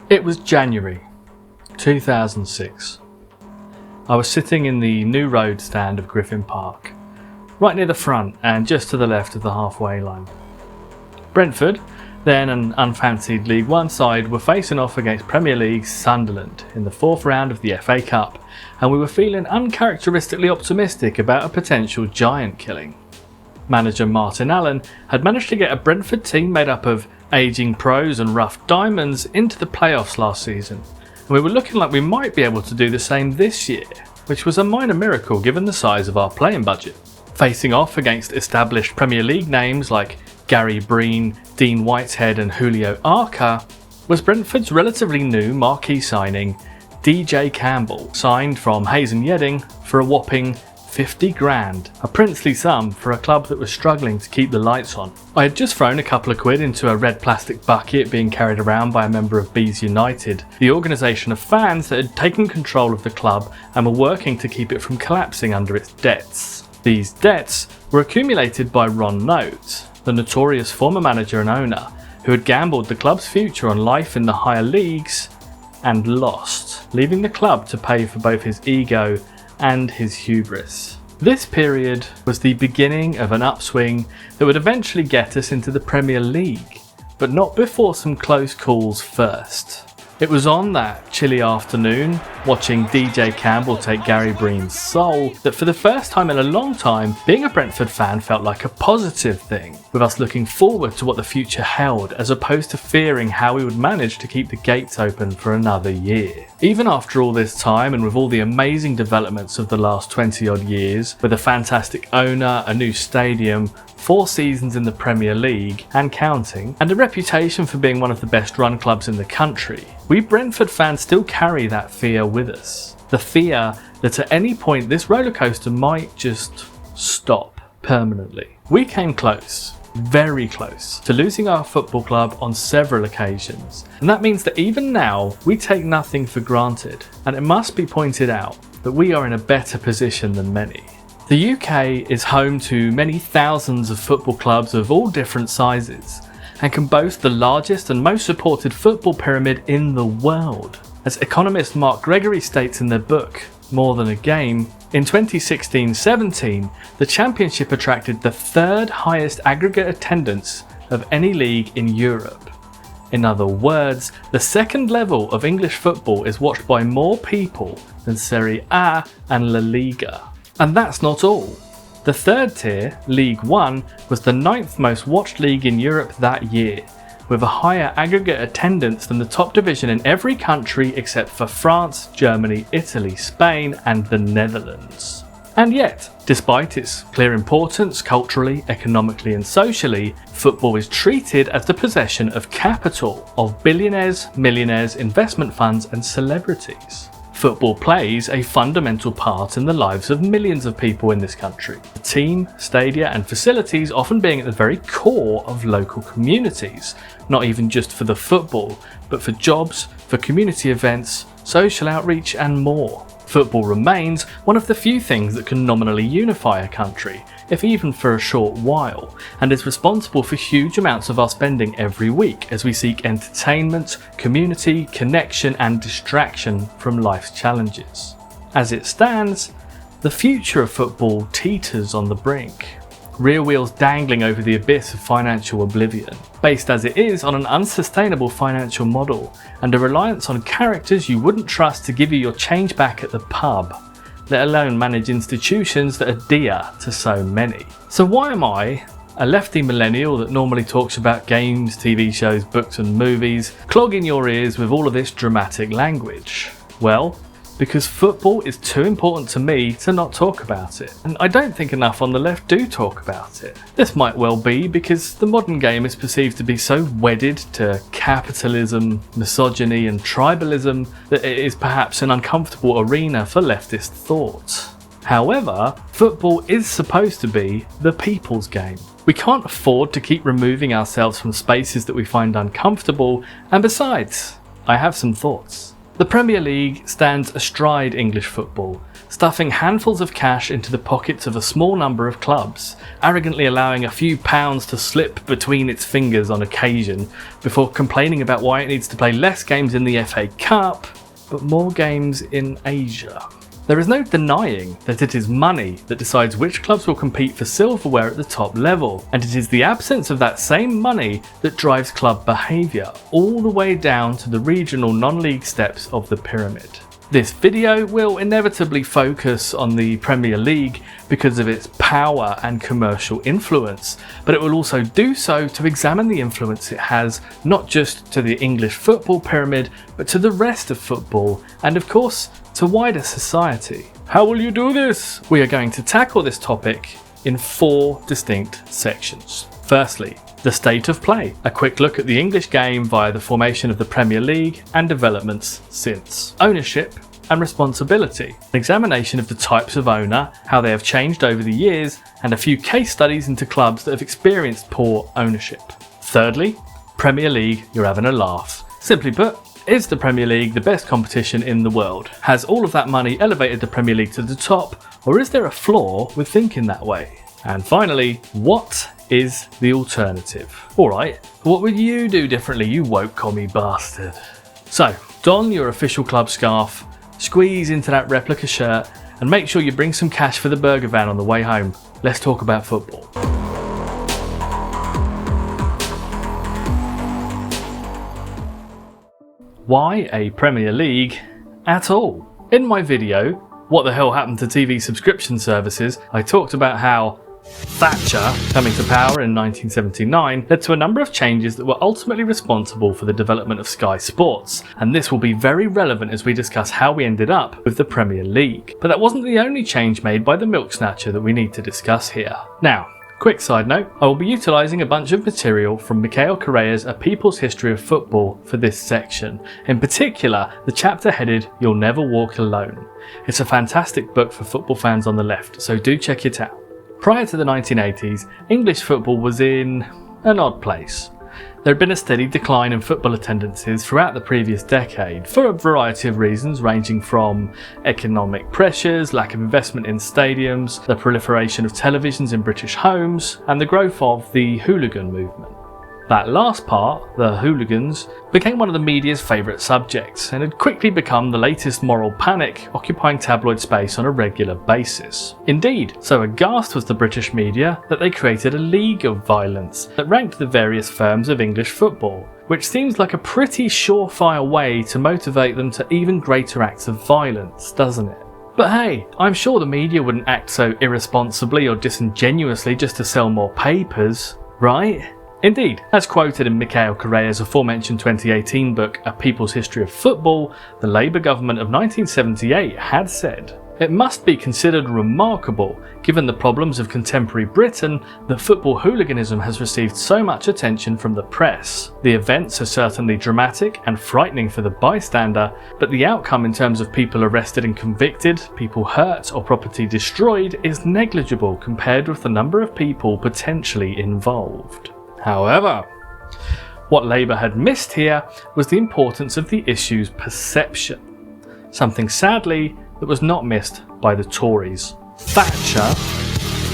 It was January 2006. I was sitting in the New Road stand of Griffin Park, right near the front and just to the left of the halfway line. Brentford, then an unfancied League One side, were facing off against Premier League Sunderland in the fourth round of the FA Cup, and we were feeling uncharacteristically optimistic about a potential giant killing. Manager Martin Allen had managed to get a Brentford team made up of ageing pros and rough diamonds into the playoffs last season, and we were looking like we might be able to do the same this year, which was a minor miracle given the size of our playing budget. Facing off against established Premier League names like Gary Breen, Dean Whitehead and Julio Arca was Brentford's relatively new marquee signing, DJ Campbell, signed from Hazen Yedding for a whopping 50 grand, a princely sum for a club that was struggling to keep the lights on. I had just thrown a couple of quid into a red plastic bucket being carried around by a member of Bees United, the organisation of fans that had taken control of the club and were working to keep it from collapsing under its debts. These debts were accumulated by Ron Note, the notorious former manager and owner, who had gambled the club's future on life in the higher leagues and lost, leaving the club to pay for both his ego and his hubris. This period was the beginning of an upswing that would eventually get us into the Premier League, but not before some close calls first. It was on that chilly afternoon, watching DJ Campbell take Gary Breen's soul, that for the first time in a long time, being a Brentford fan felt like a positive thing, with us looking forward to what the future held, as opposed to fearing how we would manage to keep the gates open for another year. Even after all this time, and with all the amazing developments of the last 20 odd years, with a fantastic owner, a new stadium, 4 seasons in the Premier League and counting, and a reputation for being one of the best run clubs in the country, we Brentford fans still carry that fear with us. The fear that at any point this rollercoaster might just stop permanently. We came close, very close, to losing our football club on several occasions, and that means that even now we take nothing for granted, and it must be pointed out that we are in a better position than many. The UK is home to many thousands of football clubs of all different sizes, and can boast the largest and most supported football pyramid in the world. As economist Mark Gregory states in their book, More Than a Game, in 2016-17, the Championship attracted the 3rd highest aggregate attendance of any league in Europe. In other words, the second level of English football is watched by more people than Serie A and La Liga. And that's not all. The 3rd tier, League One, was the 9th most watched league in Europe that year, with a higher aggregate attendance than the top division in every country except for France, Germany, Italy, Spain and the Netherlands. And yet, despite its clear importance culturally, economically and socially, football is treated as the possession of capital, of billionaires, millionaires, investment funds and celebrities. Football plays a fundamental part in the lives of millions of people in this country. The team, stadia and facilities often being at the very core of local communities, not even just for the football, but for jobs, for community events, social outreach and more. Football remains one of the few things that can nominally unify a country, if even for a short while, and is responsible for huge amounts of our spending every week as we seek entertainment, community, connection and distraction from life's challenges. As it stands, the future of football teeters on the brink, rear wheels dangling over the abyss of financial oblivion, based as it is on an unsustainable financial model and a reliance on characters you wouldn't trust to give you your change back at the pub, let alone manage institutions that are dear to so many. So why am I, a lefty millennial that normally talks about games, TV shows, books and movies, clogging your ears with all of this dramatic language? Well, because football is too important to me to not talk about it, and I don't think enough on the left do talk about it. This might well be because the modern game is perceived to be so wedded to capitalism, misogyny and tribalism that it is perhaps an uncomfortable arena for leftist thought. However, football is supposed to be the people's game. We can't afford to keep removing ourselves from spaces that we find uncomfortable, and besides, I have some thoughts. The Premier League stands astride English football, stuffing handfuls of cash into the pockets of a small number of clubs, arrogantly allowing a few pounds to slip between its fingers on occasion, before complaining about why it needs to play less games in the FA Cup, but more games in Asia. There is no denying that it is money that decides which clubs will compete for silverware at the top level, and it is the absence of that same money that drives club behaviour all the way down to the regional non-league steps of the pyramid. This video will inevitably focus on the Premier League because of its power and commercial influence, but it will also do so to examine the influence it has not just to the English football pyramid, but to the rest of football and of course to wider society. How will you do this? We are going to tackle this topic in 4 distinct sections. Firstly, the state of play, a quick look at the English game via the formation of the Premier League and developments since. Ownership and responsibility, an examination of the types of owner, how they have changed over the years, and a few case studies into clubs that have experienced poor ownership. Thirdly, Premier League, you're having a laugh. Simply put, is the Premier League the best competition in the world? Has all of that money elevated the Premier League to the top, or is there a flaw with thinking that way? And finally, what is the alternative? Alright, what would you do differently, you woke commie bastard? So, don your official club scarf, squeeze into that replica shirt, and make sure you bring some cash for the burger van on the way home. Let's talk about football. Why a Premier League at all? In my video, What the Hell Happened to TV Subscription Services, I talked about how Thatcher coming to power in 1979 led to a number of changes that were ultimately responsible for the development of Sky Sports, and this will be very relevant as we discuss how we ended up with the Premier League. But that wasn't the only change made by the milk snatcher that we need to discuss here. Now, quick side note, I will be utilising a bunch of material from Mikhail Correa's A People's History of Football for this section, in particular the chapter headed You'll Never Walk Alone. It's a fantastic book for football fans on the left, so do check it out. Prior to the 1980s, English football was in an odd place. There had been a steady decline in football attendances throughout the previous decade for a variety of reasons ranging from economic pressures, lack of investment in stadiums, the proliferation of televisions in British homes, and the growth of the hooligan movement. That last part, the hooligans, became one of the media's favourite subjects and had quickly become the latest moral panic, occupying tabloid space on a regular basis. Indeed, so aghast was the British media that they created a league of violence that ranked the various firms of English football, which seems like a pretty surefire way to motivate them to even greater acts of violence, doesn't it? But hey, I'm sure the media wouldn't act so irresponsibly or disingenuously just to sell more papers, right? Indeed, as quoted in Mikhail Correa's aforementioned 2018 book A People's History of Football, the Labour government of 1978 had said, "It must be considered remarkable, given the problems of contemporary Britain, that football hooliganism has received so much attention from the press. The events are certainly dramatic and frightening for the bystander, but the outcome in terms of people arrested and convicted, people hurt or property destroyed is negligible compared with the number of people potentially involved." However, what Labour had missed here was the importance of the issue's perception, something sadly that was not missed by the Tories. Thatcher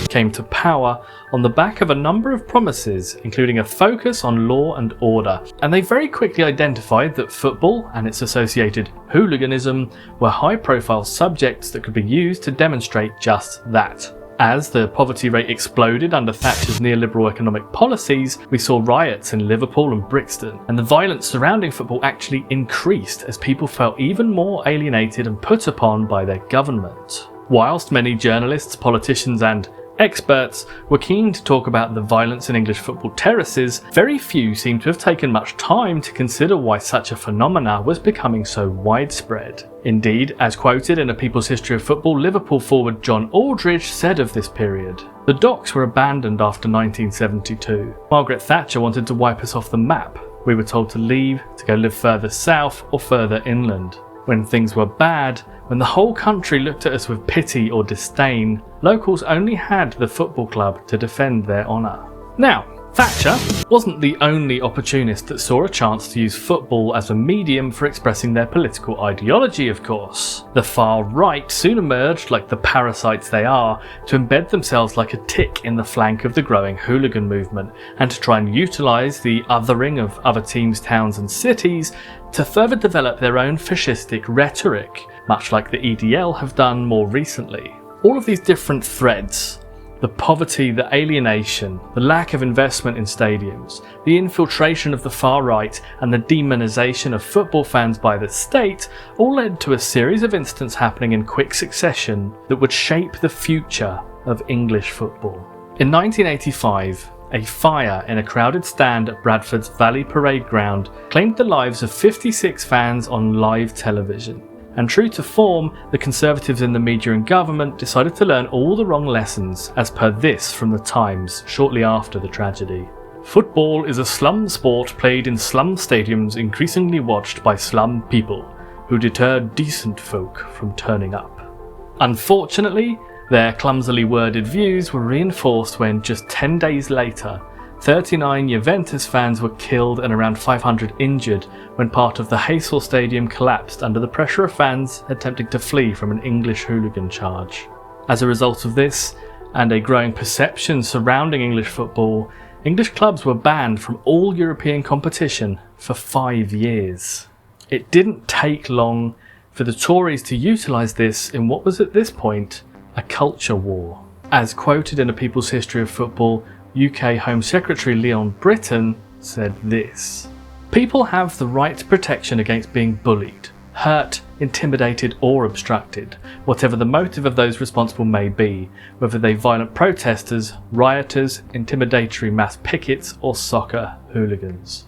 came to power on the back of a number of promises, including a focus on law and order, and they very quickly identified that football and its associated hooliganism were high-profile subjects that could be used to demonstrate just that. As the poverty rate exploded under Thatcher's neoliberal economic policies, we saw riots in Liverpool and Brixton, and the violence surrounding football actually increased as people felt even more alienated and put upon by their government. Whilst many journalists, politicians and experts were keen to talk about the violence in English football terraces, very few seem to have taken much time to consider why such a phenomena was becoming so widespread. Indeed, as quoted in A People's History of Football, Liverpool forward John Aldridge said of this period, "The docks were abandoned after 1972. Margaret Thatcher wanted to wipe us off the map. We were told to leave, to go live further south or further inland. When things were bad, when the whole country looked at us with pity or disdain, locals only had the football club to defend their honour." Now, Thatcher wasn't the only opportunist that saw a chance to use football as a medium for expressing their political ideology, of course. The far right soon emerged, like the parasites they are, to embed themselves like a tick in the flank of the growing hooligan movement, and to try and utilise the othering of other teams, towns and cities to further develop their own fascistic rhetoric, much like the EDL have done more recently. All of these different threads, the poverty, the alienation, the lack of investment in stadiums, the infiltration of the far right and the demonisation of football fans by the state all led to a series of incidents happening in quick succession that would shape the future of English football. In 1985, a fire in a crowded stand at Bradford's Valley Parade Ground claimed the lives of 56 fans on live television. And true to form, the Conservatives in the media and government decided to learn all the wrong lessons, as per this from the Times shortly after the tragedy. Football is a slum sport played in slum stadiums, increasingly watched by slum people, who deter decent folk from turning up. Unfortunately, their clumsily worded views were reinforced when, just 10 days later, 39 Juventus fans were killed and around 500 injured when part of the Heysel Stadium collapsed under the pressure of fans attempting to flee from an English hooligan charge. As a result of this, and a growing perception surrounding English football, English clubs were banned from all European competition for 5 years. It didn't take long for the Tories to utilise this in what was at this point a culture war. As quoted in A People's History of Football, UK Home Secretary Leon Britton said this: "People have the right to protection against being bullied, hurt, intimidated or obstructed, whatever the motive of those responsible may be, whether they violent protesters, rioters, intimidatory mass pickets or soccer hooligans."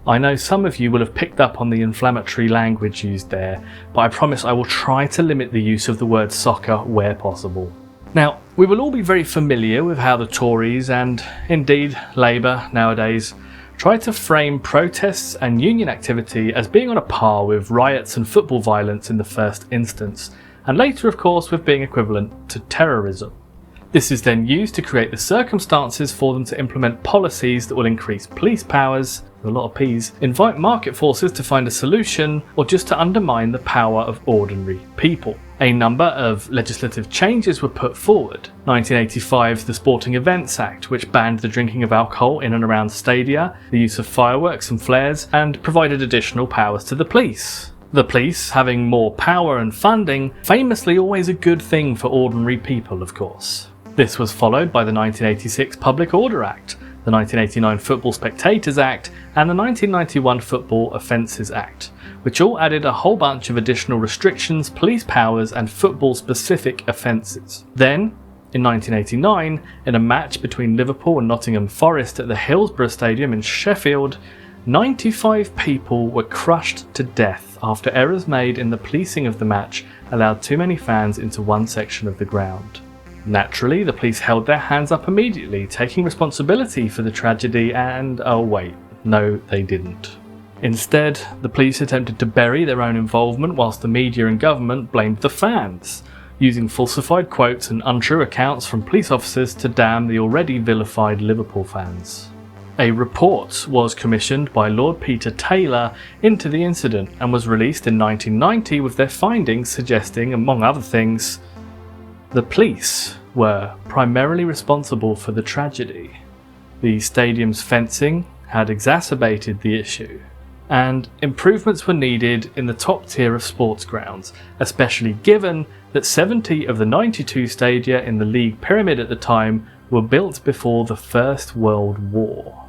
I know some of you will have picked up on the inflammatory language used there, but I promise I will try to limit the use of the word soccer where possible. Now, we will all be very familiar with how the Tories, and indeed Labour nowadays, try to frame protests and union activity as being on a par with riots and football violence in the first instance, and later of course with being equivalent to terrorism. This is then used to create the circumstances for them to implement policies that will increase police powers, a lot of P's, invite market forces to find a solution, or just to undermine the power of ordinary people. A number of legislative changes were put forward. 1985's the Sporting Events Act, which banned the drinking of alcohol in and around stadia, the use of fireworks and flares, and provided additional powers to the police. The police having more power and funding, famously always a good thing for ordinary people, of course. This was followed by the 1986 Public Order Act, the 1989 Football Spectators Act, and the 1991 Football Offences Act, which all added a whole bunch of additional restrictions, police powers and football-specific offences. Then, in 1989, in a match between Liverpool and Nottingham Forest at the Hillsborough Stadium in Sheffield, 95 people were crushed to death after errors made in the policing of the match allowed too many fans into one section of the ground. Naturally, the police held their hands up immediately, taking responsibility for the tragedy, and oh wait, no they didn't. Instead, the police attempted to bury their own involvement whilst the media and government blamed the fans, using falsified quotes and untrue accounts from police officers to damn the already vilified Liverpool fans. A report was commissioned by Lord Peter Taylor into the incident and was released in 1990 with their findings suggesting, among other things, the police were primarily responsible for the tragedy. The stadium's fencing had exacerbated the issue, and improvements were needed in the top tier of sports grounds, especially given that 70 of the 92 stadia in the league pyramid at the time were built before the First World War.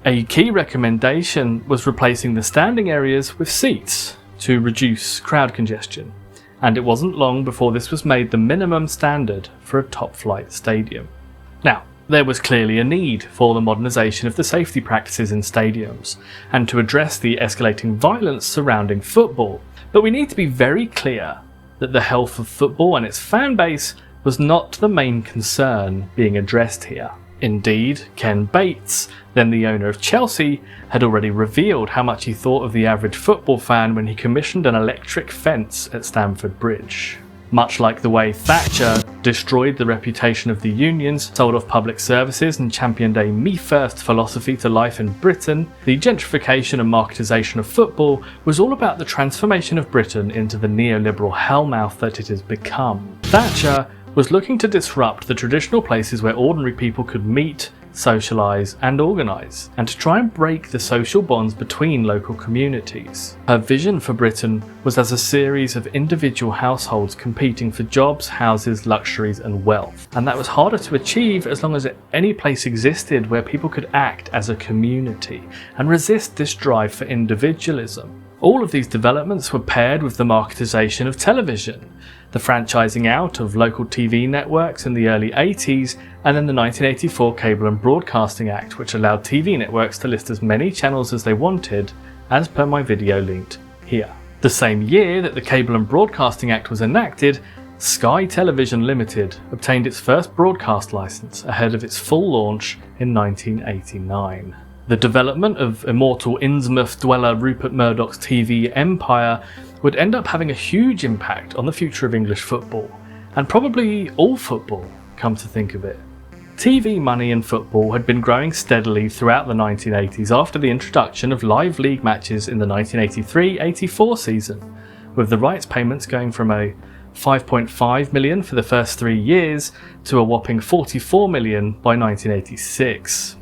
A key recommendation was replacing the standing areas with seats to reduce crowd congestion, and it wasn't long before this was made the minimum standard for a top-flight stadium. Now, there was clearly a need for the modernisation of the safety practices in stadiums, and to address the escalating violence surrounding football, but we need to be very clear that the health of football and its fan base was not the main concern being addressed here. Indeed, Ken Bates, then the owner of Chelsea, had already revealed how much he thought of the average football fan when he commissioned an electric fence at Stamford Bridge. Much like the way Thatcher destroyed the reputation of the unions, sold off public services and championed a me-first philosophy to life in Britain, the gentrification and marketisation of football was all about the transformation of Britain into the neoliberal hellmouth that it has become. Thatcher was looking to disrupt the traditional places where ordinary people could meet, socialise and organise, and to try and break the social bonds between local communities. Her vision for Britain was as a series of individual households competing for jobs, houses, luxuries and wealth, and that was harder to achieve as long as any place existed where people could act as a community and resist this drive for individualism. All of these developments were paired with the marketisation of television, the franchising out of local TV networks in the early 80s, and then the 1984 Cable and Broadcasting Act, which allowed TV networks to list as many channels as they wanted, as per my video linked here. The same year that the Cable and Broadcasting Act was enacted, Sky Television Limited obtained its first broadcast licence ahead of its full launch in 1989. The development of immortal Innsmouth dweller Rupert Murdoch's TV empire would end up having a huge impact on the future of English football, and probably all football, come to think of it. TV money in football had been growing steadily throughout the 1980s after the introduction of live league matches in the 1983-84 season, with the rights payments going from a $5.5 million for the first 3 years to a whopping $44 million by 1986.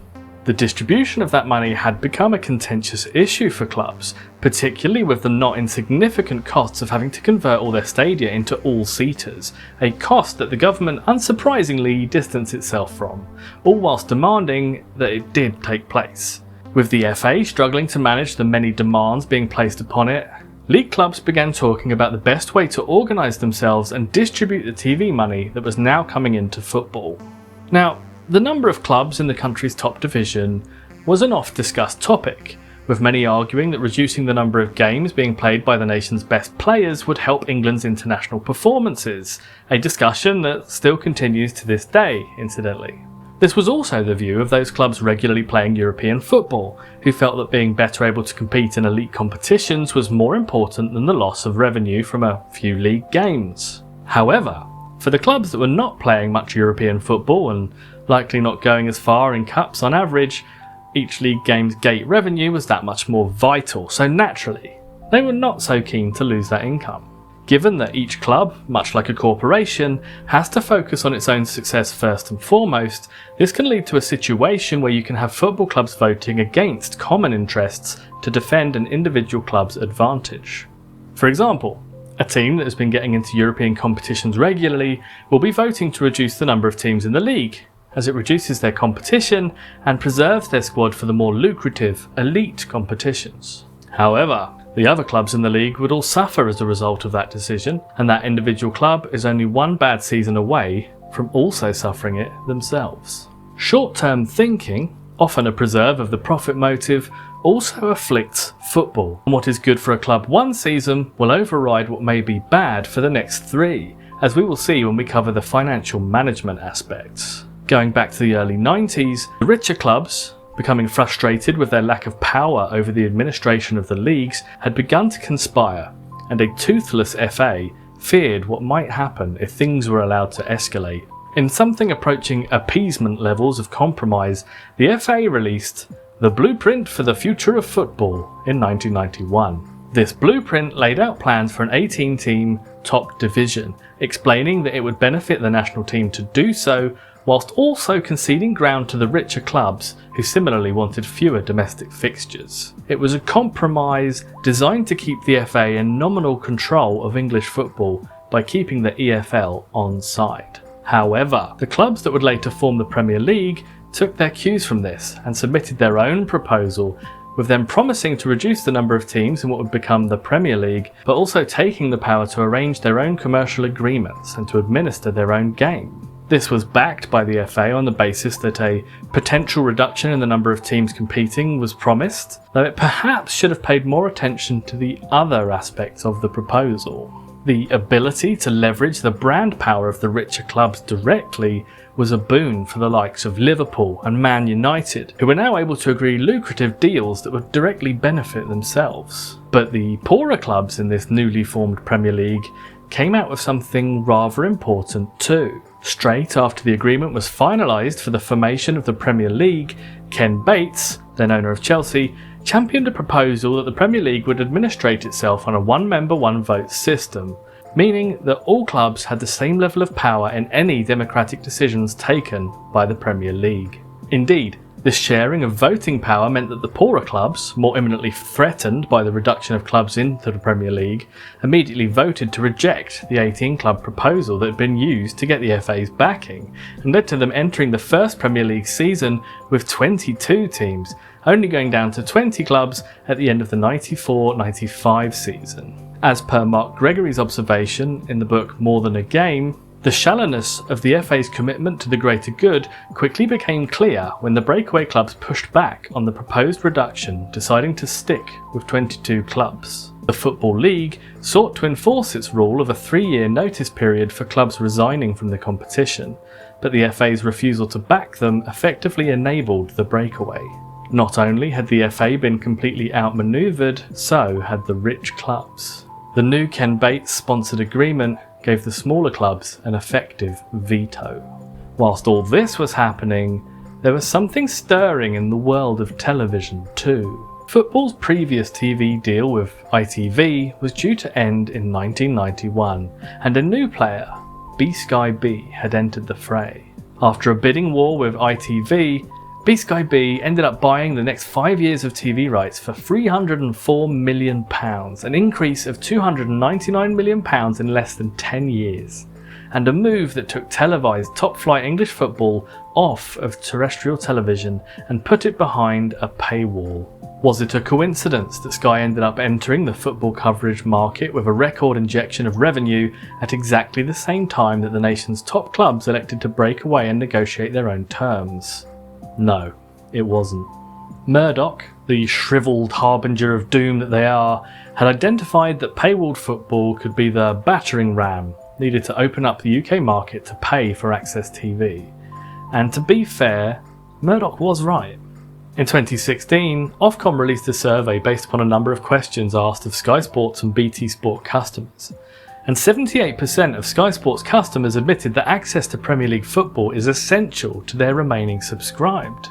The distribution of that money had become a contentious issue for clubs, particularly with the not insignificant costs of having to convert all their stadia into all-seaters, a cost that the government unsurprisingly distanced itself from, all whilst demanding that it did take place. With the FA struggling to manage the many demands being placed upon it, league clubs began talking about the best way to organise themselves and distribute the TV money that was now coming into football. Now, the number of clubs in the country's top division was an oft-discussed topic, with many arguing that reducing the number of games being played by the nation's best players would help England's international performances, a discussion that still continues to this day, incidentally. This was also the view of those clubs regularly playing European football, who felt that being better able to compete in elite competitions was more important than the loss of revenue from a few league games. However, for the clubs that were not playing much European football and likely not going as far in cups on average, each league game's gate revenue was that much more vital, so naturally, they were not so keen to lose that income. Given that each club, much like a corporation, has to focus on its own success first and foremost, this can lead to a situation where you can have football clubs voting against common interests to defend an individual club's advantage. For example, a team that has been getting into European competitions regularly will be voting to reduce the number of teams in the league, as it reduces their competition and preserves their squad for the more lucrative elite competitions. However, the other clubs in the league would all suffer as a result of that decision, and that individual club is only one bad season away from also suffering it themselves. Short-term thinking, often a preserve of the profit motive, also afflicts football, and what is good for a club one season will override what may be bad for the next 3, as we will see when we cover the financial management aspects. Going back to the early 90s, the richer clubs, becoming frustrated with their lack of power over the administration of the leagues, had begun to conspire, and a toothless FA feared what might happen if things were allowed to escalate. In something approaching appeasement levels of compromise, the FA released the Blueprint for the Future of Football in 1991. This blueprint laid out plans for an 18-team top division, explaining that it would benefit the national team to do so, whilst also conceding ground to the richer clubs who similarly wanted fewer domestic fixtures. It was a compromise designed to keep the FA in nominal control of English football by keeping the EFL on side. However, the clubs that would later form the Premier League took their cues from this and submitted their own proposal, with them promising to reduce the number of teams in what would become the Premier League, but also taking the power to arrange their own commercial agreements and to administer their own game. This was backed by the FA on the basis that a potential reduction in the number of teams competing was promised, though it perhaps should have paid more attention to the other aspects of the proposal. The ability to leverage the brand power of the richer clubs directly was a boon for the likes of Liverpool and Man United, who were now able to agree lucrative deals that would directly benefit themselves. But the poorer clubs in this newly formed Premier League came out with something rather important too. Straight after the agreement was finalised for the formation of the Premier League, Ken Bates, then owner of Chelsea, championed a proposal that the Premier League would administrate itself on a one-member, one-vote system, meaning that all clubs had the same level of power in any democratic decisions taken by the Premier League. Indeed, this sharing of voting power meant that the poorer clubs, more imminently threatened by the reduction of clubs into the Premier League, immediately voted to reject the 18-club proposal that had been used to get the FA's backing, and led to them entering the first Premier League season with 22 teams, only going down to 20 clubs at the end of the 94-95 season. As per Mark Gregory's observation in the book More Than a Game, the shallowness of the FA's commitment to the greater good quickly became clear when the breakaway clubs pushed back on the proposed reduction, deciding to stick with 22 clubs. The Football League sought to enforce its rule of a 3-year notice period for clubs resigning from the competition, but the FA's refusal to back them effectively enabled the breakaway. Not only had the FA been completely outmanoeuvred, so had the rich clubs. The new Ken Bates sponsored agreement gave the smaller clubs an effective veto. Whilst all this was happening, there was something stirring in the world of television too. Football's previous TV deal with ITV was due to end in 1991, and a new player, B-Sky B, had entered the fray. After a bidding war with ITV, B-Sky B ended up buying the next 5 years of TV rights for £304 million, an increase of £299 million in less than 10 years, and a move that took televised top-flight English football off of terrestrial television and put it behind a paywall. Was it a coincidence that Sky ended up entering the football coverage market with a record injection of revenue at exactly the same time that the nation's top clubs elected to break away and negotiate their own terms? No, it wasn't. Murdoch, the shriveled harbinger of doom that they are, had identified that paywalled football could be the battering ram needed to open up the UK market to pay for access TV. And to be fair, Murdoch was right. In 2016, Ofcom released a survey based upon a number of questions asked of Sky Sports and BT Sport customers, and 78% of Sky Sports customers admitted that access to Premier League football is essential to their remaining subscribed.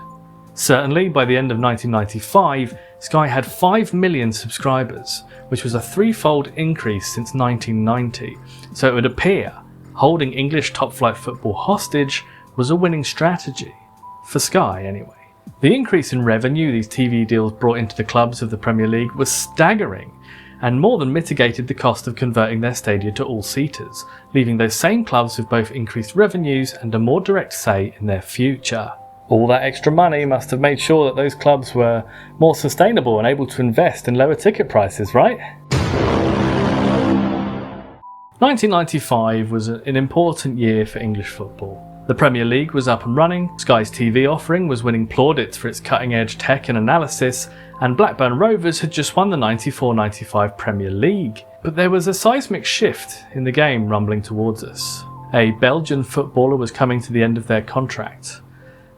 Certainly, by the end of 1995, Sky had 5 million subscribers, which was a threefold increase since 1990, so it would appear holding English top-flight football hostage was a winning strategy. For Sky, anyway. The increase in revenue these TV deals brought into the clubs of the Premier League was staggering, and more than mitigated the cost of converting their stadia to all-seaters, leaving those same clubs with both increased revenues and a more direct say in their future. All that extra money must have made sure that those clubs were more sustainable and able to invest in lower ticket prices, right? 1995 was an important year for English football. The Premier League was up and running, Sky's TV offering was winning plaudits for its cutting-edge tech and analysis, and Blackburn Rovers had just won the 94-95 Premier League. But there was a seismic shift in the game rumbling towards us. A Belgian footballer was coming to the end of their contract,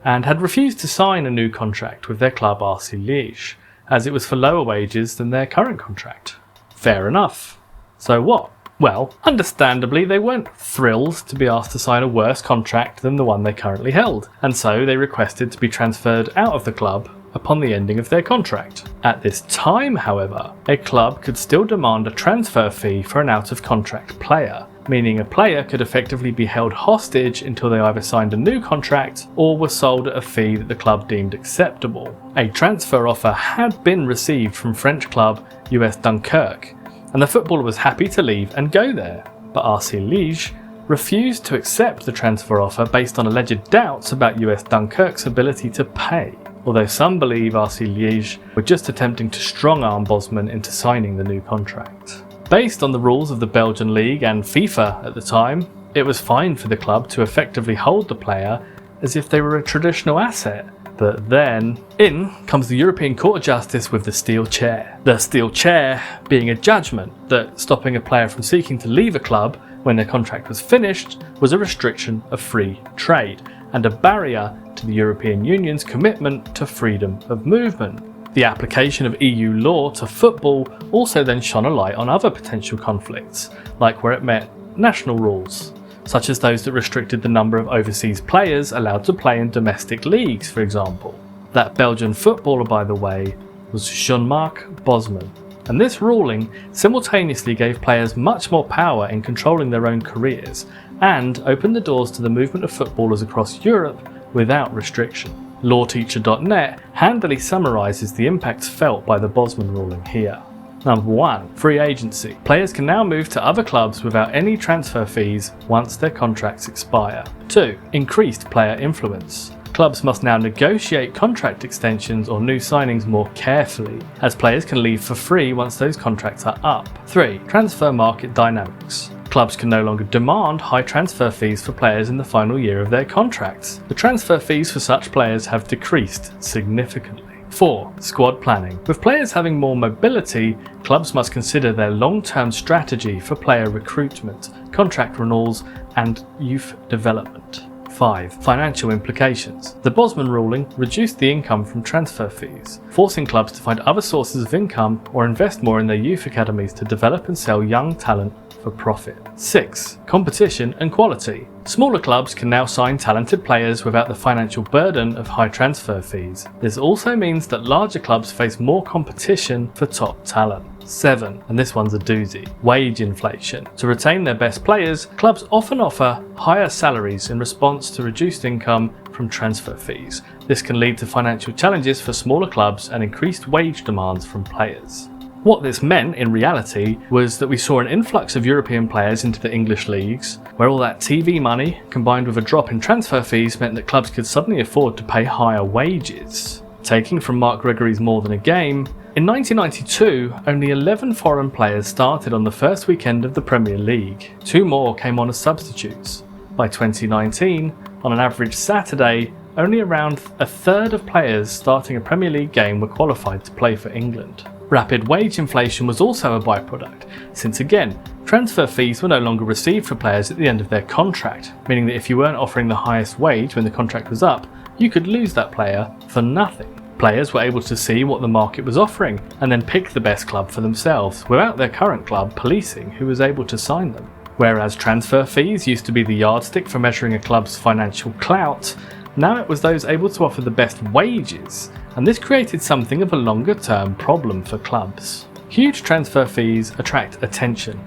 and had refused to sign a new contract with their club RC Liège, as it was for lower wages than their current contract. Fair enough. So what? Well, understandably they weren't thrilled to be asked to sign a worse contract than the one they currently held, and so they requested to be transferred out of the club upon the ending of their contract. At this time, however, a club could still demand a transfer fee for an out-of-contract player, meaning a player could effectively be held hostage until they either signed a new contract or were sold at a fee that the club deemed acceptable. A transfer offer had been received from French club US Dunkirk, and the footballer was happy to leave and go there, but RC Liège refused to accept the transfer offer based on alleged doubts about US Dunkirk's ability to pay, although some believe RC Liège were just attempting to strong-arm Bosman into signing the new contract. Based on the rules of the Belgian League and FIFA at the time, it was fine for the club to effectively hold the player as if they were a traditional asset. But then, in comes the European Court of Justice with the steel chair. The steel chair being a judgment that stopping a player from seeking to leave a club when their contract was finished was a restriction of free trade and a barrier to the European Union's commitment to freedom of movement. The application of EU law to football also then shone a light on other potential conflicts, like where it met national rules, such as those that restricted the number of overseas players allowed to play in domestic leagues, for example. That Belgian footballer, by the way, was Jean-Marc Bosman, and this ruling simultaneously gave players much more power in controlling their own careers and opened the doors to the movement of footballers across Europe without restriction. LawTeacher.net handily summarises the impacts felt by the Bosman ruling here. Number 1. Free agency. Players can now move to other clubs without any transfer fees once their contracts expire. 2. Increased player influence. Clubs must now negotiate contract extensions or new signings more carefully, as players can leave for free once those contracts are up. 3. Transfer market dynamics. Clubs can no longer demand high transfer fees for players in the final year of their contracts. The transfer fees for such players have decreased significantly. 4. Squad planning. With players having more mobility, clubs must consider their long-term strategy for player recruitment, contract renewals, and youth development. 5. Financial implications. The Bosman ruling reduced the income from transfer fees, forcing clubs to find other sources of income or invest more in their youth academies to develop and sell young talent for profit. 6. Competition and quality. Smaller clubs can now sign talented players without the financial burden of high transfer fees. This also means that larger clubs face more competition for top talent. 7. And this one's a doozy. Wage inflation. To retain their best players, clubs often offer higher salaries in response to reduced income from transfer fees. This can lead to financial challenges for smaller clubs and increased wage demands from players. What this meant in reality was that we saw an influx of European players into the English leagues, where all that TV money combined with a drop in transfer fees meant that clubs could suddenly afford to pay higher wages. Taking from Mark Gregory's More Than a Game, in 1992, only 11 foreign players started on the first weekend of the Premier League. 2 more came on as substitutes. By 2019, on an average Saturday, only around a third of players starting a Premier League game were qualified to play for England. Rapid wage inflation was also a byproduct, since again, transfer fees were no longer received for players at the end of their contract, meaning that if you weren't offering the highest wage when the contract was up, you could lose that player for nothing. Players were able to see what the market was offering and then pick the best club for themselves, without their current club policing who was able to sign them. Whereas transfer fees used to be the yardstick for measuring a club's financial clout, now it was those able to offer the best wages, and this created something of a longer-term problem for clubs. Huge transfer fees attract attention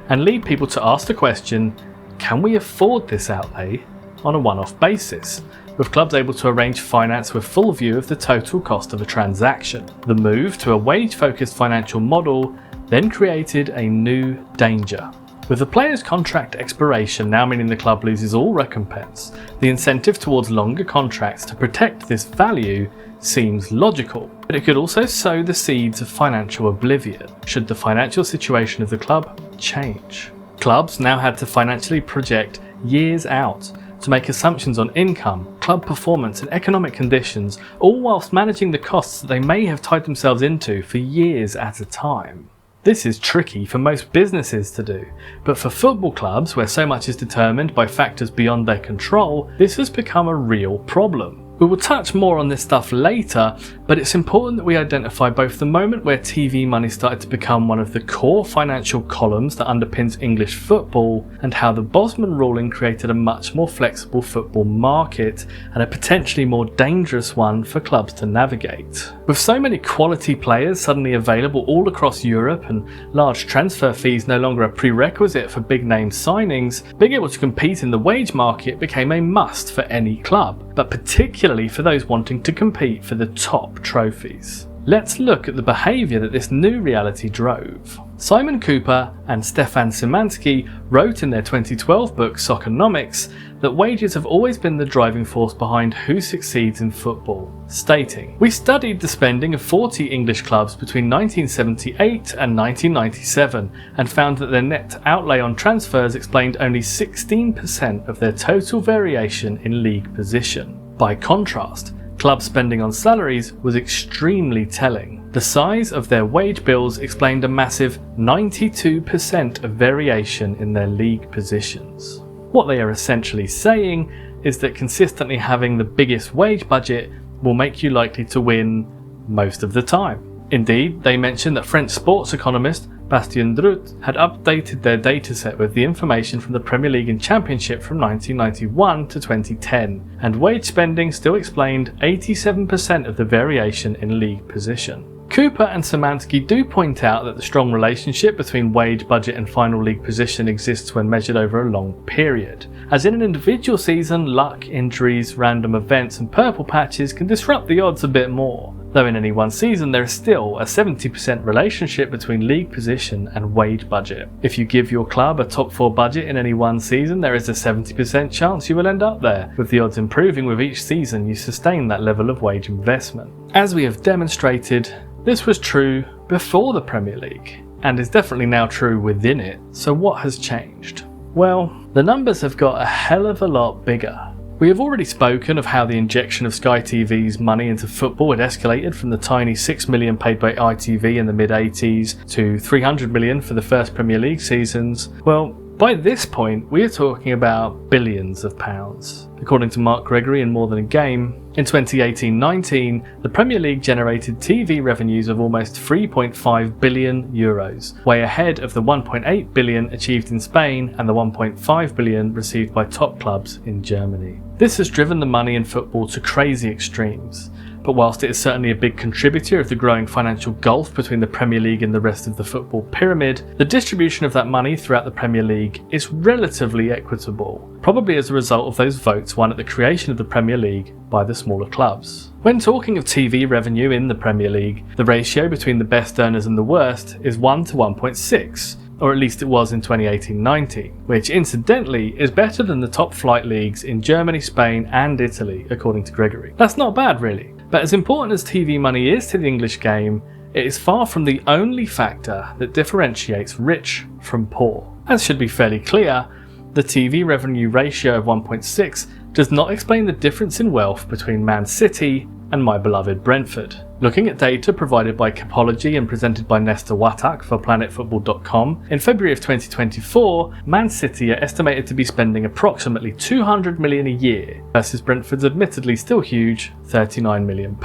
and lead people to ask the question, can we afford this outlay on a one-off basis? With clubs able to arrange finance with full view of the total cost of a transaction. The move to a wage-focused financial model then created a new danger. With the player's contract expiration now meaning the club loses all recompense, the incentive towards longer contracts to protect this value seems logical, but it could also sow the seeds of financial oblivion should the financial situation of the club change. Clubs now had to financially project years out to make assumptions on income, club performance and economic conditions, all whilst managing the costs that they may have tied themselves into for years at a time. This is tricky for most businesses to do, but for football clubs, where so much is determined by factors beyond their control, this has become a real problem. We will touch more on this stuff later, but it's important that we identify both the moment where TV money started to become one of the core financial columns that underpins English football, and how the Bosman ruling created a much more flexible football market, and a potentially more dangerous one for clubs to navigate. With so many quality players suddenly available all across Europe, and large transfer fees no longer a prerequisite for big name signings, being able to compete in the wage market became a must for any club, but particularly for those wanting to compete for the top trophies. Let's look at the behaviour that this new reality drove. Simon Cooper and Stefan Szymanski wrote in their 2012 book Soccernomics that wages have always been the driving force behind who succeeds in football, stating, "We studied the spending of 40 English clubs between 1978 and 1997 and found that their net outlay on transfers explained only 16% of their total variation in league position. By contrast, club spending on salaries was extremely telling. The size of their wage bills explained a massive 92% of variation in their league positions." What they are essentially saying is that consistently having the biggest wage budget will make you likely to win most of the time. Indeed, they mention that French sports economist Bastien Drut had updated their dataset with the information from the Premier League and Championship from 1991 to 2010, and wage spending still explained 87% of the variation in league position. Cooper and Szymanski do point out that the strong relationship between wage budget and final league position exists when measured over a long period. As in an individual season, luck, injuries, random events and purple patches can disrupt the odds a bit more, though in any one season there is still a 70% relationship between league position and wage budget. If you give your club a top 4 budget in any one season, there is a 70% chance you will end up there, with the odds improving with each season you sustain that level of wage investment. As we have demonstrated, this was true before the Premier League, and is definitely now true within it. So what has changed? Well, the numbers have got a hell of a lot bigger. We have already spoken of how the injection of Sky TV's money into football had escalated from the tiny 6 million paid by ITV in the mid-80s to 300 million for the first Premier League seasons. Well, by this point, we are talking about billions of pounds. According to Mark Gregory in More Than a Game, in 2018-19, the Premier League generated TV revenues of almost 3.5 billion euros, way ahead of the 1.8 billion achieved in Spain and the 1.5 billion received by top clubs in Germany. This has driven the money in football to crazy extremes. But whilst it is certainly a big contributor of the growing financial gulf between the Premier League and the rest of the football pyramid, the distribution of that money throughout the Premier League is relatively equitable, probably as a result of those votes won at the creation of the Premier League by the smaller clubs. When talking of TV revenue in the Premier League, the ratio between the best earners and the worst is 1 to 1.6. Or at least it was in 2018-19, which incidentally is better than the top flight leagues in Germany, Spain and Italy, according to Gregory. That's not bad really, but as important as TV money is to the English game, it is far from the only factor that differentiates rich from poor. As should be fairly clear, the TV revenue ratio of 1.6 does not explain the difference in wealth between Man City and my beloved Brentford. Looking at data provided by Capology and presented by Nestor Watak for planetfootball.com, in February of 2024, Man City are estimated to be spending approximately 200 million a year versus Brentford's admittedly still huge £39 million.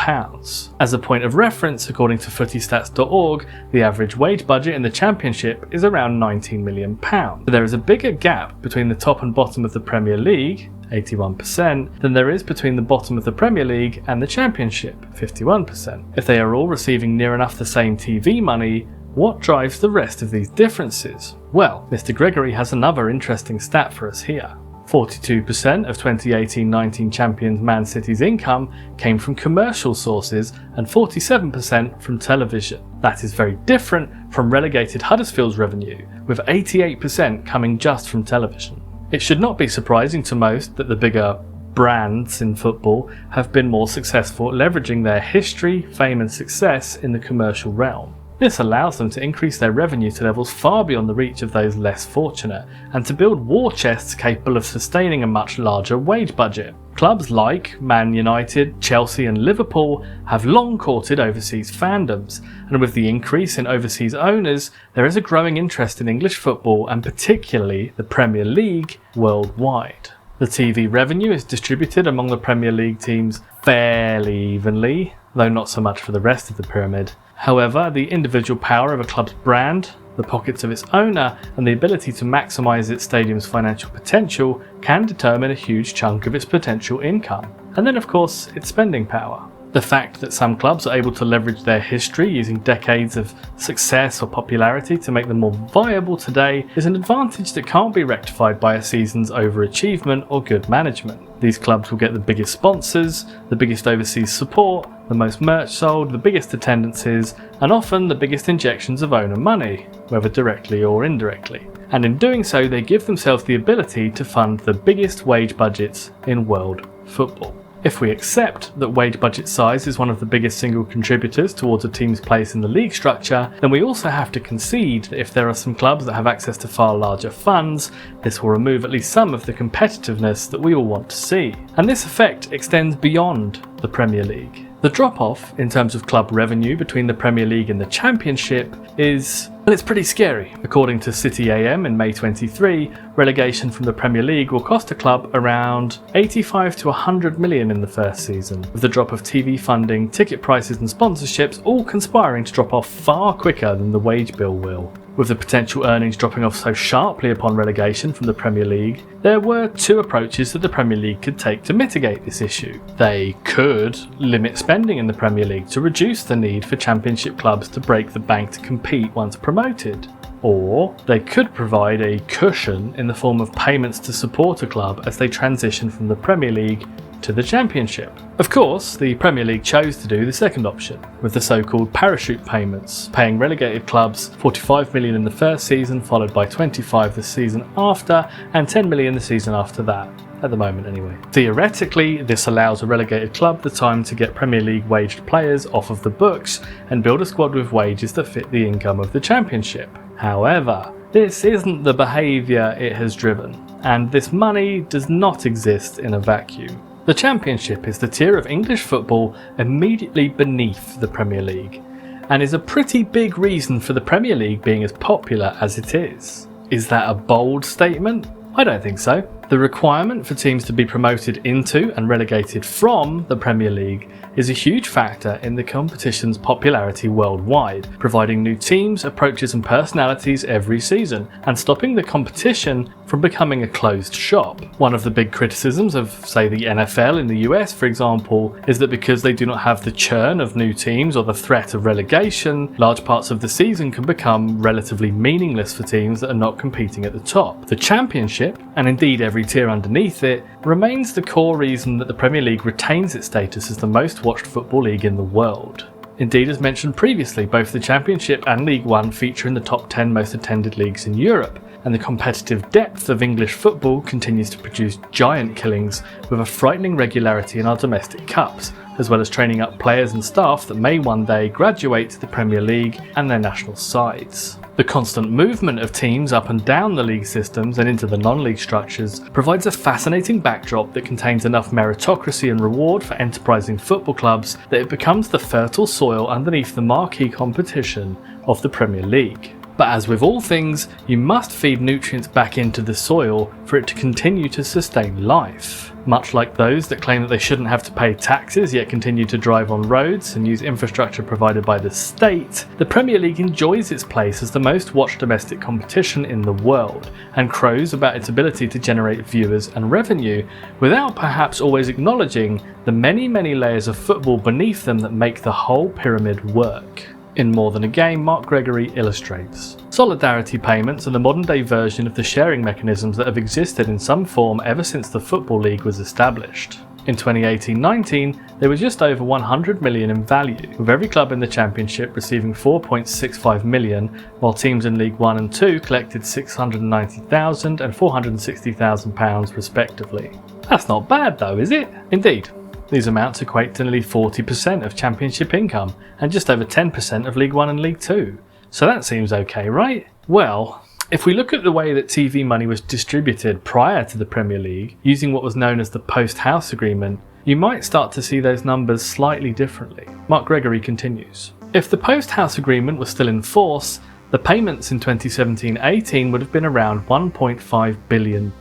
As a point of reference, according to footystats.org, the average wage budget in the Championship is around £19 million. So there is a bigger gap between the top and bottom of the Premier League, 81%, than there is between the bottom of the Premier League and the Championship, 51%. If they are all receiving near enough the same TV money, what drives the rest of these differences? Well, Mr. Gregory has another interesting stat for us here. 42% of 2018-19 champions Man City's income came from commercial sources and 47% from television. That is very different from relegated Huddersfield's revenue, with 88% coming just from television. It should not be surprising to most that the bigger brands in football have been more successful at leveraging their history, fame and success in the commercial realm. This allows them to increase their revenue to levels far beyond the reach of those less fortunate, and to build war chests capable of sustaining a much larger wage budget. Clubs like Man United, Chelsea and Liverpool have long courted overseas fandoms, and with the increase in overseas owners, there is a growing interest in English football and particularly the Premier League worldwide. The TV revenue is distributed among the Premier League teams fairly evenly, though not so much for the rest of the pyramid. However, the individual power of a club's brand, the pockets of its owner, and the ability to maximise its stadium's financial potential can determine a huge chunk of its potential income. And then of course, its spending power. The fact that some clubs are able to leverage their history using decades of success or popularity to make them more viable today is an advantage that can't be rectified by a season's overachievement or good management. These clubs will get the biggest sponsors, the biggest overseas support, the most merch sold, the biggest attendances, and often the biggest injections of owner money, whether directly or indirectly. And in doing so, they give themselves the ability to fund the biggest wage budgets in world football. If we accept that wage budget size is one of the biggest single contributors towards a team's place in the league structure, then we also have to concede that if there are some clubs that have access to far larger funds, this will remove at least some of the competitiveness that we all want to see. And this effect extends beyond the Premier League. The drop-off in terms of club revenue between the Premier League and the Championship is, well, it's pretty scary. According to City AM in May 23, relegation from the Premier League will cost a club around 85 to 100 million in the first season, with the drop of TV funding, ticket prices and sponsorships all conspiring to drop off far quicker than the wage bill will. With the potential earnings dropping off so sharply upon relegation from the Premier League, there were two approaches that the Premier League could take to mitigate this issue. They could limit spending in the Premier League to reduce the need for Championship clubs to break the bank to compete once promoted. Or they could provide a cushion in the form of payments to support a club as they transition from the Premier League to the Championship. Of course, the Premier League chose to do the second option, with the so-called parachute payments, paying relegated clubs 45 million in the first season, followed by 25 the season after, and 10 million the season after that. At the moment anyway. Theoretically, this allows a relegated club the time to get Premier League waged players off of the books and build a squad with wages that fit the income of the Championship. However, this isn't the behaviour it has driven, and this money does not exist in a vacuum. The Championship is the tier of English football immediately beneath the Premier League, and is a pretty big reason for the Premier League being as popular as it is. Is that a bold statement? I don't think so. The requirement for teams to be promoted into and relegated from the Premier League is a huge factor in the competition's popularity worldwide, providing new teams, approaches and personalities every season, and stopping the competition from becoming a closed shop. One of the big criticisms of, say, the NFL in the US, for example, is that because they do not have the churn of new teams or the threat of relegation, large parts of the season can become relatively meaningless for teams that are not competing at the top. The Championship, and indeed every tier underneath it, remains the core reason that the Premier League retains its status as the most watched football league in the world. Indeed, as mentioned previously, both the Championship and League One feature in the top 10 most attended leagues in Europe, and the competitive depth of English football continues to produce giant killings with a frightening regularity in our domestic cups, as well as training up players and staff that may one day graduate to the Premier League and their national sides. The constant movement of teams up and down the league systems and into the non-league structures provides a fascinating backdrop that contains enough meritocracy and reward for enterprising football clubs that it becomes the fertile soil underneath the marquee competition of the Premier League. But as with all things, you must feed nutrients back into the soil for it to continue to sustain life. Much like those that claim that they shouldn't have to pay taxes yet continue to drive on roads and use infrastructure provided by the state, the Premier League enjoys its place as the most watched domestic competition in the world and crows about its ability to generate viewers and revenue without perhaps always acknowledging the many layers of football beneath them that make the whole pyramid work. In More Than a Game, Mark Gregory illustrates. Solidarity payments are the modern day version of the sharing mechanisms that have existed in some form ever since the Football League was established. In 2018-19, they were just over 100 million in value, with every club in the Championship receiving 4.65 million, while teams in League 1 and 2 collected £690,000 and £460,000 respectively. That's not bad though, is it? Indeed. These amounts equate to nearly 40% of Championship income and just over 10% of League 1 and League 2. So that seems okay, right? Well, if we look at the way that TV money was distributed prior to the Premier League, using what was known as the post-house agreement, you might start to see those numbers slightly differently. Mark Gregory continues. If the post-house agreement was still in force, the payments in 2017-18 would have been around £1.5 billion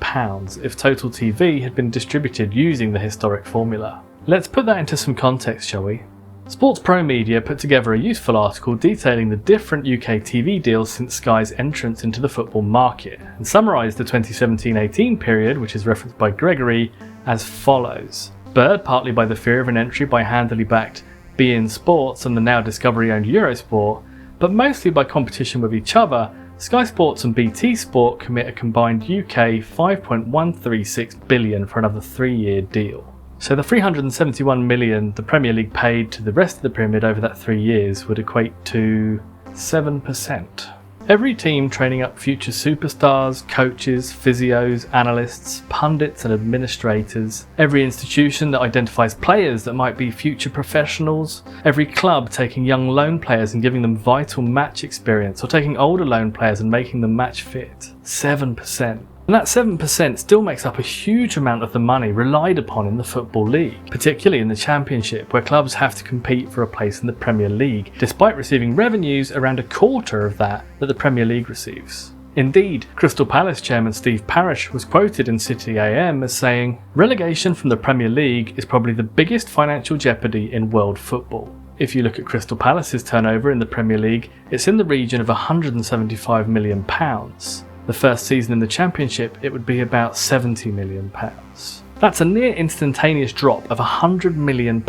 if total TV had been distributed using the historic formula. Let's put that into some context, shall we? Sports Pro Media put together a useful article detailing the different UK TV deals since Sky's entrance into the football market, and summarised the 2017-18 period, which is referenced by Gregory, as follows. Spurred partly by the fear of an entry by handily backed beIN Sports and the now Discovery-owned Eurosport, but mostly by competition with each other, Sky Sports and BT Sport commit a combined UK $5.136 billion for another 3-year deal. So the $371 million the Premier League paid to the rest of the pyramid over that 3 years would equate to 7%. Every team training up future superstars, coaches, physios, analysts, pundits and administrators. Every institution that identifies players that might be future professionals. Every club taking young loan players and giving them vital match experience, or taking older loan players and making them match fit. 7%. And that 7% still makes up a huge amount of the money relied upon in the Football League, particularly in the Championship, where clubs have to compete for a place in the Premier League, despite receiving revenues around a quarter of that the Premier League receives. Indeed, Crystal Palace chairman Steve Parish was quoted in City AM as saying, "Relegation from the Premier League is probably the biggest financial jeopardy in world football." If you look at Crystal Palace's turnover in the Premier League, it's in the region of £175 million. The first season in the Championship, it would be about £70 million. That's a near instantaneous drop of £100 million,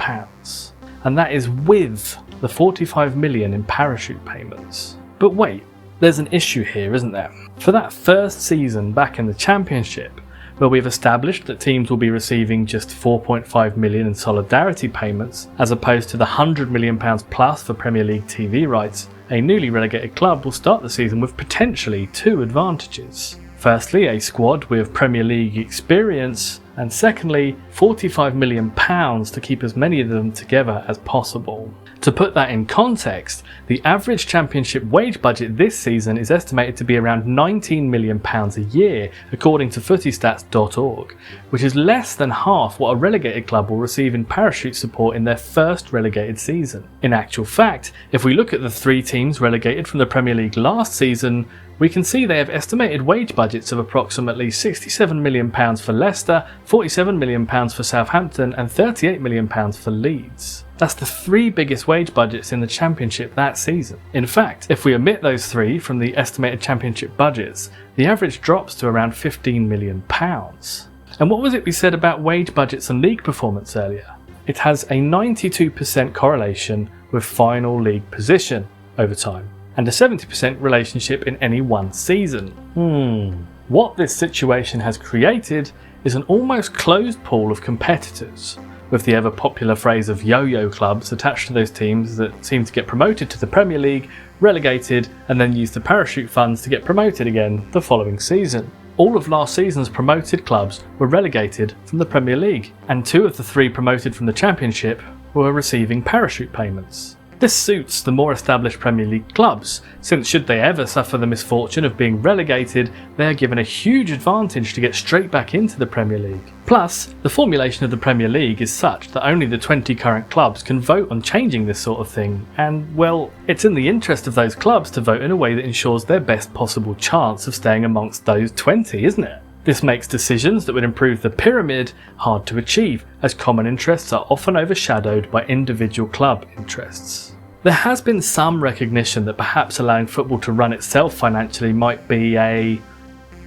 and that is with the £45 million in parachute payments. But wait, there's an issue here, isn't there? For that first season back in the Championship, where we've established that teams will be receiving just £4.5 million in solidarity payments, as opposed to the £100 million plus for Premier League TV rights, a newly relegated club will start the season with potentially two advantages. Firstly, a squad with Premier League experience, and secondly, £45 million to keep as many of them together as possible. To put that in context, the average Championship wage budget this season is estimated to be around £19 million a year, according to footystats.org, which is less than half what a relegated club will receive in parachute support in their first relegated season. In actual fact, if we look at the three teams relegated from the Premier League last season, we can see they have estimated wage budgets of approximately £67 million for Leicester, £47 million for Southampton and £38 million for Leeds. That's the three biggest wage budgets in the Championship that season. In fact, if we omit those three from the estimated Championship budgets, the average drops to around £15 million. And what was it we said about wage budgets and league performance earlier? It has a 92% correlation with final league position over time, and a 70% relationship in any one season. What this situation has created is an almost closed pool of competitors, with the ever popular phrase of yo-yo clubs attached to those teams that seem to get promoted to the Premier League, relegated, and then use the parachute funds to get promoted again the following season. All of last season's promoted clubs were relegated from the Premier League, and two of the three promoted from the Championship were receiving parachute payments. This suits the more established Premier League clubs, since should they ever suffer the misfortune of being relegated, they are given a huge advantage to get straight back into the Premier League. Plus, the formulation of the Premier League is such that only the 20 current clubs can vote on changing this sort of thing, and well, it's in the interest of those clubs to vote in a way that ensures their best possible chance of staying amongst those 20, isn't it? This makes decisions that would improve the pyramid hard to achieve, as common interests are often overshadowed by individual club interests. There has been some recognition that perhaps allowing football to run itself financially might be a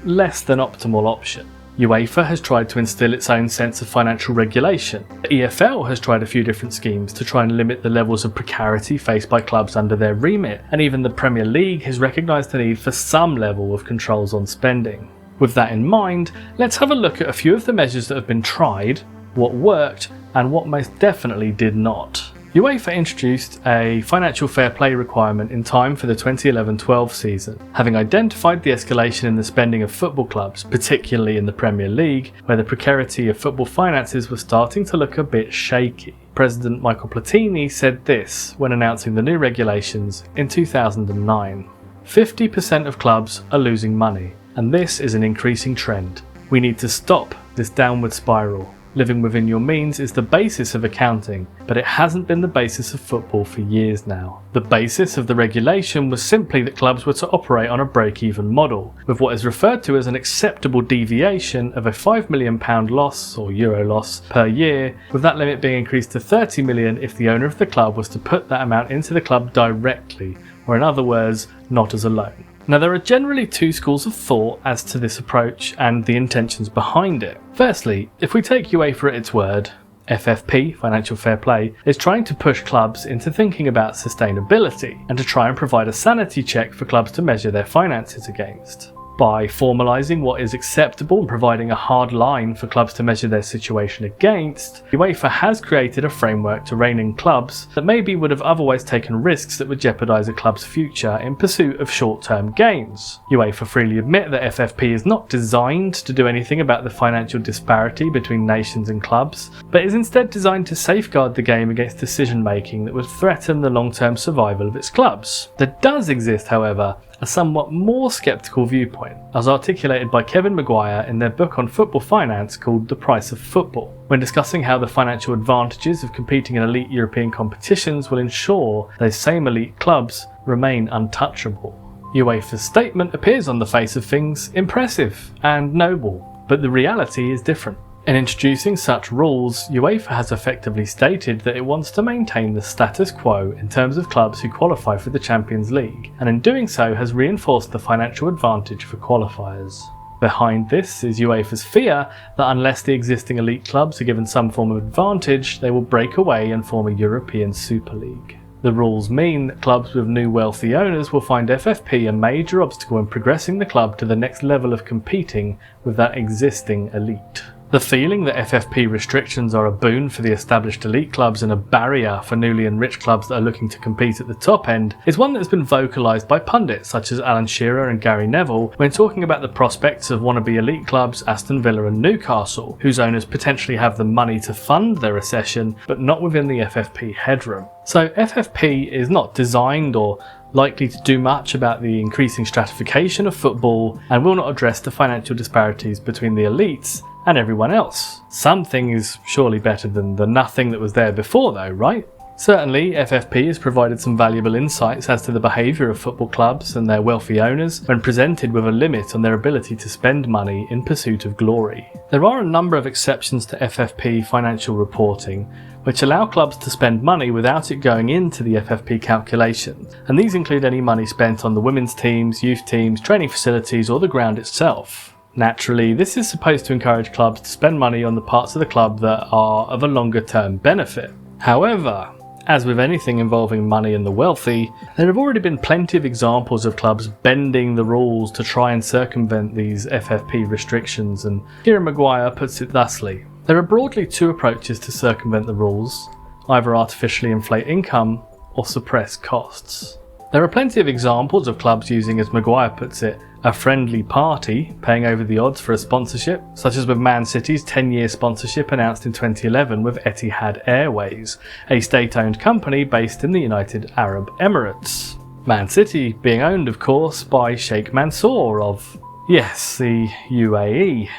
less than optimal option. UEFA has tried to instill its own sense of financial regulation. The EFL has tried a few different schemes to try and limit the levels of precarity faced by clubs under their remit, and even the Premier League has recognised the need for some level of controls on spending. With that in mind, let's have a look at a few of the measures that have been tried, what worked, and what most definitely did not. UEFA introduced a financial fair play requirement in time for the 2011-12 season, having identified the escalation in the spending of football clubs, particularly in the Premier League, where the precarity of football finances was starting to look a bit shaky. President Michael Platini said this when announcing the new regulations in 2009. 50% of clubs are losing money, and this is an increasing trend. We need to stop this downward spiral. Living within your means is the basis of accounting, but it hasn't been the basis of football for years now. The basis of the regulation was simply that clubs were to operate on a break-even model, with what is referred to as an acceptable deviation of a £5 million loss or euro loss per year, with that limit being increased to 30 million if the owner of the club was to put that amount into the club directly, or in other words, not as a loan. Now, there are generally two schools of thought as to this approach and the intentions behind it. Firstly, if we take UEFA at its word, FFP, Financial Fair Play, is trying to push clubs into thinking about sustainability and to try and provide a sanity check for clubs to measure their finances against. By formalising what is acceptable and providing a hard line for clubs to measure their situation against, UEFA has created a framework to rein in clubs that maybe would have otherwise taken risks that would jeopardise a club's future in pursuit of short-term gains. UEFA freely admit that FFP is not designed to do anything about the financial disparity between nations and clubs, but is instead designed to safeguard the game against decision-making that would threaten the long-term survival of its clubs. There does exist, however, a somewhat more sceptical viewpoint, as articulated by Kevin Maguire in their book on football finance called The Price of Football, when discussing how the financial advantages of competing in elite European competitions will ensure those same elite clubs remain untouchable. UEFA's statement appears on the face of things impressive and noble, but the reality is different. In introducing such rules, UEFA has effectively stated that it wants to maintain the status quo in terms of clubs who qualify for the Champions League, and in doing so has reinforced the financial advantage for qualifiers. Behind this is UEFA's fear that unless the existing elite clubs are given some form of advantage, they will break away and form a European Super League. The rules mean that clubs with new wealthy owners will find FFP a major obstacle in progressing the club to the next level of competing with that existing elite. The feeling that FFP restrictions are a boon for the established elite clubs and a barrier for newly enriched clubs that are looking to compete at the top end is one that has been vocalised by pundits such as Alan Shearer and Gary Neville when talking about the prospects of wannabe elite clubs Aston Villa and Newcastle, whose owners potentially have the money to fund their recession but not within the FFP headroom. So FFP is not designed or likely to do much about the increasing stratification of football and will not address the financial disparities between the elites and everyone else. Something is surely better than the nothing that was there before though, right? Certainly, FFP has provided some valuable insights as to the behaviour of football clubs and their wealthy owners when presented with a limit on their ability to spend money in pursuit of glory. There are a number of exceptions to FFP financial reporting, which allow clubs to spend money without it going into the FFP calculations, and these include any money spent on the women's teams, youth teams, training facilities or the ground itself. Naturally, this is supposed to encourage clubs to spend money on the parts of the club that are of a longer term benefit. However, as with anything involving money and the wealthy, there have already been plenty of examples of clubs bending the rules to try and circumvent these FFP restrictions, and Kieran Maguire puts it thusly: there are broadly two approaches to circumvent the rules, either artificially inflate income or suppress costs. There are plenty of examples of clubs using, as Maguire puts it, a friendly party, paying over the odds for a sponsorship, such as with Man City's 10-year sponsorship announced in 2011 with Etihad Airways, a state-owned company based in the United Arab Emirates. Man City being owned, of course, by Sheikh Mansour of, yes, the UAE.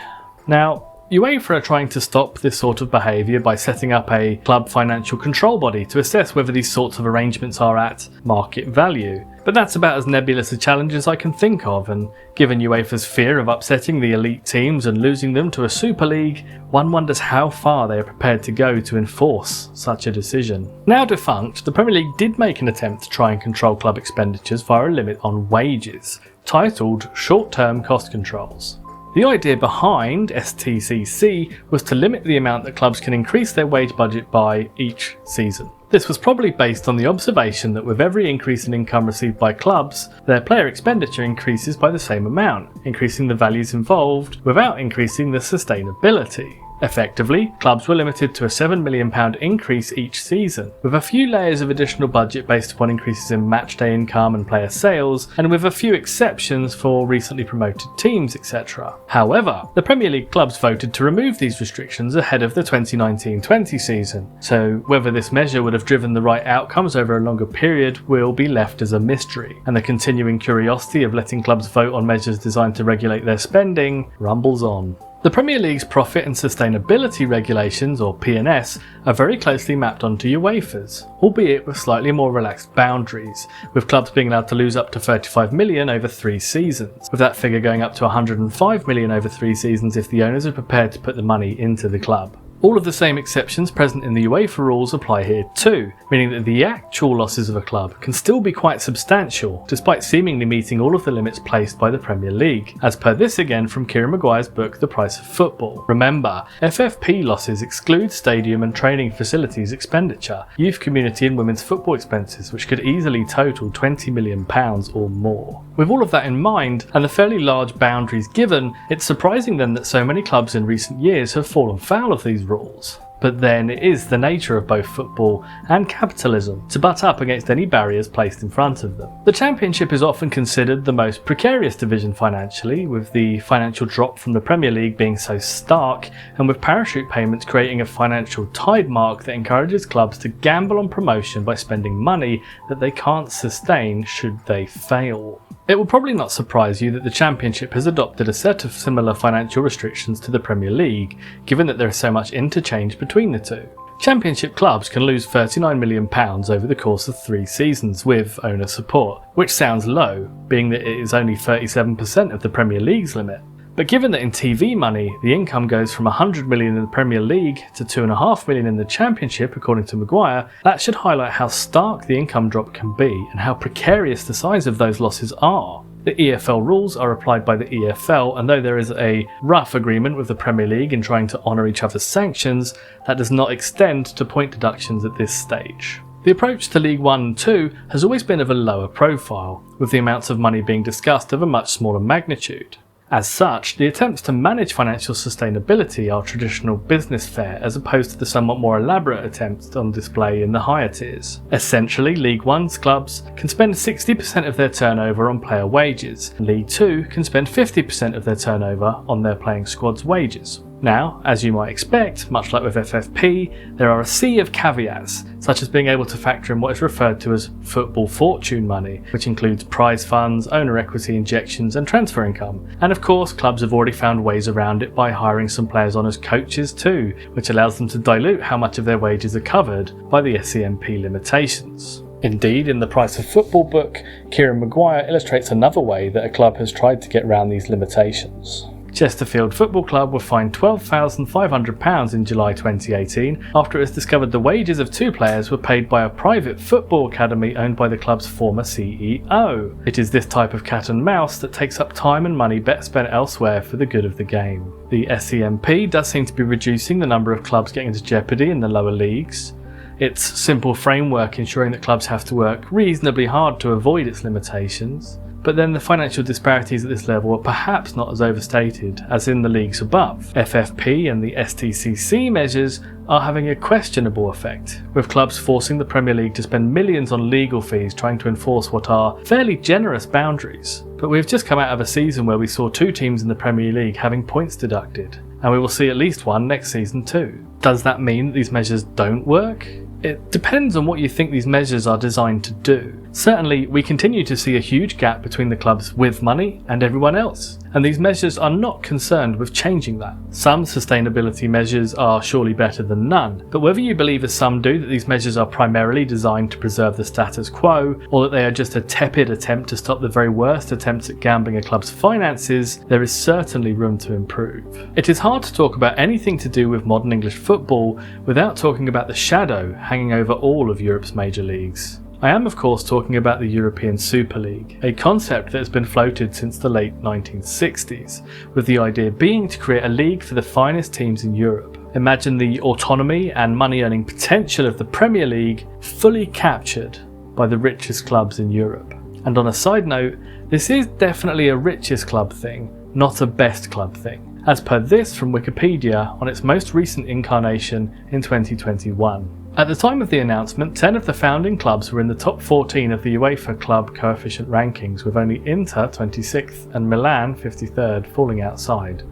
Now, UEFA are trying to stop this sort of behaviour by setting up a club financial control body to assess whether these sorts of arrangements are at market value. But that's about as nebulous a challenge as I can think of, and given UEFA's fear of upsetting the elite teams and losing them to a Super League, one wonders how far they are prepared to go to enforce such a decision. Now defunct, the Premier League did make an attempt to try and control club expenditures via a limit on wages, titled Short-Term Cost Controls. The idea behind STCC was to limit the amount that clubs can increase their wage budget by each season. This was probably based on the observation that with every increase in income received by clubs, their player expenditure increases by the same amount, increasing the values involved without increasing the sustainability. Effectively, clubs were limited to a £7 million increase each season, with a few layers of additional budget based upon increases in matchday income and player sales, and with a few exceptions for recently promoted teams, etc. However, the Premier League clubs voted to remove these restrictions ahead of the 2019-20 season, so whether this measure would have driven the right outcomes over a longer period will be left as a mystery, and the continuing curiosity of letting clubs vote on measures designed to regulate their spending rumbles on. The Premier League's profit and sustainability regulations, or P&S, are very closely mapped onto UEFA's, albeit with slightly more relaxed boundaries, with clubs being allowed to lose up to 35 million over 3 seasons, with that figure going up to 105 million over 3 seasons if the owners are prepared to put the money into the club. All of the same exceptions present in the UEFA rules apply here too, meaning that the actual losses of a club can still be quite substantial, despite seemingly meeting all of the limits placed by the Premier League, as per this again from Kieran Maguire's book The Price of Football. Remember, FFP losses exclude stadium and training facilities expenditure, youth community and women's football expenses, which could easily total £20 million or more. With all of that in mind, and the fairly large boundaries given, it's surprising then that so many clubs in recent years have fallen foul of these rules. But then it is the nature of both football and capitalism to butt up against any barriers placed in front of them. The Championship is often considered the most precarious division financially, with the financial drop from the Premier League being so stark, and with parachute payments creating a financial tide mark that encourages clubs to gamble on promotion by spending money that they can't sustain should they fail. It will probably not surprise you that the Championship has adopted a set of similar financial restrictions to the Premier League, given that there is so much interchange between the two. Championship clubs can lose £39 million over the course of 3 seasons with owner support, which sounds low, being that it is only 37% of the Premier League's limit. But given that in TV money, the income goes from £100 million in the Premier League to £2.5 million in the Championship, according to Maguire, that should highlight how stark the income drop can be and how precarious the size of those losses are. The EFL rules are applied by the EFL, and though there is a rough agreement with the Premier League in trying to honour each other's sanctions, that does not extend to point deductions at this stage. The approach to League 1 and 2 has always been of a lower profile, with the amounts of money being discussed of a much smaller magnitude. As such, the attempts to manage financial sustainability are traditional business fare as opposed to the somewhat more elaborate attempts on display in the higher tiers. Essentially, League 1's clubs can spend 60% of their turnover on player wages, and League 2 can spend 50% of their turnover on their playing squad's wages. Now, as you might expect, much like with FFP, there are a sea of caveats, such as being able to factor in what is referred to as football fortune money, which includes prize funds, owner equity injections and transfer income. And of course, clubs have already found ways around it by hiring some players on as coaches too, which allows them to dilute how much of their wages are covered by the SEMP limitations. Indeed, in the Price of Football book, Kieran Maguire illustrates another way that a club has tried to get around these limitations. Chesterfield Football Club were fined £12,500 in July 2018 after it was discovered the wages of 2 players were paid by a private football academy owned by the club's former CEO. It is this type of cat and mouse that takes up time and money better spent elsewhere for the good of the game. The SEMP does seem to be reducing the number of clubs getting into jeopardy in the lower leagues. Its simple framework ensuring that clubs have to work reasonably hard to avoid its limitations. But then the financial disparities at this level are perhaps not as overstated as in the leagues above. FFP and the STCC measures are having a questionable effect, with clubs forcing the Premier League to spend millions on legal fees trying to enforce what are fairly generous boundaries. But we've just come out of a season where we saw 2 teams in the Premier League having points deducted, and we will see at least one next season too. Does that mean that these measures don't work? It depends on what you think these measures are designed to do. Certainly, we continue to see a huge gap between the clubs with money and everyone else, and these measures are not concerned with changing that. Some sustainability measures are surely better than none, but whether you believe as some do that these measures are primarily designed to preserve the status quo, or that they are just a tepid attempt to stop the very worst attempts at gambling a club's finances, there is certainly room to improve. It is hard to talk about anything to do with modern English football without talking about the shadow hanging over all of Europe's major leagues. I am of course talking about the European Super League, a concept that has been floated since the late 1960s, with the idea being to create a league for the finest teams in Europe. Imagine the autonomy and money-earning potential of the Premier League fully captured by the richest clubs in Europe. And on a side note, this is definitely a richest club thing, not a best club thing, as per this from Wikipedia on its most recent incarnation in 2021. At the time of the announcement, 10 of the founding clubs were in the top 14 of the UEFA club coefficient rankings, with only Inter 26th and Milan 53rd falling outside.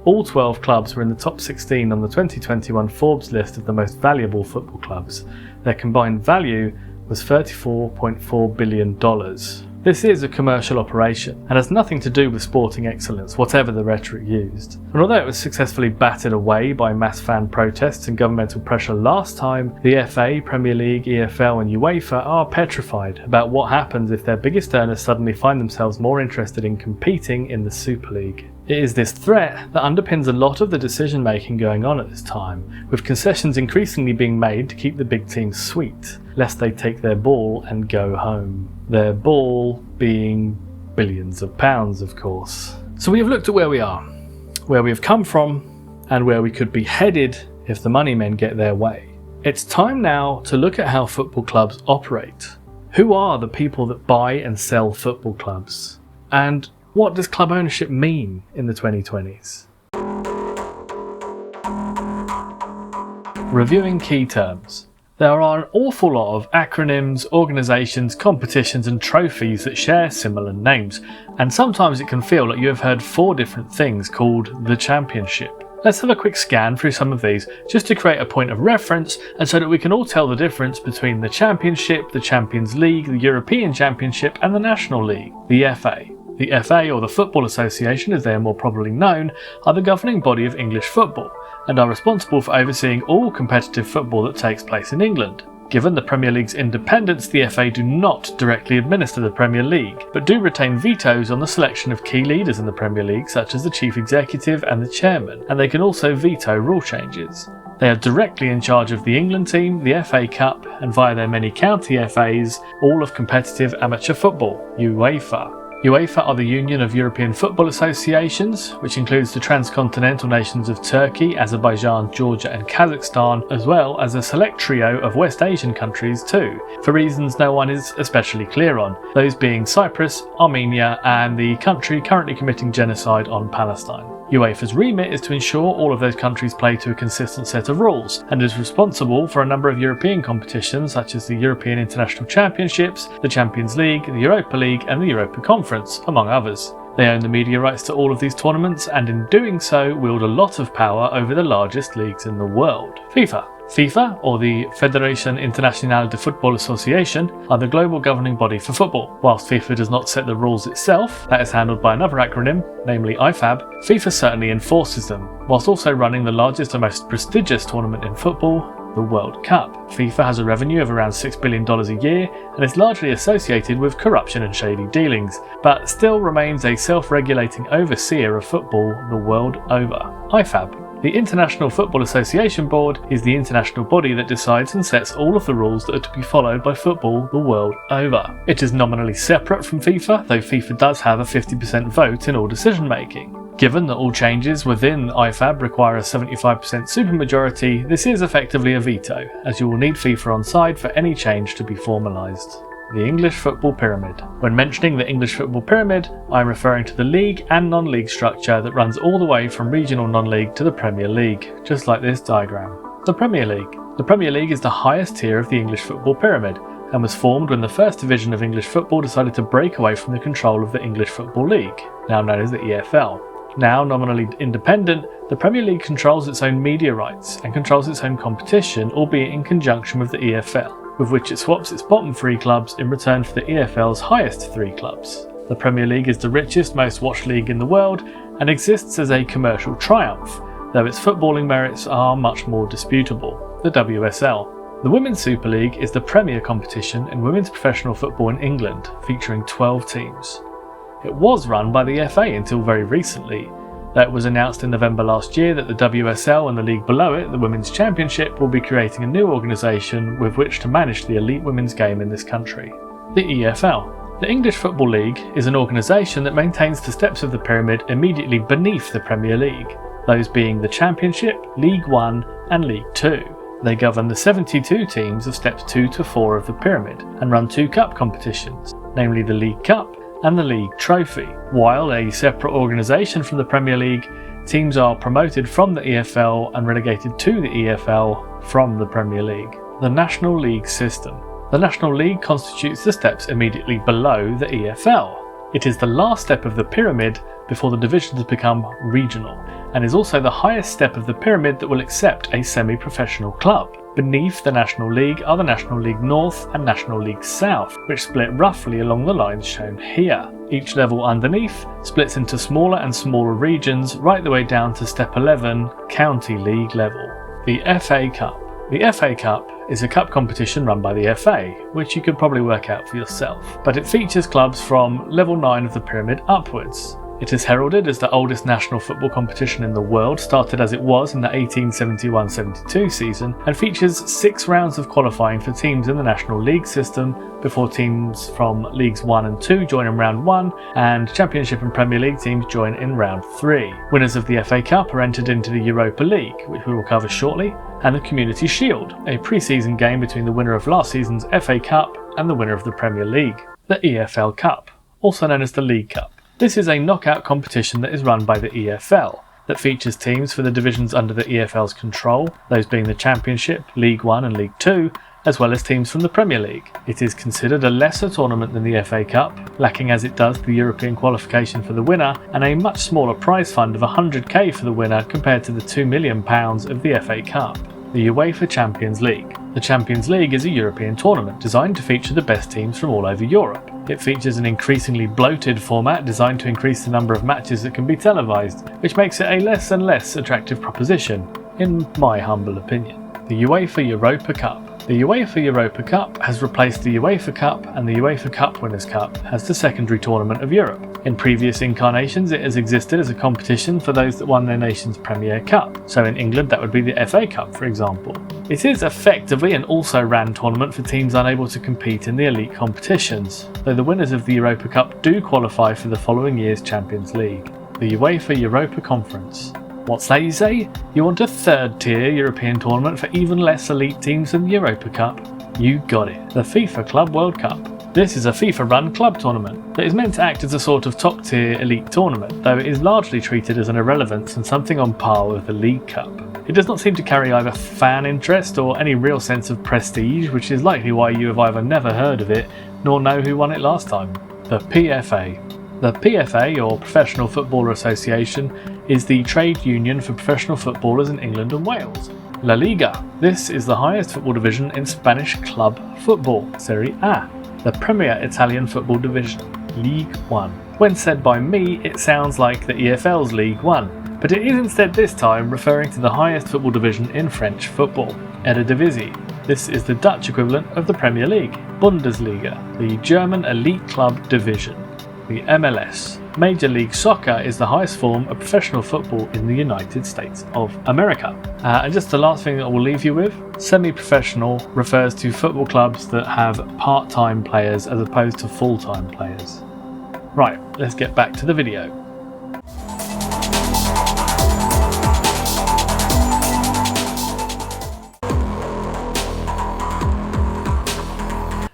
All 12 clubs were in the top 16 on the 2021 Forbes list of the most valuable football clubs. Their combined value was $34.4 billion. This is a commercial operation and has nothing to do with sporting excellence, whatever the rhetoric used. And although it was successfully battered away by mass fan protests and governmental pressure last time, the FA, Premier League, EFL and UEFA are petrified about what happens if their biggest earners suddenly find themselves more interested in competing in the Super League. It is this threat that underpins a lot of the decision making going on at this time, with concessions increasingly being made to keep the big teams sweet, lest they take their ball and go home. Their ball being billions of pounds, of course. So we have looked at where we are, where we have come from, and where we could be headed if the money men get their way. It's time now to look at how football clubs operate. Who are the people that buy and sell football clubs? And what does club ownership mean in the 2020s? Reviewing key terms. There are an awful lot of acronyms, organisations, competitions and trophies that share similar names, and sometimes it can feel like you have heard 4 different things called the Championship. Let's have a quick scan through some of these just to create a point of reference and so that we can all tell the difference between the Championship, the Champions League, the European Championship and the National League, the FA. The FA, or the Football Association as they are more properly known, are the governing body of English football and are responsible for overseeing all competitive football that takes place in England. Given the Premier League's independence, the FA do not directly administer the Premier League, but do retain vetoes on the selection of key leaders in the Premier League, such as the Chief Executive and the Chairman, and they can also veto rule changes. They are directly in charge of the England team, the FA Cup, and via their many county FAs, all of competitive amateur football, UEFA. UEFA are the Union of European Football Associations, which includes the transcontinental nations of Turkey, Azerbaijan, Georgia and Kazakhstan, as well as a select trio of West Asian countries too, for reasons no one is especially clear on, those being Cyprus, Armenia and the country currently committing genocide on Palestine. UEFA's remit is to ensure all of those countries play to a consistent set of rules, and is responsible for a number of European competitions such as the European International Championships, the Champions League, the Europa League and the Europa Conference, among others. They own the media rights to all of these tournaments and in doing so wield a lot of power over the largest leagues in the world. FIFA, or the Fédération Internationale de Football Association, are the global governing body for football. Whilst FIFA does not set the rules itself, that is handled by another acronym, namely IFAB, FIFA certainly enforces them, whilst also running the largest and most prestigious tournament in football, the World Cup. FIFA has a revenue of around $6 billion a year and is largely associated with corruption and shady dealings, but still remains a self-regulating overseer of football the world over. IFAB. The International Football Association Board is the international body that decides and sets all of the rules that are to be followed by football the world over. It is nominally separate from FIFA, though FIFA does have a 50% vote in all decision making. Given that all changes within IFAB require a 75% supermajority, this is effectively a veto, as you will need FIFA on side for any change to be formalised. The English Football Pyramid. When mentioning the English Football Pyramid, I am referring to the league and non-league structure that runs all the way from regional non-league to the Premier League, just like this diagram. The Premier League. The Premier League is the highest tier of the English Football Pyramid, and was formed when the first division of English football decided to break away from the control of the English Football League, now known as the EFL. Now nominally independent, the Premier League controls its own media rights and controls its own competition, albeit in conjunction with the EFL, with which it swaps its bottom 3 clubs in return for the EFL's highest 3 clubs. The Premier League is the richest, most watched league in the world and exists as a commercial triumph, though its footballing merits are much more disputable. The WSL. The Women's Super League is the premier competition in women's professional football in England, featuring 12 teams. It was run by the FA until very recently, though it was announced in November last year that the WSL and the league below it, the Women's Championship, will be creating a new organisation with which to manage the elite women's game in this country. The EFL. The English Football League is an organisation that maintains the steps of the pyramid immediately beneath the Premier League, those being the Championship, League One and League Two. They govern the 72 teams of steps 2 to 4 of the pyramid and run 2 cup competitions, namely the League Cup and the League Trophy. While a separate organisation from the Premier League, teams are promoted from the EFL and relegated to the EFL from the Premier League. The National League System. The National League constitutes the steps immediately below the EFL. It is the last step of the pyramid before the divisions become regional, and is also the highest step of the pyramid that will accept a semi-professional club. Beneath the National League are the National League North and National League South, which split roughly along the lines shown here. Each level underneath splits into smaller and smaller regions right the way down to step 11, County League level. The FA Cup. The FA Cup is a cup competition run by the FA, which you could probably work out for yourself, but it features clubs from level 9 of the pyramid upwards. It is heralded as the oldest national football competition in the world, started as it was in the 1871-72 season, and features 6 rounds of qualifying for teams in the National League system, before teams from Leagues 1 and 2 join in round 1, and Championship and Premier League teams join in round 3. Winners of the FA Cup are entered into the Europa League, which we will cover shortly, and the Community Shield, a pre-season game between the winner of last season's FA Cup and the winner of the Premier League. The EFL Cup, also known as the League Cup. This is a knockout competition that is run by the EFL, that features teams for the divisions under the EFL's control, those being the Championship, League 1 and League 2, as well as teams from the Premier League. It is considered a lesser tournament than the FA Cup, lacking as it does the European qualification for the winner and a much smaller prize fund of £100k for the winner compared to the £2 million of the FA Cup. The UEFA Champions League. The Champions League is a European tournament designed to feature the best teams from all over Europe. It features an increasingly bloated format designed to increase the number of matches that can be televised, which makes it a less and less attractive proposition, in my humble opinion. The UEFA Europa Cup. The UEFA Europa Cup has replaced the UEFA Cup, and the UEFA Cup Winners' Cup as the secondary tournament of Europe. In previous incarnations it has existed as a competition for those that won their nation's Premier Cup, so in England that would be the FA Cup for example. It is effectively an also-ran tournament for teams unable to compete in the elite competitions, though the winners of the Europa Cup do qualify for the following year's Champions League. The UEFA Europa Conference. What's that you say? You want a third-tier European tournament for even less elite teams than the Europa Cup? You got it. The FIFA Club World Cup. This is a FIFA-run club tournament that is meant to act as a sort of top-tier elite tournament, though it is largely treated as an irrelevance and something on par with the League Cup. It does not seem to carry either fan interest or any real sense of prestige, which is likely why you have either never heard of it nor know who won it last time. The PFA. The PFA, or Professional Footballer Association, is the trade union for professional footballers in England and Wales. La Liga. This is the highest football division in Spanish club football, Serie A, the Premier Italian football division, League One. When said by me, it sounds like the EFL's League One, but it is instead this time referring to the highest football division in French football, Eredivisie. This is the Dutch equivalent of the Premier League, Bundesliga, the German elite club division. The MLS. Major League Soccer is the highest form of professional football in the United States of America. And just the last thing that I will leave you with, semi-professional refers to football clubs that have part-time players as opposed to full-time players. Right, let's get back to the video.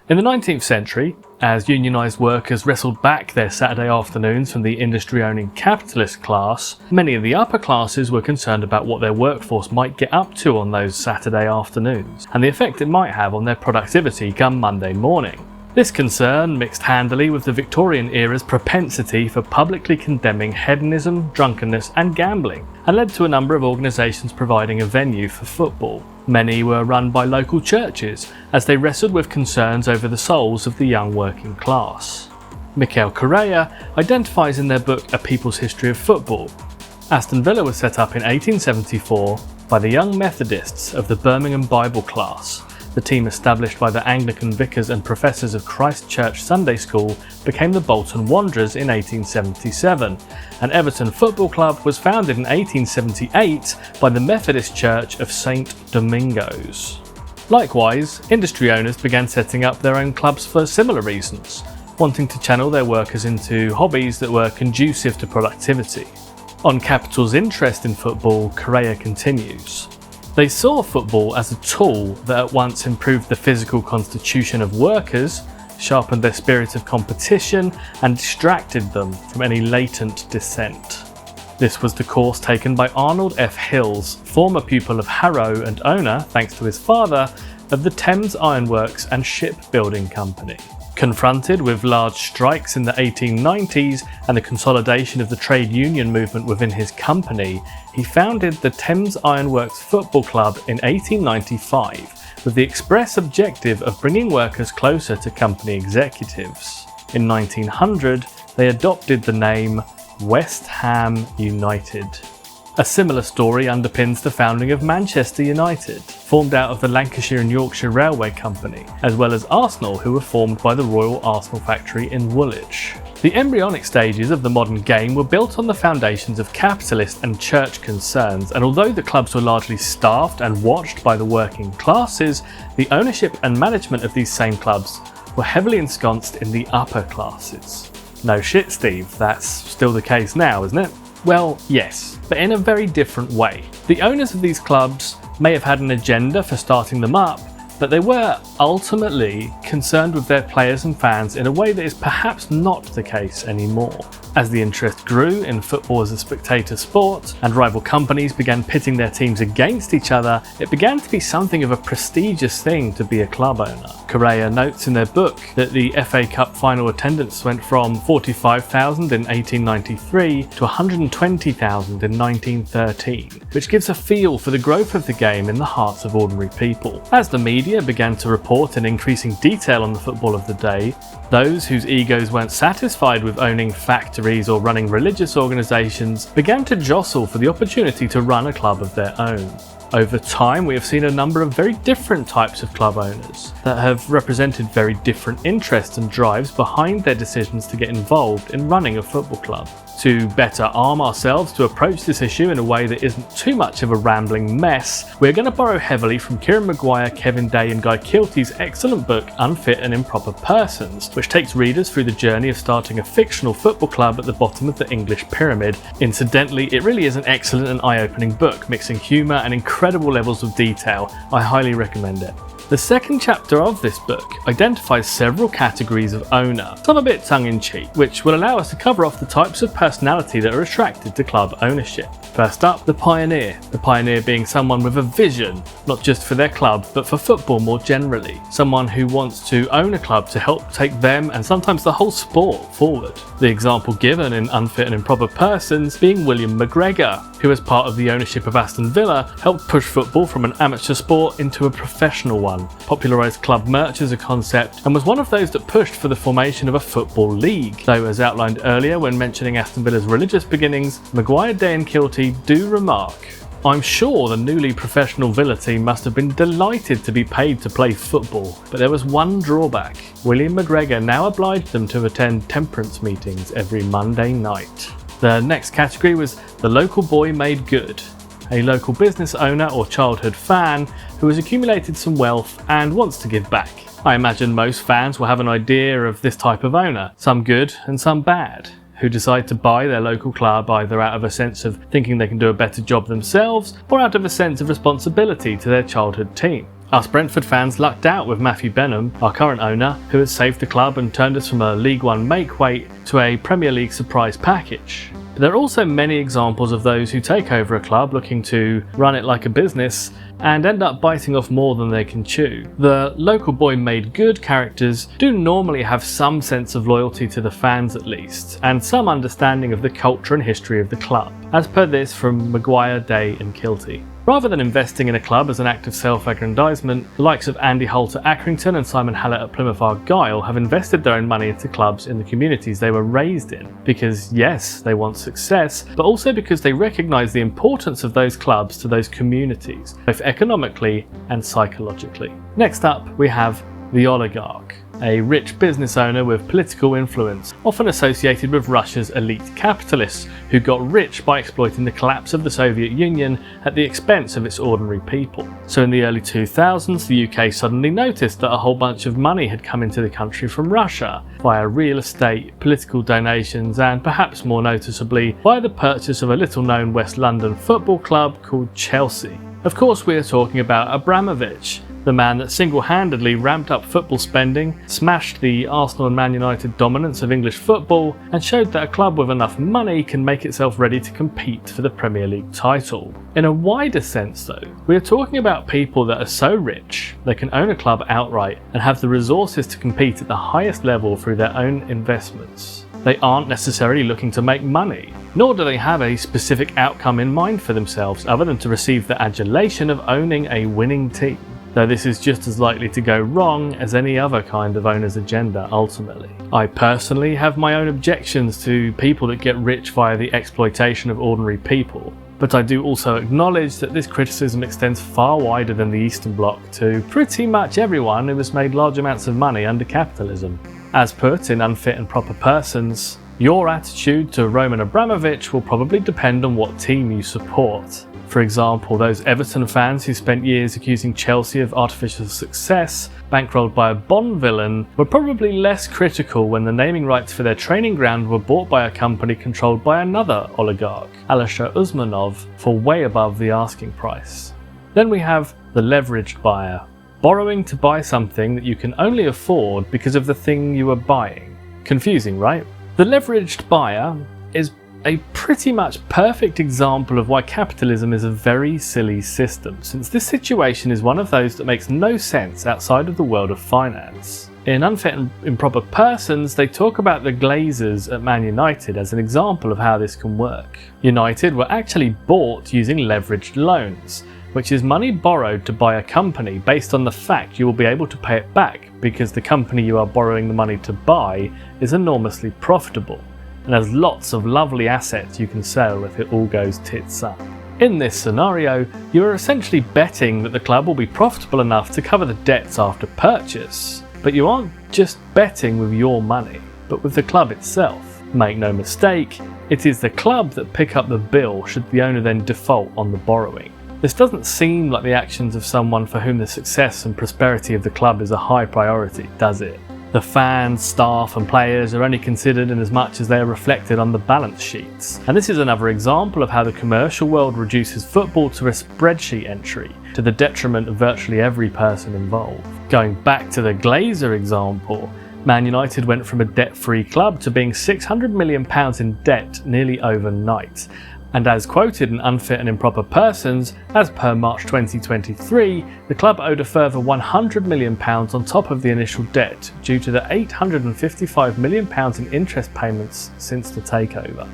In the 19th century, as unionised workers wrestled back their Saturday afternoons from the industry-owning capitalist class, many of the upper classes were concerned about what their workforce might get up to on those Saturday afternoons, and the effect it might have on their productivity come Monday morning. This concern mixed handily with the Victorian era's propensity for publicly condemning hedonism, drunkenness and gambling, and led to a number of organisations providing a venue for football. Many were run by local churches, as they wrestled with concerns over the souls of the young working class. Mikel Correa identifies in their book A People's History of Football. Aston Villa was set up in 1874 by the young Methodists of the Birmingham Bible class. The team established by the Anglican vicars and professors of Christ Church Sunday School became the Bolton Wanderers in 1877, and Everton Football Club was founded in 1878 by the Methodist Church of St. Domingos. Likewise, industry owners began setting up their own clubs for similar reasons, wanting to channel their workers into hobbies that were conducive to productivity. On Capital's interest in football, Correa continues. They saw football as a tool that at once improved the physical constitution of workers, sharpened their spirit of competition, and distracted them from any latent dissent. This was the course taken by Arnold F. Hills, former pupil of Harrow and owner, thanks to his father, of the Thames Ironworks and Shipbuilding Company. Confronted with large strikes in the 1890s and the consolidation of the trade union movement within his company, he founded the Thames Ironworks Football Club in 1895 with the express objective of bringing workers closer to company executives. In 1900, they adopted the name West Ham United. A similar story underpins the founding of Manchester United, formed out of the Lancashire and Yorkshire Railway Company, as well as Arsenal, who were formed by the Royal Arsenal factory in Woolwich. The embryonic stages of the modern game were built on the foundations of capitalist and church concerns, and although the clubs were largely staffed and watched by the working classes, the ownership and management of these same clubs were heavily ensconced in the upper classes. No shit, Steve, that's still the case now, isn't it? Well, yes, but in a very different way. The owners of these clubs may have had an agenda for starting them up, but they were ultimately concerned with their players and fans in a way that is perhaps not the case anymore. As the interest grew in football as a spectator sport, and rival companies began pitting their teams against each other, it began to be something of a prestigious thing to be a club owner. Correa notes in their book that the FA Cup final attendance went from 45,000 in 1893 to 120,000 in 1913, which gives a feel for the growth of the game in the hearts of ordinary people. As the media began to report in increasing detail on the football of the day, those whose egos weren't satisfied with owning factories or running religious organisations began to jostle for the opportunity to run a club of their own. Over time, we have seen a number of very different types of club owners that have represented very different interests and drives behind their decisions to get involved in running a football club. To better arm ourselves to approach this issue in a way that isn't too much of a rambling mess, we're going to borrow heavily from Kieran Maguire, Kevin Day and Guy Kilty's excellent book Unfit and Improper Persons, which takes readers through the journey of starting a fictional football club at the bottom of the English pyramid. Incidentally, it really is an excellent and eye-opening book, mixing humour and incredible levels of detail. I highly recommend it. The second chapter of this book identifies several categories of owner, some a bit tongue-in-cheek, which will allow us to cover off the types of personality that are attracted to club ownership. First up, the pioneer. The pioneer being someone with a vision, not just for their club, but for football more generally. Someone who wants to own a club to help take them and sometimes the whole sport forward. The example given in Unfit and Improper Persons being William McGregor, who as part of the ownership of Aston Villa helped push football from an amateur sport into a professional one, popularised club merch as a concept, and was one of those that pushed for the formation of a football league. Though as outlined earlier when mentioning Aston Villa's religious beginnings, Maguire, Day and Kilty do remark, "I'm sure the newly professional Villa team must have been delighted to be paid to play football, but there was one drawback. William McGregor now obliged them to attend temperance meetings every Monday night." The next category was the local boy made good. A local business owner or childhood fan who has accumulated some wealth and wants to give back. I imagine most fans will have an idea of this type of owner, some good and some bad, who decide to buy their local club either out of a sense of thinking they can do a better job themselves or out of a sense of responsibility to their childhood team. Us Brentford fans lucked out with Matthew Benham, our current owner, who has saved the club and turned us from a League One makeweight to a Premier League surprise package. But there are also many examples of those who take over a club looking to run it like a business and end up biting off more than they can chew. The local boy made good characters do normally have some sense of loyalty to the fans at least, and some understanding of the culture and history of the club, as per this from Maguire, Day and Kilty. Rather than investing in a club as an act of self-aggrandisement, the likes of Andy Holt at Accrington and Simon Hallett at Plymouth Argyle have invested their own money into clubs in the communities they were raised in. Because yes, they want success, but also because they recognise the importance of those clubs to those communities, both economically and psychologically. Next up, we have the oligarch, a rich business owner with political influence, often associated with Russia's elite capitalists, who got rich by exploiting the collapse of the Soviet Union at the expense of its ordinary people. So in the early 2000s, the UK suddenly noticed that a whole bunch of money had come into the country from Russia, via real estate, political donations, and perhaps more noticeably, via the purchase of a little-known West London football club called Chelsea. Of course, we are talking about Abramovich, the man that single-handedly ramped up football spending, smashed the Arsenal and Man United dominance of English football, and showed that a club with enough money can make itself ready to compete for the Premier League title. In a wider sense though, we are talking about people that are so rich they can own a club outright and have the resources to compete at the highest level through their own investments. They aren't necessarily looking to make money, nor do they have a specific outcome in mind for themselves other than to receive the adulation of owning a winning team. Though this is just as likely to go wrong as any other kind of owner's agenda ultimately. I personally have my own objections to people that get rich via the exploitation of ordinary people, but I do also acknowledge that this criticism extends far wider than the Eastern Bloc to pretty much everyone who has made large amounts of money under capitalism. As put in Unfit and Proper Persons, your attitude to Roman Abramovich will probably depend on what team you support. For example, those Everton fans who spent years accusing Chelsea of artificial success, bankrolled by a Bond villain, were probably less critical when the naming rights for their training ground were bought by a company controlled by another oligarch, Alisher Usmanov, for way above the asking price. Then we have the leveraged buyer, borrowing to buy something that you can only afford because of the thing you are buying. Confusing, right? The leveraged buyer is a pretty much perfect example of why capitalism is a very silly system, since this situation is one of those that makes no sense outside of the world of finance. In Unfit and Improper Persons, they talk about the Glazers at Man United as an example of how this can work. United were actually bought using leveraged loans, which is money borrowed to buy a company based on the fact you will be able to pay it back because the company you are borrowing the money to buy is enormously profitable and has lots of lovely assets you can sell if it all goes tits up. In this scenario, you are essentially betting that the club will be profitable enough to cover the debts after purchase. But you aren't just betting with your money, but with the club itself. Make no mistake, it is the club that pick up the bill should the owner then default on the borrowing. This doesn't seem like the actions of someone for whom the success and prosperity of the club is a high priority, does it? The fans, staff and players are only considered in as much as they are reflected on the balance sheets. And this is another example of how the commercial world reduces football to a spreadsheet entry, to the detriment of virtually every person involved. Going back to the Glazer example, Man United went from a debt-free club to being £600 million in debt nearly overnight. And as quoted in Unfit and Improper Persons, as per March 2023, the club owed a further £100 million on top of the initial debt due to the £855 million in interest payments since the takeover.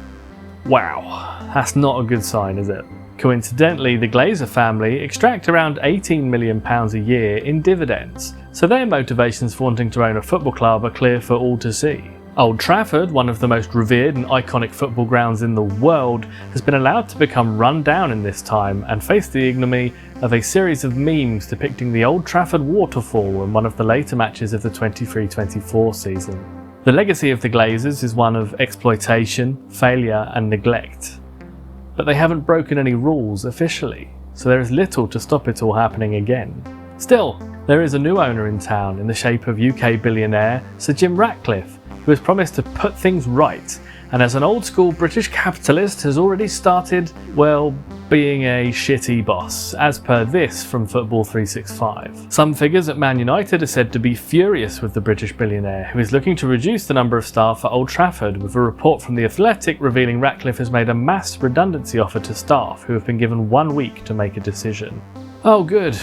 Wow, that's not a good sign, is it? Coincidentally, the Glazer family extract around £18 million a year in dividends, so their motivations for wanting to own a football club are clear for all to see. Old Trafford, one of the most revered and iconic football grounds in the world, has been allowed to become run down in this time and face the ignominy of a series of memes depicting the Old Trafford waterfall in one of the later matches of the 23-24 season. The legacy of the Glazers is one of exploitation, failure and neglect. But they haven't broken any rules officially, so there is little to stop it all happening again. Still, there is a new owner in town in the shape of UK billionaire Sir Jim Ratcliffe, who has promised to put things right, and as an old school British capitalist has already started, well, being a shitty boss, as per this from Football 365. Some figures at Man United are said to be furious with the British billionaire, who is looking to reduce the number of staff at Old Trafford, with a report from The Athletic revealing Ratcliffe has made a mass redundancy offer to staff who have been given 1 week to make a decision. Oh good.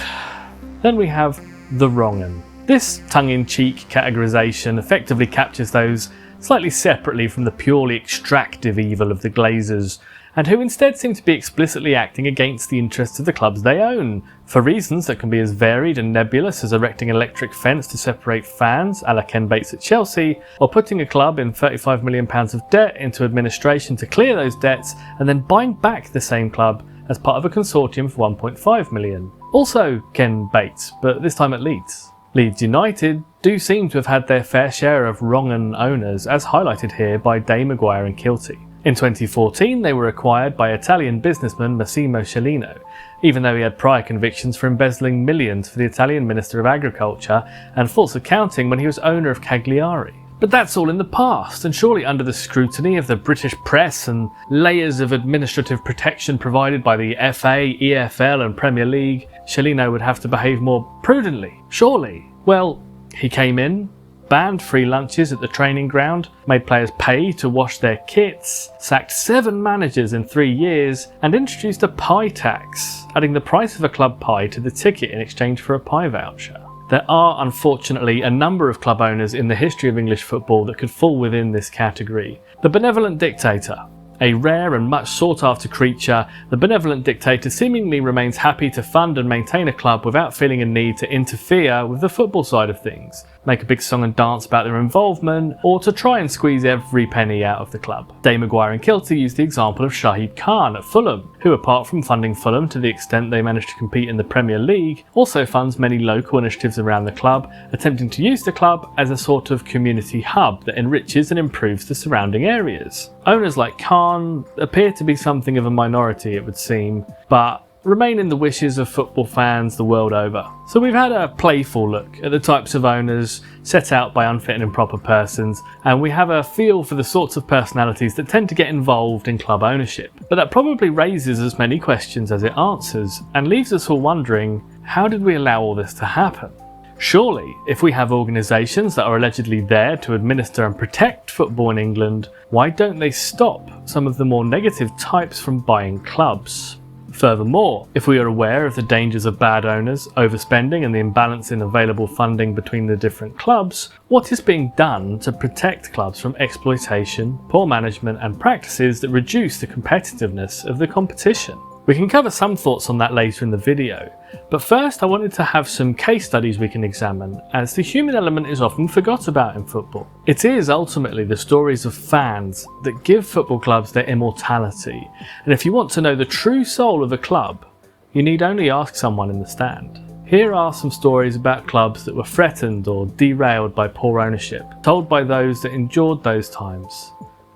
Then we have the wrong 'un. This tongue-in-cheek categorisation effectively captures those slightly separately from the purely extractive evil of the Glazers, and who instead seem to be explicitly acting against the interests of the clubs they own, for reasons that can be as varied and nebulous as erecting an electric fence to separate fans, a la Ken Bates at Chelsea, or putting a club in £35 million of debt into administration to clear those debts, and then buying back the same club as part of a consortium for £1.5 million. Also Ken Bates, but this time at Leeds. Leeds United do seem to have had their fair share of wrong-un owners, as highlighted here by Day Maguire and Kilty. In 2014 they were acquired by Italian businessman Massimo Cellino, even though he had prior convictions for embezzling millions for the Italian Minister of Agriculture and false accounting when he was owner of Cagliari. But that's all in the past, and surely under the scrutiny of the British press and layers of administrative protection provided by the FA, EFL and Premier League, Cellino would have to behave more prudently, surely. Well, he came in, banned free lunches at the training ground, made players pay to wash their kits, sacked 7 managers in 3 years, and introduced a pie tax, adding the price of a club pie to the ticket in exchange for a pie voucher. There are, unfortunately, a number of club owners in the history of English football that could fall within this category. The benevolent dictator. A rare and much sought after creature, the benevolent dictator seemingly remains happy to fund and maintain a club without feeling a need to interfere with the football side of things, make a big song and dance about their involvement, or to try and squeeze every penny out of the club. Day Maguire and Kilty used the example of Shahid Khan at Fulham, who apart from funding Fulham to the extent they managed to compete in the Premier League, also funds many local initiatives around the club, attempting to use the club as a sort of community hub that enriches and improves the surrounding areas. Owners like Khan appear to be something of a minority, it would seem, but remain in the wishes of football fans the world over. So we've had a playful look at the types of owners set out by Unfit and Improper Persons, and we have a feel for the sorts of personalities that tend to get involved in club ownership. But that probably raises as many questions as it answers, and leaves us all wondering, how did we allow all this to happen? Surely, if we have organisations that are allegedly there to administer and protect football in England, why don't they stop some of the more negative types from buying clubs? Furthermore, if we are aware of the dangers of bad owners, overspending and the imbalance in available funding between the different clubs, what is being done to protect clubs from exploitation, poor management and practices that reduce the competitiveness of the competition? We can cover some thoughts on that later in the video, but first I wanted to have some case studies we can examine, as the human element is often forgot about in football. It is ultimately the stories of fans that give football clubs their immortality, and if you want to know the true soul of a club, you need only ask someone in the stand. Here are some stories about clubs that were threatened or derailed by poor ownership, told by those that endured those times,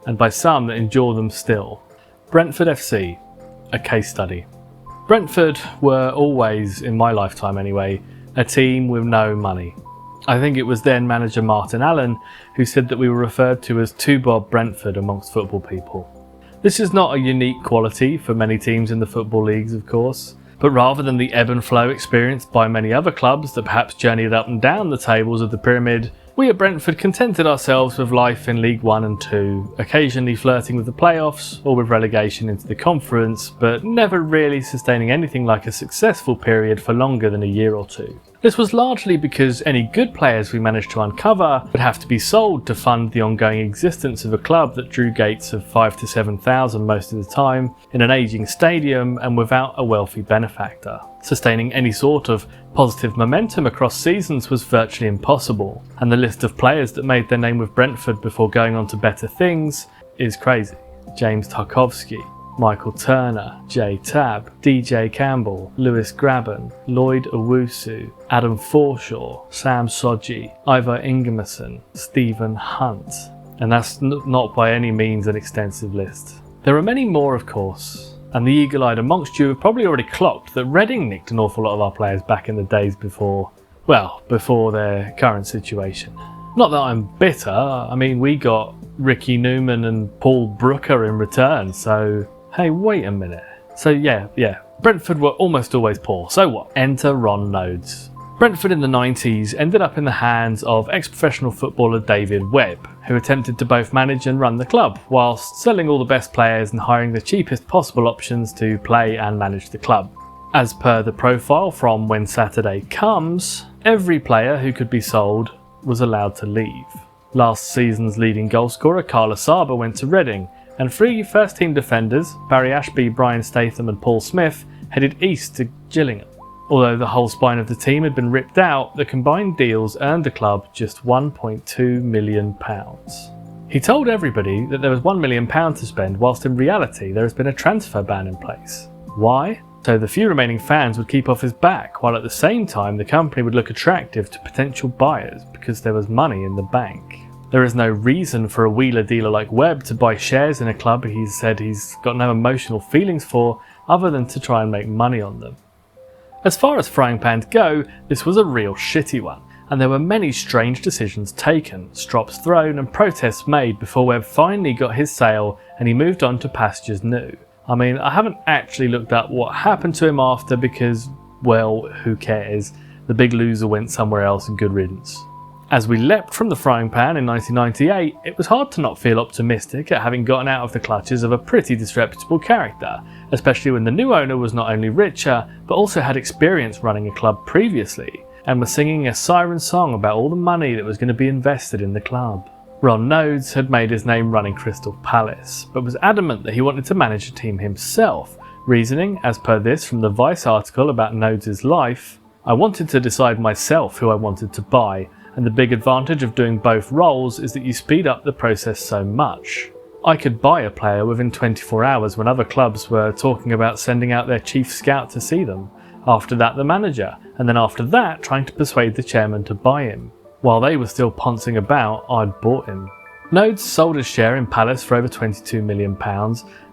and by some that endure them still. Brentford FC. A case study. Brentford were always, in my lifetime anyway, a team with no money. I think it was then manager Martin Allen who said that we were referred to as Two Bob Brentford amongst football people. This is not a unique quality for many teams in the football leagues, of course, but rather than the ebb and flow experienced by many other clubs that perhaps journeyed up and down the tables of the pyramid, we at Brentford contented ourselves with life in League 1 and 2, occasionally flirting with the playoffs or with relegation into the conference, but never really sustaining anything like a successful period for longer than a year or two. This was largely because any good players we managed to uncover would have to be sold to fund the ongoing existence of a club that drew gates of 5,000 to 7,000 most of the time, in an ageing stadium and without a wealthy benefactor. Sustaining any sort of positive momentum across seasons was virtually impossible, and the list of players that made their name with Brentford before going on to better things is crazy. James Tarkowski, Michael Turner, Jay Tabb, DJ Campbell, Lewis Graben, Lloyd Owusu, Adam Forshaw, Sam Sodji, Ivar Ingemerson, Stephen Hunt. And that's not by any means an extensive list. There are many more, of course, and the eagle-eyed amongst you have probably already clocked that Reading nicked an awful lot of our players back in the days before their current situation. Not that I'm bitter, I mean we got Ricky Newman and Paul Brooker in return, so hey, wait a minute. So yeah, Brentford were almost always poor, so what? Enter Ron Nodes. Brentford in the 90s ended up in the hands of ex-professional footballer David Webb, who attempted to both manage and run the club, whilst selling all the best players and hiring the cheapest possible options to play and manage the club. As per the profile from When Saturday Comes, every player who could be sold was allowed to leave. Last season's leading goalscorer Carla Saba went to Reading, and 3 first-team defenders, Barry Ashby, Brian Statham and Paul Smith, headed east to Gillingham. Although the whole spine of the team had been ripped out, the combined deals earned the club just £1.2 million. He told everybody that there was £1 million to spend, whilst in reality there has been a transfer ban in place. Why? So the few remaining fans would keep off his back, while at the same time the company would look attractive to potential buyers because there was money in the bank. There is no reason for a wheeler dealer like Webb to buy shares in a club he said he's got no emotional feelings for other than to try and make money on them. As far as frying pans go, this was a real shitty one, and there were many strange decisions taken, strops thrown and protests made before Webb finally got his sale and he moved on to pastures new. I mean, I haven't actually looked up what happened to him after because, well, who cares? The big loser went somewhere else and good riddance. As we leapt from the frying pan in 1998, it was hard to not feel optimistic at having gotten out of the clutches of a pretty disreputable character, especially when the new owner was not only richer, but also had experience running a club previously, and was singing a siren song about all the money that was going to be invested in the club. Ron Nodes had made his name running Crystal Palace, but was adamant that he wanted to manage a team himself, reasoning, as per this from the Vice article about Nodes' life, "I wanted to decide myself who I wanted to buy, and the big advantage of doing both roles is that you speed up the process so much. I could buy a player within 24 hours when other clubs were talking about sending out their chief scout to see them. After that the manager, and then after that trying to persuade the chairman to buy him. While they were still poncing about, I'd bought him." Nodes sold his share in Palace for over £22 million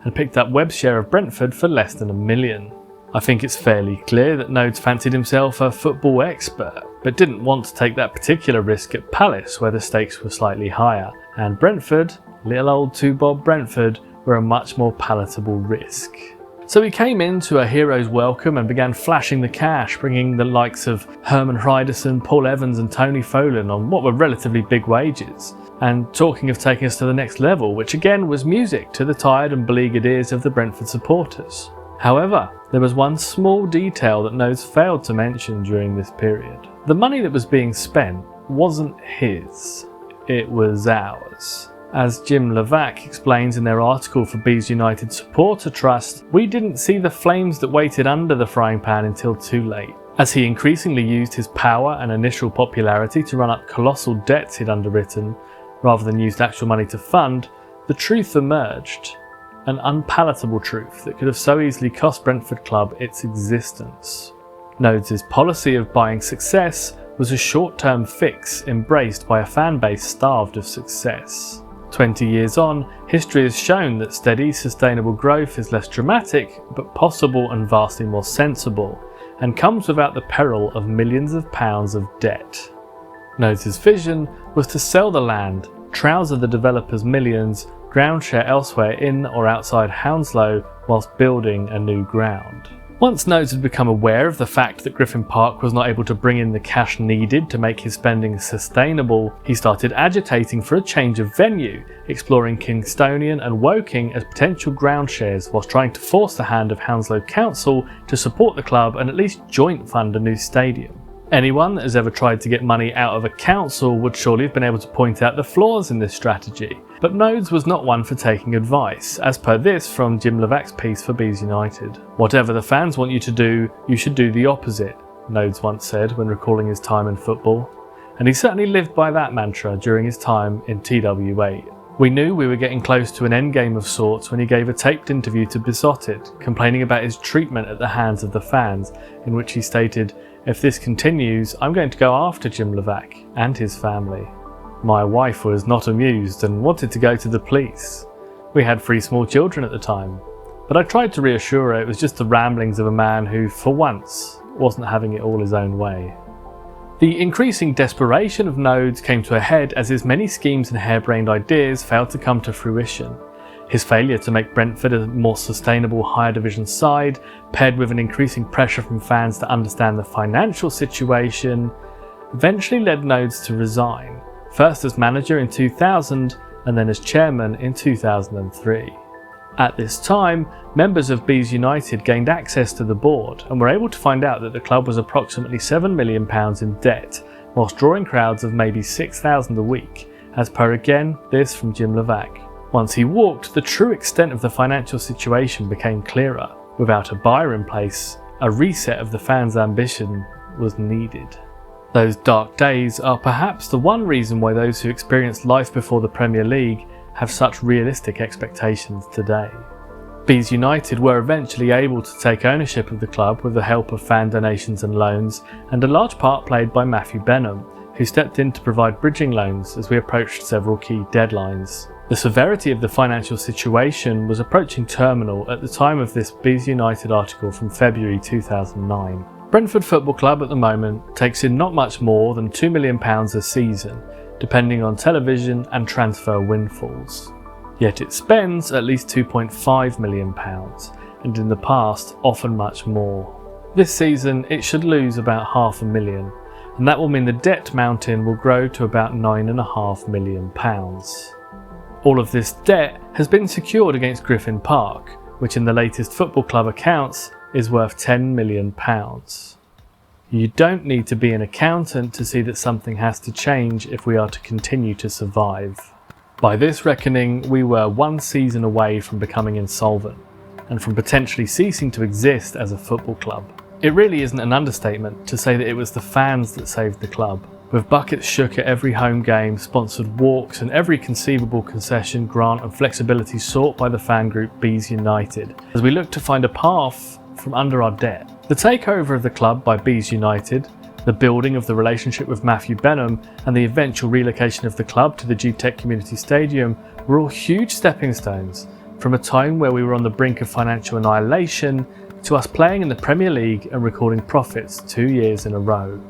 and picked up Webb's share of Brentford for less than £1 million. I think it's fairly clear that Nodes fancied himself a football expert, but didn't want to take that particular risk at Palace where the stakes were slightly higher, and Brentford, little old two Bob Brentford, were a much more palatable risk. So he came into a hero's welcome and began flashing the cash, bringing the likes of Herman Hreiderson, Paul Evans and Tony Folan on what were relatively big wages, and talking of taking us to the next level, which again was music to the tired and beleaguered ears of the Brentford supporters. However, there was one small detail that Nodes failed to mention during this period. The money that was being spent wasn't his, it was ours. As Jim Levac explains in their article for Bees United Supporter Trust, we didn't see the flames that waited under the frying pan until too late. As he increasingly used his power and initial popularity to run up colossal debts he'd underwritten, rather than used actual money to fund, the truth emerged. An unpalatable truth that could have so easily cost Brentford Club its existence. Nodes' policy of buying success was a short-term fix embraced by a fan base starved of success. 20 years on, history has shown that steady, sustainable growth is less dramatic, but possible and vastly more sensible, and comes without the peril of millions of pounds of debt. Nodes' vision was to sell the land, trouser the developers millions, ground share elsewhere in or outside Hounslow whilst building a new ground. Once Nodes had become aware of the fact that Griffin Park was not able to bring in the cash needed to make his spending sustainable, he started agitating for a change of venue, exploring Kingstonian and Woking as potential ground shares whilst trying to force the hand of Hounslow Council to support the club and at least joint fund a new stadium. Anyone that has ever tried to get money out of a council would surely have been able to point out the flaws in this strategy, but Nodes was not one for taking advice, as per this from Jim Levac's piece for Bees United. Whatever the fans want you to do, you should do the opposite, Nodes once said when recalling his time in football, and he certainly lived by that mantra during his time in TW8. We knew we were getting close to an endgame of sorts when he gave a taped interview to Besotted, complaining about his treatment at the hands of the fans, in which he stated, "If this continues, I'm going to go after Jim Levac and his family." My wife was not amused and wanted to go to the police. We had 3 small children at the time, but I tried to reassure her it was just the ramblings of a man who, for once, wasn't having it all his own way. The increasing desperation of Nodes came to a head as his many schemes and harebrained ideas failed to come to fruition. His failure to make Brentford a more sustainable higher division side, paired with an increasing pressure from fans to understand the financial situation, eventually led Nodes to resign, first as manager in 2000 and then as chairman in 2003. At this time, members of Bees United gained access to the board and were able to find out that the club was approximately £7 million in debt, whilst drawing crowds of maybe 6,000 a week, as per again this from Jim Levac. Once he walked, the true extent of the financial situation became clearer. Without a buyer in place, a reset of the fans' ambition was needed. Those dark days are perhaps the one reason why those who experienced life before the Premier League have such realistic expectations today. Bees United were eventually able to take ownership of the club with the help of fan donations and loans, and a large part played by Matthew Benham, who stepped in to provide bridging loans as we approached several key deadlines. The severity of the financial situation was approaching terminal at the time of this Bees United article from February 2009. Brentford Football Club at the moment takes in not much more than £2 million a season, depending on television and transfer windfalls. Yet it spends at least £2.5 million, and in the past often much more. This season it should lose about £500,000, and that will mean the debt mountain will grow to about £9.5 million. All of this debt has been secured against Griffin Park, which in the latest football club accounts is worth £10 million. You don't need to be an accountant to see that something has to change if we are to continue to survive. By this reckoning, we were 1 season away from becoming insolvent, and from potentially ceasing to exist as a football club. It really isn't an understatement to say that it was the fans that saved the club, with buckets shook at every home game, sponsored walks, and every conceivable concession, grant and flexibility sought by the fan group Bees United, as we looked to find a path from under our debt. The takeover of the club by Bees United, the building of the relationship with Matthew Benham, and the eventual relocation of the club to the G-Tech Community Stadium were all huge stepping stones, from a time where we were on the brink of financial annihilation to us playing in the Premier League and recording profits 2 years in a row.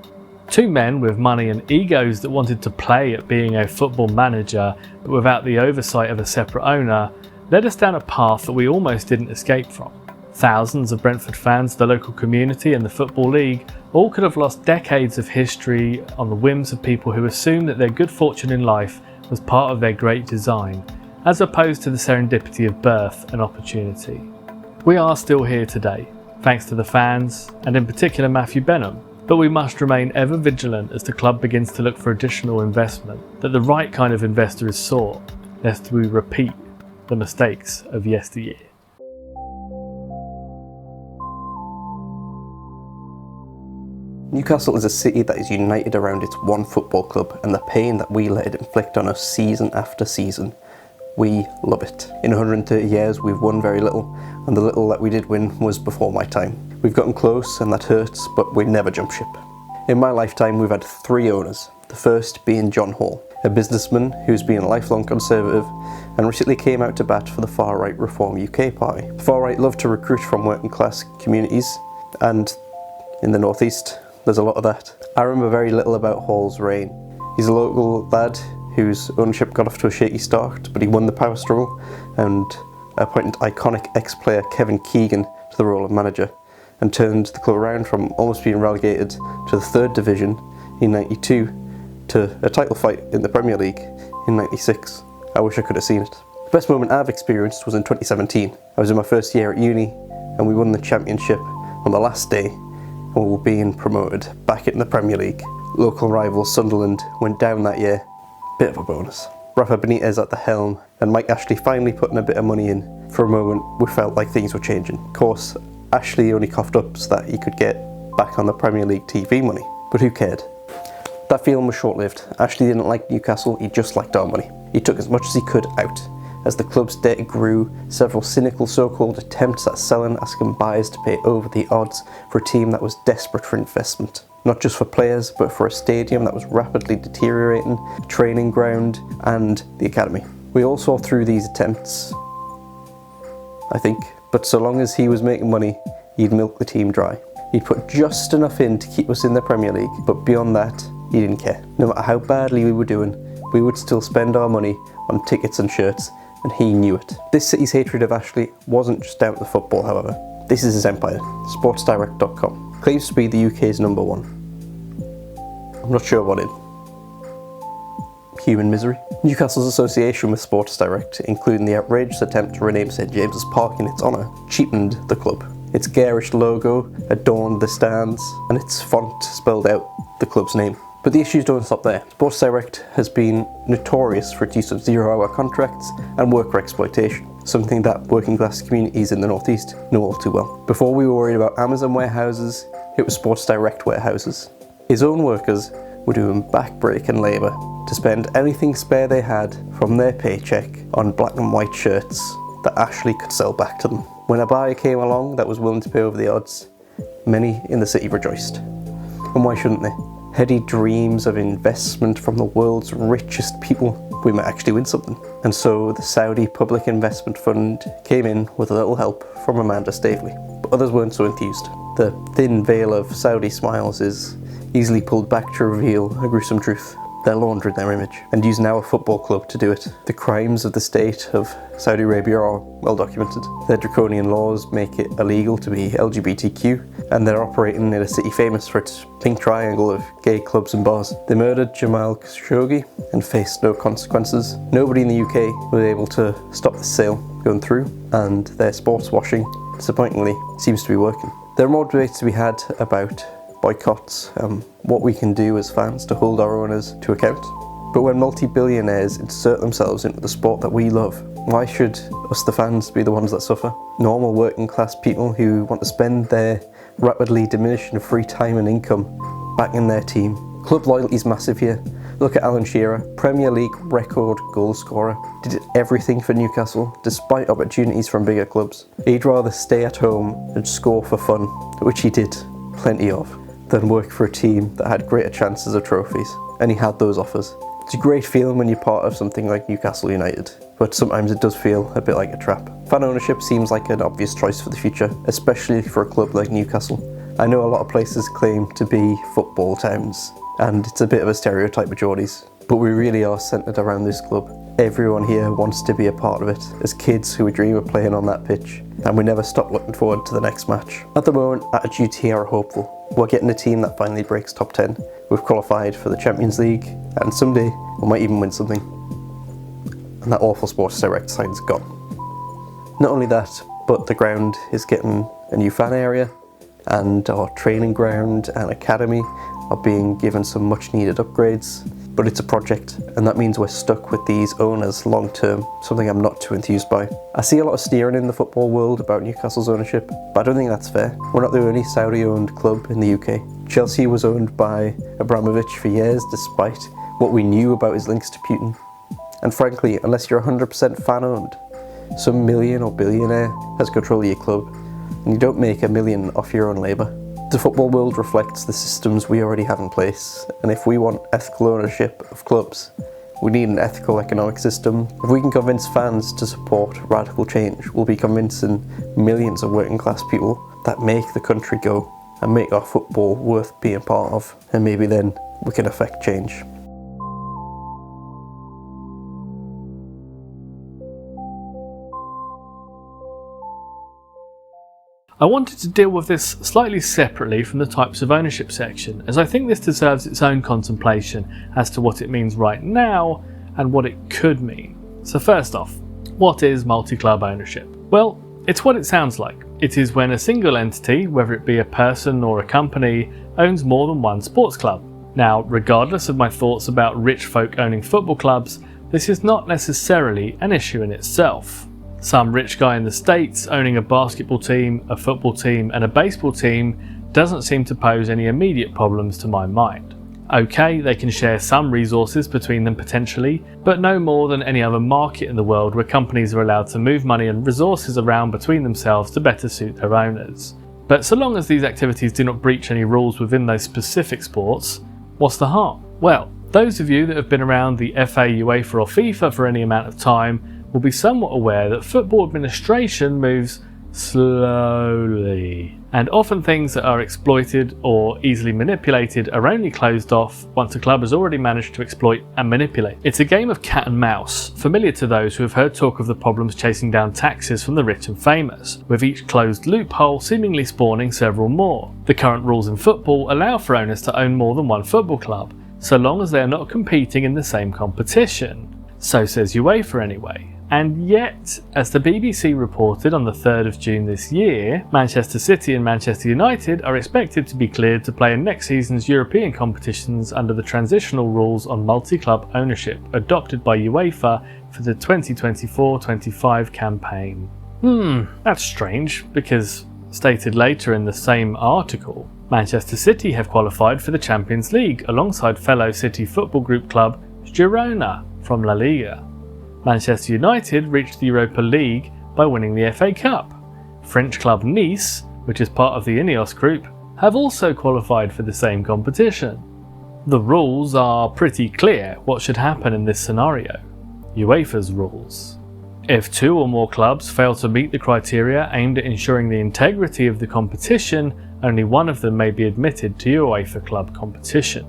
2 men with money and egos that wanted to play at being a football manager, but without the oversight of a separate owner, led us down a path that we almost didn't escape from. Thousands of Brentford fans, the local community and the Football League all could have lost decades of history on the whims of people who assumed that their good fortune in life was part of their great design, as opposed to the serendipity of birth and opportunity. We are still here today, thanks to the fans, and in particular Matthew Benham, but we must remain ever vigilant as the club begins to look for additional investment, that the right kind of investor is sought, lest we repeat the mistakes of yesteryear. Newcastle is a city that is united around its one football club, and the pain that we let it inflict on us season after season. We love it. In 130 years we've won very little, and the little that we did win was before my time. We've gotten close and that hurts, but we never jump ship. In my lifetime we've had 3 owners, the first being John Hall, a businessman who's been a lifelong conservative and recently came out to bat for the far-right Reform UK party. The far-right love to recruit from working class communities, and in the northeast there's a lot of that. I remember very little about Hall's reign. He's a local lad whose ownership got off to a shaky start, but he won the power struggle and appointed iconic ex-player Kevin Keegan to the role of manager, and turned the club around from almost being relegated to the 3rd division in '92 to a title fight in the Premier League in '96. I wish I could have seen it. The best moment I've experienced was in 2017. I was in my first year at uni and we won the championship on the last day, and we were being promoted back in the Premier League. Local rival Sunderland went down that year. Bit of a bonus. Rafa Benitez at the helm and Mike Ashley finally putting a bit of money in. For a moment we felt like things were changing. Of course, Ashley only coughed up so that he could get back on the Premier League TV money, but who cared? That feeling was short-lived. Ashley didn't like Newcastle, he just liked our money. He took as much as he could out. As the club's debt grew, several cynical so-called attempts at selling, asking buyers to pay over the odds for a team that was desperate for investment. Not just for players, but for a stadium that was rapidly deteriorating, a training ground, and the academy. We all saw through these attempts, I think, but so long as he was making money, he'd milk the team dry. He'd put just enough in to keep us in the Premier League, but beyond that, he didn't care. No matter how badly we were doing, we would still spend our money on tickets and shirts, and he knew it. This city's hatred of Ashley wasn't just down to the football, however. This is his empire. Sportsdirect.com claims to be the UK's #1. I'm not sure what in. Human misery. Newcastle's association with Sports Direct, including the outrageous attempt to rename St James's Park in its honour, cheapened the club. Its garish logo adorned the stands, and its font spelled out the club's name. But the issues don't stop there. Sports Direct has been notorious for its use of zero-hour contracts and worker exploitation, something that working class communities in the northeast know all too well. Before we were worried about Amazon warehouses, it was Sports Direct warehouses. His own workers were doing back-breaking labour to spend anything spare they had from their paycheck on black and white shirts that Ashley could sell back to them. When a buyer came along that was willing to pay over the odds, many in the city rejoiced. And why shouldn't they? Heady dreams of investment from the world's richest people, we might actually win something. And so the Saudi Public Investment Fund came in with a little help from Amanda Staveley, but others weren't so enthused. The thin veil of Saudi smiles is easily pulled back to reveal a gruesome truth. They're laundering their image and using our football club to do it. The crimes of the state of Saudi Arabia are well documented. Their draconian laws make it illegal to be LGBTQ, and they're operating in a city famous for its pink triangle of gay clubs and bars. They murdered Jamal Khashoggi and faced no consequences. Nobody in the UK was able to stop the sale going through, and their sports washing, disappointingly, seems to be working. There are more debates to be had about boycotts, what we can do as fans to hold our owners to account. But when multi-billionaires insert themselves into the sport that we love, why should us the fans be the ones that suffer? Normal working class people who want to spend their rapidly diminishing free time and income back in their team. Club loyalty is massive here. Look at Alan Shearer, Premier League record goal scorer, did everything for Newcastle despite opportunities from bigger clubs. He'd rather stay at home and score for fun, which he did plenty of, than work for a team that had greater chances of trophies, and he had those offers. It's a great feeling when you're part of something like Newcastle United, but sometimes it does feel a bit like a trap. Fan ownership seems like an obvious choice for the future, especially for a club like Newcastle. I know a lot of places claim to be football towns, and it's a bit of a stereotype with Geordies, but we really are centred around this club. Everyone here wants to be a part of it, as kids who dream of playing on that pitch, and we never stop looking forward to the next match. At the moment, attitudes here are hopeful. We're getting a team that finally breaks top 10. We've qualified for the Champions League, and someday we might even win something. And that awful Sports Direct sign's gone. Not only that, but the ground is getting a new fan area, and our training ground and academy are being given some much needed upgrades. But it's a project, and that means we're stuck with these owners long term, something I'm not too enthused by. I see a lot of steering in the football world about Newcastle's ownership, but I don't think that's fair. We're not the only Saudi-owned club in the UK. Chelsea was owned by Abramovich for years, despite what we knew about his links to Putin. And frankly, unless you're 100% fan-owned, some million or billionaire has control of your club, and you don't make $1 million off your own labour. The football world reflects the systems we already have in place, and if we want ethical ownership of clubs, we need an ethical economic system. If we can convince fans to support radical change, we'll be convincing millions of working class people that make the country go and make our football worth being part of, and maybe then we can affect change. I wanted to deal with this slightly separately from the types of ownership section, as I think this deserves its own contemplation as to what it means right now and what it could mean. So first off, what is multi-club ownership? Well, it's what it sounds like. It is when a single entity, whether it be a person or a company, owns more than one sports club. Now, regardless of my thoughts about rich folk owning football clubs, this is not necessarily an issue in itself. Some rich guy in the States owning a basketball team, a football team and a baseball team doesn't seem to pose any immediate problems to my mind. Okay, they can share some resources between them potentially, but no more than any other market in the world where companies are allowed to move money and resources around between themselves to better suit their owners. But so long as these activities do not breach any rules within those specific sports, what's the harm? Well, those of you that have been around the FA, UEFA or FIFA for any amount of time will be somewhat aware that football administration moves slowly, and often things that are exploited or easily manipulated are only closed off once a club has already managed to exploit and manipulate. It's a game of cat and mouse, familiar to those who have heard talk of the problems chasing down taxes from the rich and famous, with each closed loophole seemingly spawning several more. The current rules in football allow for owners to own more than one football club, so long as they are not competing in the same competition. So says UEFA anyway. And yet, as the BBC reported on the 3rd of June this year, Manchester City and Manchester United are expected to be cleared to play in next season's European competitions under the transitional rules on multi-club ownership adopted by UEFA for the 2024-25 campaign. That's strange, because stated later in the same article, Manchester City have qualified for the Champions League alongside fellow City football group club Girona from La Liga. Manchester United reached the Europa League by winning the FA Cup. French club Nice, which is part of the Ineos group, have also qualified for the same competition. The rules are pretty clear what should happen in this scenario. UEFA's rules. If two or more clubs fail to meet the criteria aimed at ensuring the integrity of the competition, only one of them may be admitted to UEFA club competition.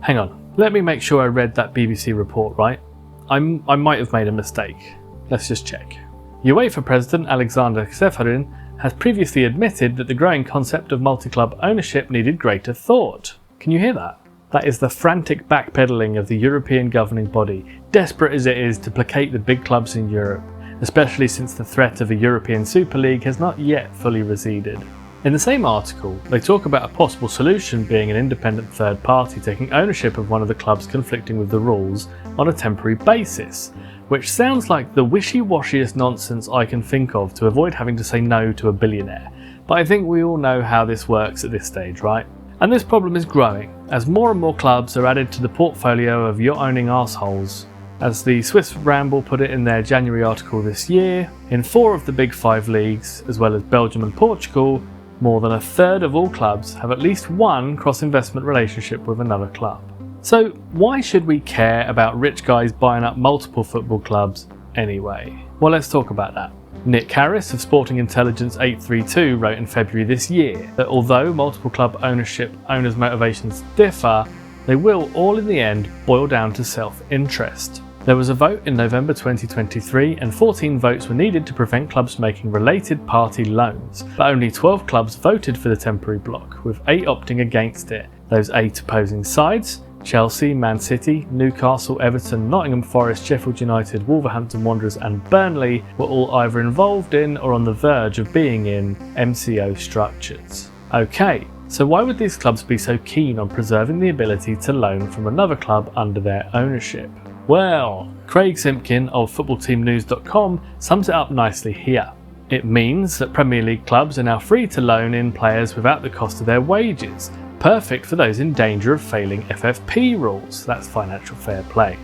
Hang on, let me make sure I read that BBC report right. I might have made a mistake. Let's just check. UEFA President Alexander Ceferin has previously admitted that the growing concept of multi-club ownership needed greater thought. Can you hear that? That is the frantic backpedaling of the European governing body, desperate as it is to placate the big clubs in Europe, especially since the threat of a European Super League has not yet fully receded. In the same article, they talk about a possible solution being an independent third party taking ownership of one of the clubs conflicting with the rules on a temporary basis, which sounds like the wishy-washiest nonsense I can think of to avoid having to say no to a billionaire, but I think we all know how this works at this stage, right? And this problem is growing, as more and more clubs are added to the portfolio of yacht-owning arseholes. As the Swiss Ramble put it in their January article this year, in 4 of the Big 5 leagues, as well as Belgium and Portugal, more than a third of all clubs have at least one cross-investment relationship with another club. So why should we care about rich guys buying up multiple football clubs anyway? Well, let's talk about that. Nick Harris of Sporting Intelligence 832 wrote in February this year that although multiple club ownership owners' motivations differ, they will all in the end boil down to self-interest. There was a vote in November 2023 and 14 votes were needed to prevent clubs making related party loans, but only 12 clubs voted for the temporary block, with 8 opting against it. Those 8 opposing sides, Chelsea, Man City, Newcastle, Everton, Nottingham Forest, Sheffield United, Wolverhampton Wanderers and Burnley, were all either involved in or on the verge of being in MCO structures. Okay, so why would these clubs be so keen on preserving the ability to loan from another club under their ownership? Well, Craig Simpkin of footballteamnews.com sums it up nicely here. It means that Premier League clubs are now free to loan in players without the cost of their wages, perfect for those in danger of failing FFP rules, that's financial fair play.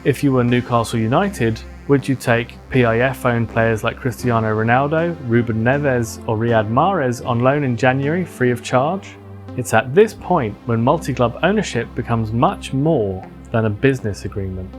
If you were Newcastle United, would you take PIF-owned players like Cristiano Ronaldo, Ruben Neves or Riyad Mahrez on loan in January free of charge? It's at this point when multi-club ownership becomes much more than a business agreement.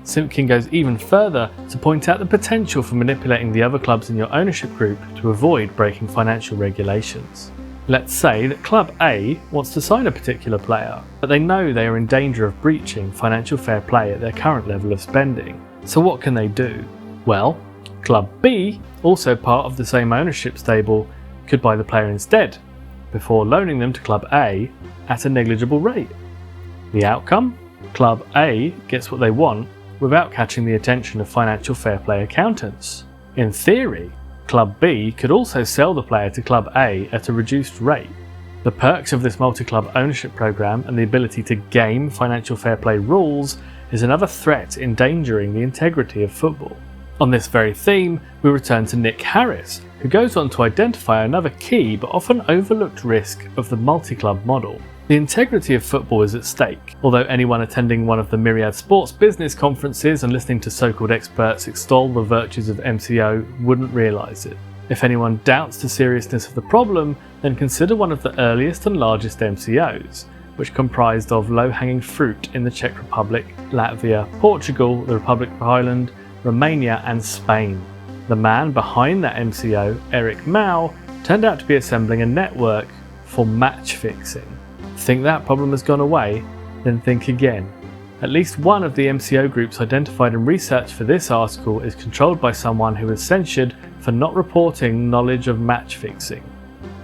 Simpkin goes even further to point out the potential for manipulating the other clubs in your ownership group to avoid breaking financial regulations. Let's say that Club A wants to sign a particular player, but they know they are in danger of breaching financial fair play at their current level of spending. So what can they do? Well, Club B, also part of the same ownership stable, could buy the player instead, before loaning them to Club A at a negligible rate. The outcome? Club A gets what they want without catching the attention of financial fair play accountants. In theory, Club B could also sell the player to Club A at a reduced rate. The perks of this multi-club ownership program and the ability to game financial fair play rules is another threat endangering the integrity of football. On this very theme, we return to Nick Harris, who goes on to identify another key but often overlooked risk of the multi-club model. The integrity of football is at stake, although anyone attending one of the myriad sports business conferences and listening to so-called experts extol the virtues of MCO wouldn't realise it. If anyone doubts the seriousness of the problem, then consider one of the earliest and largest MCOs, which comprised of low-hanging fruit in the Czech Republic, Latvia, Portugal, the Republic of Ireland, Romania and Spain. The man behind that MCO, Eric Mao, turned out to be assembling a network for match fixing. Think that problem has gone away? Then think again. At least one of the MCO groups identified and researched for this article is controlled by someone who was censured for not reporting knowledge of match fixing.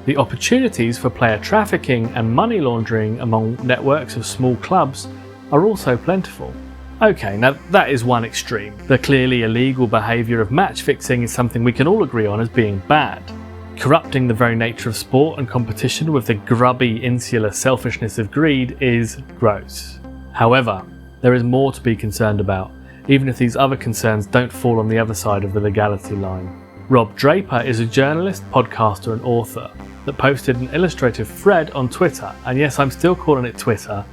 The opportunities for player trafficking and money laundering among networks of small clubs are also plentiful. Okay, now that is one extreme. The clearly illegal behaviour of match fixing is something we can all agree on as being bad. Corrupting the very nature of sport and competition with the grubby, insular selfishness of greed is gross. However, there is more to be concerned about, even if these other concerns don't fall on the other side of the legality line. Rob Draper is a journalist, podcaster and author that posted an illustrative thread on Twitter, and yes, I'm still calling it Twitter,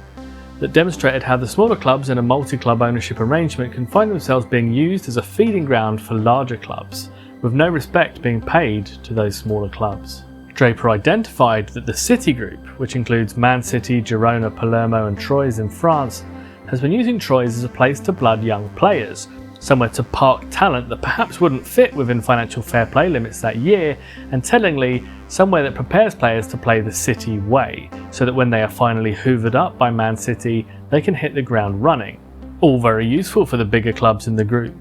that demonstrated how the smaller clubs in a multi-club ownership arrangement can find themselves being used as a feeding ground for larger clubs, with no respect being paid to those smaller clubs. Draper identified that the City Group, which includes Man City, Girona, Palermo and Troyes in France, has been using Troyes as a place to blood young players, somewhere to park talent that perhaps wouldn't fit within financial fair play limits that year, and tellingly, somewhere that prepares players to play the City way, so that when they are finally hoovered up by Man City, they can hit the ground running. All very useful for the bigger clubs in the group.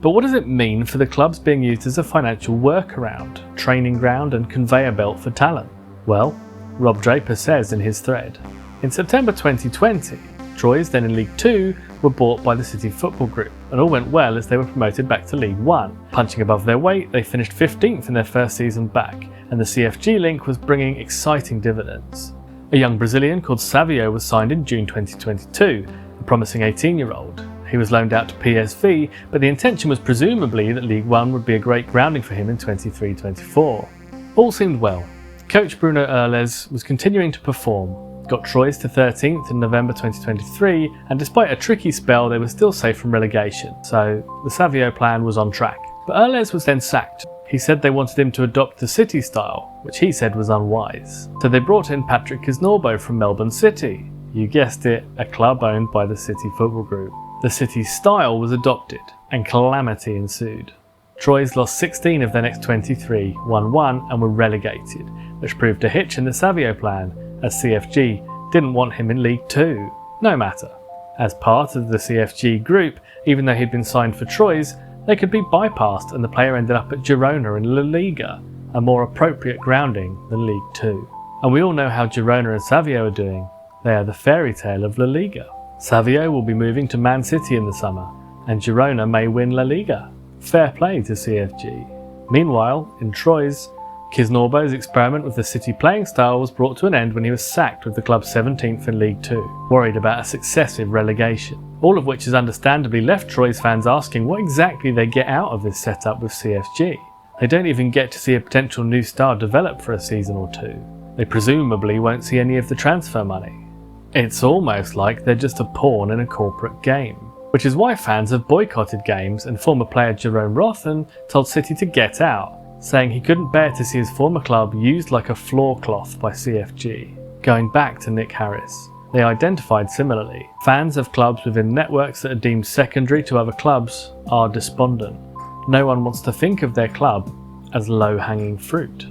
But what does it mean for the clubs being used as a financial workaround, training ground and conveyor belt for talent? Well, Rob Draper says in his thread, in September 2020, Troyes, then in League 2, were bought by the City Football Group, and all went well as they were promoted back to League 1. Punching above their weight, they finished 15th in their first season back, and the CFG link was bringing exciting dividends. A young Brazilian called Savio was signed in June 2022, a promising 18-year-old. He was loaned out to PSV, but the intention was presumably that League 1 would be a great grounding for him in 23-24. All seemed well. Coach Bruno Erles was continuing to perform, got Troyes to 13th in November 2023, and despite a tricky spell they were still safe from relegation, so the Savio plan was on track. But Erles was then sacked. He said they wanted him to adopt the City style, which he said was unwise. So they brought in Patrick Kisnorbo from Melbourne City. You guessed it, a club owned by the City Football Group. The City's style was adopted, and calamity ensued. Troyes lost 16 of their next 23, 1-1 and were relegated, which proved a hitch in the Savio plan, as CFG didn't want him in League 2. No matter. As part of the CFG group, even though he'd been signed for Troyes, they could be bypassed and the player ended up at Girona in La Liga, a more appropriate grounding than League 2. And we all know how Girona and Savio are doing. They are the fairy tale of La Liga. Savio will be moving to Man City in the summer, and Girona may win La Liga. Fair play to CFG. Meanwhile, in Troyes, Kisnorbo's experiment with the City playing style was brought to an end when he was sacked with the club 17th in League 2, worried about a successive relegation. All of which has understandably left Troyes fans asking what exactly they get out of this setup with CFG. They don't even get to see a potential new star develop for a season or two. They presumably won't see any of the transfer money. It's almost like they're just a pawn in a corporate game. Which is why fans have boycotted games, and former player Jerome Rothen told City to get out, saying he couldn't bear to see his former club used like a floor cloth by CFG. Going back to Nick Harris, they identified similarly. Fans of clubs within networks that are deemed secondary to other clubs are despondent. No one wants to think of their club as low-hanging fruit.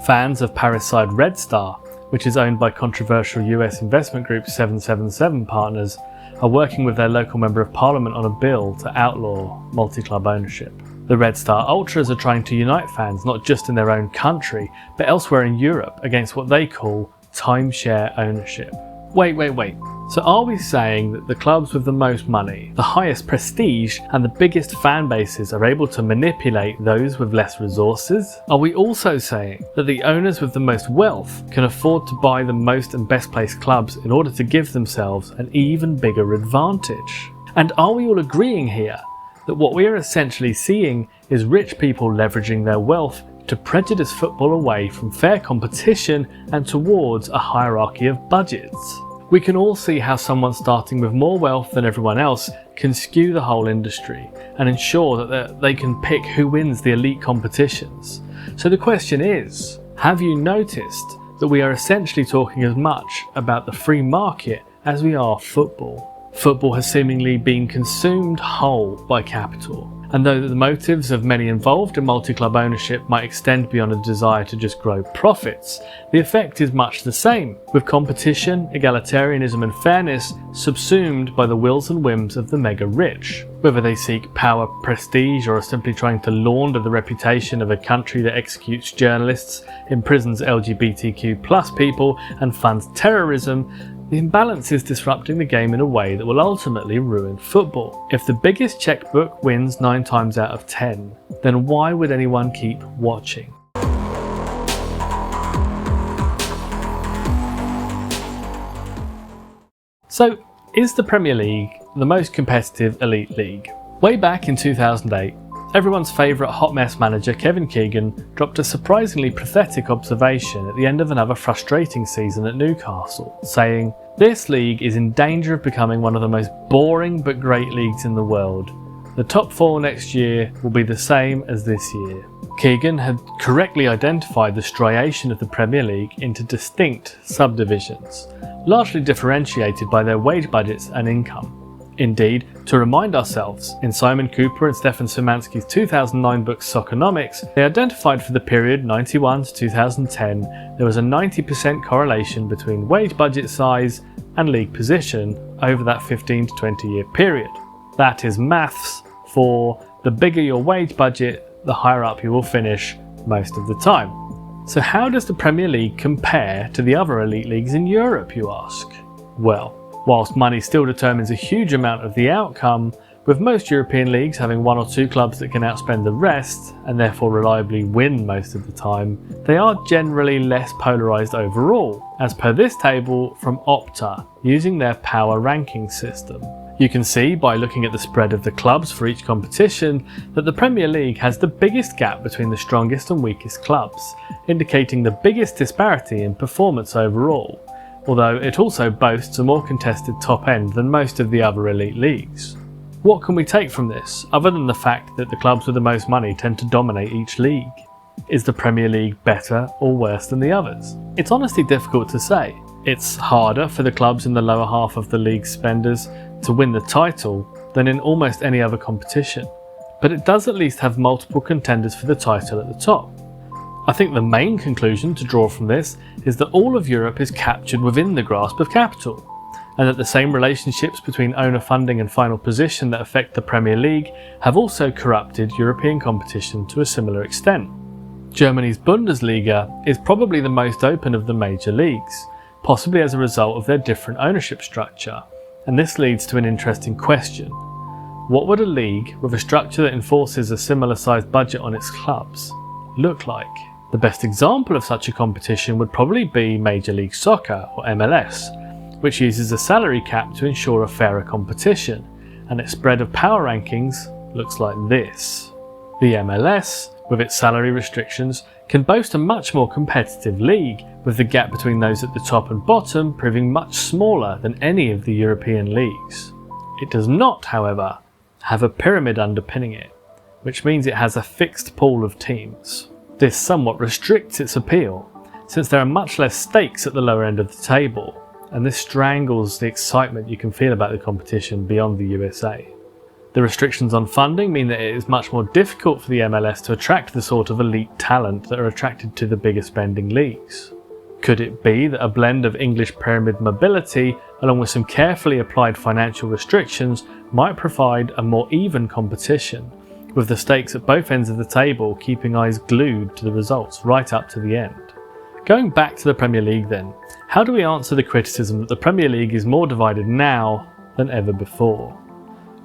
Fans of Paris side Red Star, which is owned by controversial US investment group 777 Partners, are working with their local Member of Parliament on a bill to outlaw multi-club ownership. The Red Star Ultras are trying to unite fans not just in their own country, but elsewhere in Europe against what they call timeshare ownership. Wait. So are we saying that the clubs with the most money, the highest prestige, and the biggest fan bases are able to manipulate those with less resources? Are we also saying that the owners with the most wealth can afford to buy the most and best placed clubs in order to give themselves an even bigger advantage? And are we all agreeing here that what we are essentially seeing is rich people leveraging their wealth to prejudice football away from fair competition and towards a hierarchy of budgets? We can all see how someone starting with more wealth than everyone else can skew the whole industry and ensure that they can pick who wins the elite competitions. So the question is, have you noticed that we are essentially talking as much about the free market as we are football? Football has seemingly been consumed whole by capital. And though the motives of many involved in multi-club ownership might extend beyond a desire to just grow profits, the effect is much the same, with competition, egalitarianism and fairness subsumed by the wills and whims of the mega rich. Whether they seek power, prestige, or are simply trying to launder the reputation of a country that executes journalists, imprisons LGBTQ+ people and funds terrorism, the imbalance is disrupting the game in a way that will ultimately ruin football. If the biggest checkbook wins 9 times out of 10, then why would anyone keep watching? So, is the Premier League the most competitive elite league? Way back in 2008, everyone's favourite hot mess manager Kevin Keegan dropped a surprisingly pathetic observation at the end of another frustrating season at Newcastle, saying, "This league is in danger of becoming one of the most boring but great leagues in the world. The top 4 next year will be the same as this year." Keegan had correctly identified the striation of the Premier League into distinct subdivisions, largely differentiated by their wage budgets and income. Indeed, to remind ourselves, in Simon Cooper and Stefan Szymanski's 2009 book Soccernomics, they identified for the period 91 to 2010 there was a 90% correlation between wage budget size and league position over that 15 to 20 year period. That is maths for the bigger your wage budget, the higher up you will finish most of the time. So how does the Premier League compare to the other elite leagues in Europe, you ask? Well, whilst money still determines a huge amount of the outcome, with most European leagues having 1 or 2 clubs that can outspend the rest, and therefore reliably win most of the time, they are generally less polarised overall, as per this table from Opta, using their power ranking system. You can see by looking at the spread of the clubs for each competition that the Premier League has the biggest gap between the strongest and weakest clubs, indicating the biggest disparity in performance overall, although it also boasts a more contested top end than most of the other elite leagues. What can we take from this, other than the fact that the clubs with the most money tend to dominate each league? Is the Premier League better or worse than the others? It's honestly difficult to say. It's harder for the clubs in the lower half of the league's spenders to win the title than in almost any other competition, but it does at least have multiple contenders for the title at the top. I think the main conclusion to draw from this is that all of Europe is captured within the grasp of capital, and that the same relationships between owner funding and final position that affect the Premier League have also corrupted European competition to a similar extent. Germany's Bundesliga is probably the most open of the major leagues, possibly as a result of their different ownership structure, and this leads to an interesting question. What would a league with a structure that enforces a similar sized budget on its clubs look like? The best example of such a competition would probably be Major League Soccer, or MLS, which uses a salary cap to ensure a fairer competition, and its spread of power rankings looks like this. The MLS, with its salary restrictions, can boast a much more competitive league, with the gap between those at the top and bottom proving much smaller than any of the European leagues. It does not, however, have a pyramid underpinning it, which means it has a fixed pool of teams. This somewhat restricts its appeal, since there are much less stakes at the lower end of the table, and this strangles the excitement you can feel about the competition beyond the USA. The restrictions on funding mean that it is much more difficult for the MLS to attract the sort of elite talent that are attracted to the bigger spending leagues. Could it be that a blend of English pyramid mobility, along with some carefully applied financial restrictions, might provide a more even competition, with the stakes at both ends of the table keeping eyes glued to the results right up to the end? Going back to the Premier League then, how do we answer the criticism that the Premier League is more divided now than ever before?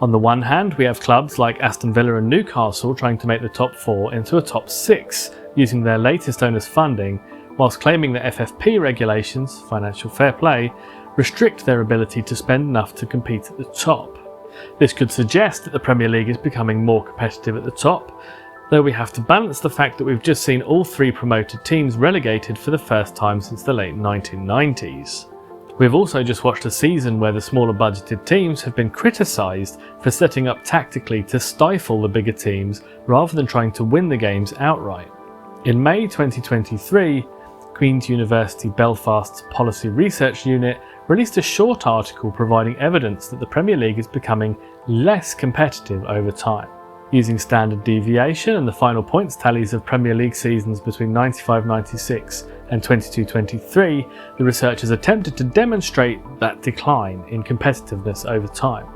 On the one hand, we have clubs like Aston Villa and Newcastle trying to make the top 4 into a top 6 using their latest owners' funding, whilst claiming that FFP regulations, financial fair play, restrict their ability to spend enough to compete at the top. This could suggest that the Premier League is becoming more competitive at the top, though we have to balance the fact that we've just seen all 3 promoted teams relegated for the first time since the late 1990s. We've also just watched a season where the smaller budgeted teams have been criticised for setting up tactically to stifle the bigger teams rather than trying to win the games outright. In May 2023, Queen's University Belfast's Policy Research Unit released a short article providing evidence that the Premier League is becoming less competitive over time. Using standard deviation and the final points tallies of Premier League seasons between 95-96 and 22-23, the researchers attempted to demonstrate that decline in competitiveness over time.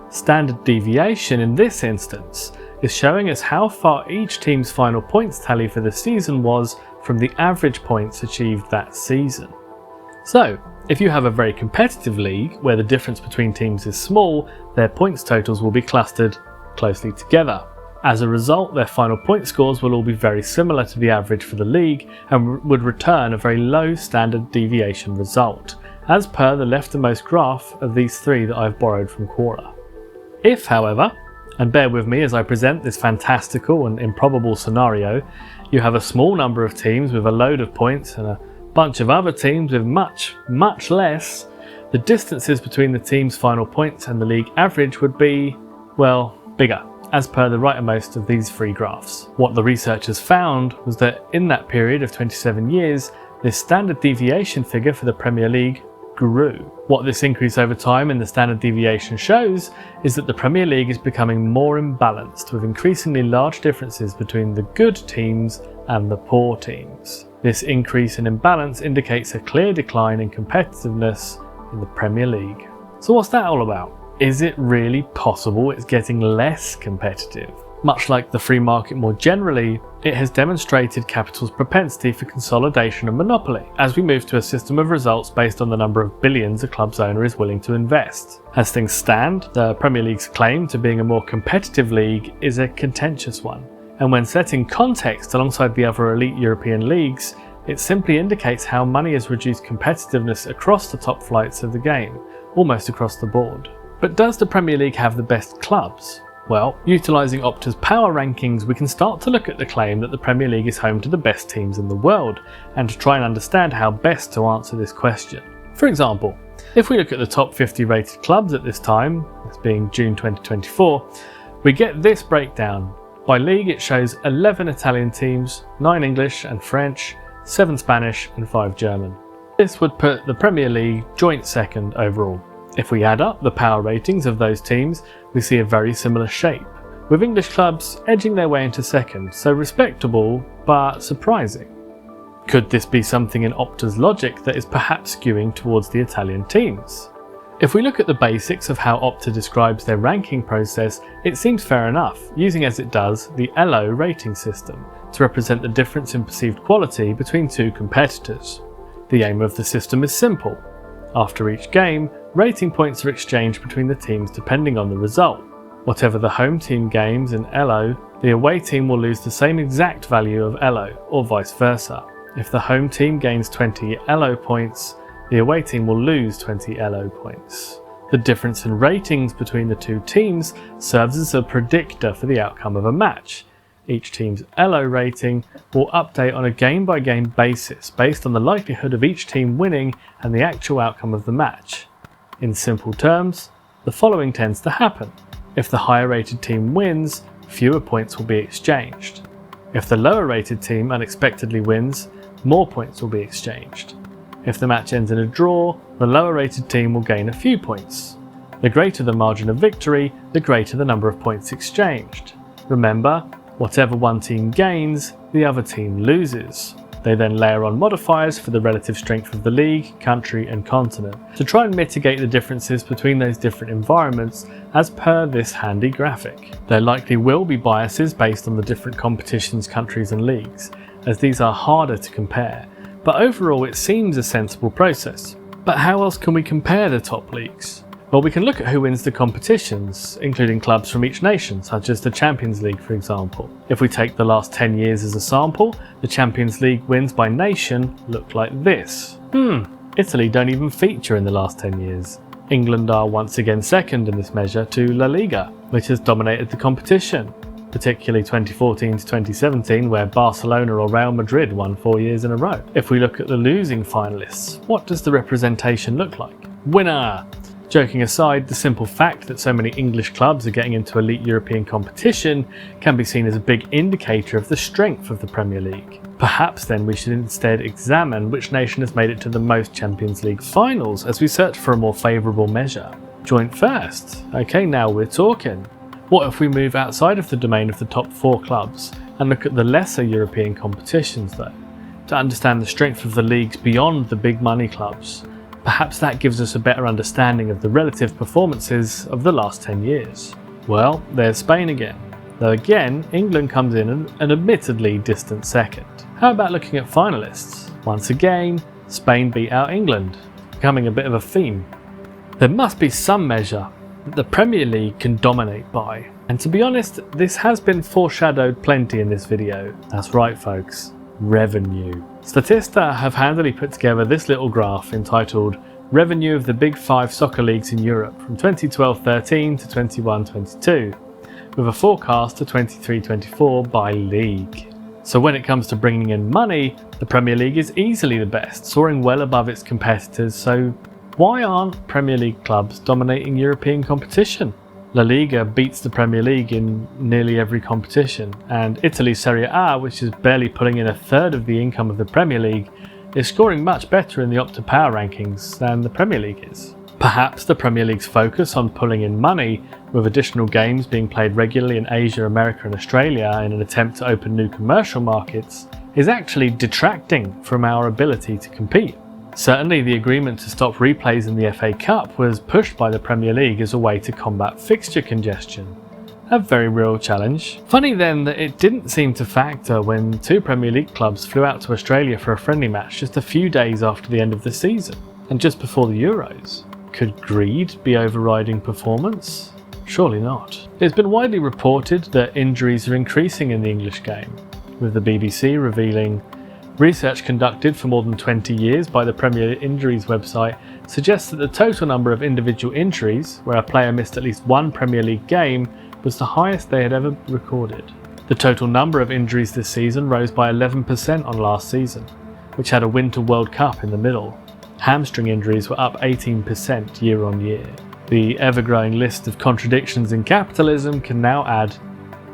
Standard deviation in this instance is showing us how far each team's final points tally for the season was from the average points achieved that season. So, if you have a very competitive league where the difference between teams is small, their points totals will be clustered closely together. As a result, their final point scores will all be very similar to the average for the league and would return a very low standard deviation result, as per the leftmost graph of these 3 that I've borrowed from Quora. If, however, and bear with me as I present this fantastical and improbable scenario, you have a small number of teams with a load of points and a bunch of other teams with much, much less, the distances between the team's final points and the league average would be, well, bigger, as per the rightmost of these 3 graphs. What the researchers found was that in that period of 27 years, this standard deviation figure for the Premier League grew. What this increase over time in the standard deviation shows is that the Premier League is becoming more imbalanced, with increasingly large differences between the good teams and the poor teams. This increase in imbalance indicates a clear decline in competitiveness in the Premier League. So what's that all about? Is it really possible it's getting less competitive? Much like the free market more generally, it has demonstrated capital's propensity for consolidation and monopoly as we move to a system of results based on the number of billions a club's owner is willing to invest. As things stand, the Premier League's claim to being a more competitive league is a contentious one, and when set in context alongside the other elite European leagues, it simply indicates how money has reduced competitiveness across the top flights of the game, almost across the board. But does the Premier League have the best clubs? Well, utilising Opta's power rankings, we can start to look at the claim that the Premier League is home to the best teams in the world, and to try and understand how best to answer this question. For example, if we look at the top 50 rated clubs at this time, this being June 2024, we get this breakdown. By league it shows 11 Italian teams, 9 English and French, 7 Spanish and 5 German. This would put the Premier League joint second overall. If we add up the power ratings of those teams, we see a very similar shape, with English clubs edging their way into second, so respectable but surprising. Could this be something in Opta's logic that is perhaps skewing towards the Italian teams? If we look at the basics of how Opta describes their ranking process, it seems fair enough, using as it does the ELO rating system to represent the difference in perceived quality between two competitors. The aim of the system is simple. After each game, rating points are exchanged between the teams depending on the result. Whatever the home team gains in ELO, the away team will lose the same exact value of ELO, or vice versa. If the home team gains 20 ELO points, the away team will lose 20 ELO points. The difference in ratings between the two teams serves as a predictor for the outcome of a match. Each team's ELO rating will update on a game-by-game basis based on the likelihood of each team winning and the actual outcome of the match. In simple terms, the following tends to happen. If the higher rated team wins, fewer points will be exchanged. If the lower rated team unexpectedly wins, more points will be exchanged. If the match ends in a draw, the lower rated team will gain a few points. The greater the margin of victory, the greater the number of points exchanged. Remember, whatever one team gains, the other team loses. They then layer on modifiers for the relative strength of the league, country and continent to try and mitigate the differences between those different environments as per this handy graphic. There likely will be biases based on the different competitions, countries and leagues, as these are harder to compare, but overall it seems a sensible process. But how else can we compare the top leagues? Well, we can look at who wins the competitions, including clubs from each nation, such as the Champions League for example. If we take the last 10 years as a sample, the Champions League wins by nation look like this. Italy don't even feature in the last 10 years. England are once again second in this measure to La Liga, which has dominated the competition, particularly 2014 to 2017 where Barcelona or Real Madrid won 4 years in a row. If we look at the losing finalists, what does the representation look like? Winner! Joking aside, the simple fact that so many English clubs are getting into elite European competition can be seen as a big indicator of the strength of the Premier League. Perhaps then we should instead examine which nation has made it to the most Champions League finals as we search for a more favourable measure. Joint first. Okay, now we're talking. What if we move outside of the domain of the top 4 clubs and look at the lesser European competitions though, to understand the strength of the leagues beyond the big money clubs? Perhaps that gives us a better understanding of the relative performances of the last 10 years. Well, there's Spain again. Though again, England comes in an admittedly distant second. How about looking at finalists? Once again, Spain beat out England, becoming a bit of a theme. There must be some measure that the Premier League can dominate by. And to be honest, this has been foreshadowed plenty in this video. That's right folks, revenue. Statista have handily put together this little graph entitled Revenue of the Big 5 Soccer Leagues in Europe from 2012-13 to 21-22, with a forecast to 23-24 by league. So when it comes to bringing in money, the Premier League is easily the best, soaring well above its competitors, so why aren't Premier League clubs dominating European competition? La Liga beats the Premier League in nearly every competition, and Italy's Serie A, which is barely pulling in a third of the income of the Premier League, is scoring much better in the Opta Power rankings than the Premier League is. Perhaps the Premier League's focus on pulling in money, with additional games being played regularly in Asia, America and Australia in an attempt to open new commercial markets, is actually detracting from our ability to compete. Certainly the agreement to stop replays in the FA Cup was pushed by the Premier League as a way to combat fixture congestion. A very real challenge. Funny then that it didn't seem to factor when 2 Premier League clubs flew out to Australia for a friendly match just a few days after the end of the season, and just before the Euros. Could greed be overriding performance? Surely not. It's been widely reported that injuries are increasing in the English game, with the BBC revealing research conducted for more than 20 years by the Premier Injuries website suggests that the total number of individual injuries, where a player missed at least one Premier League game, was the highest they had ever recorded. The total number of injuries this season rose by 11% on last season, which had a Winter World Cup in the middle. Hamstring injuries were up 18% year on year. The ever-growing list of contradictions in capitalism can now add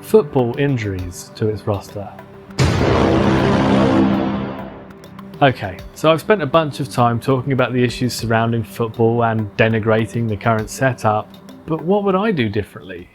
football injuries to its roster. Okay, so I've spent a bunch of time talking about the issues surrounding football and denigrating the current setup, but what would I do differently?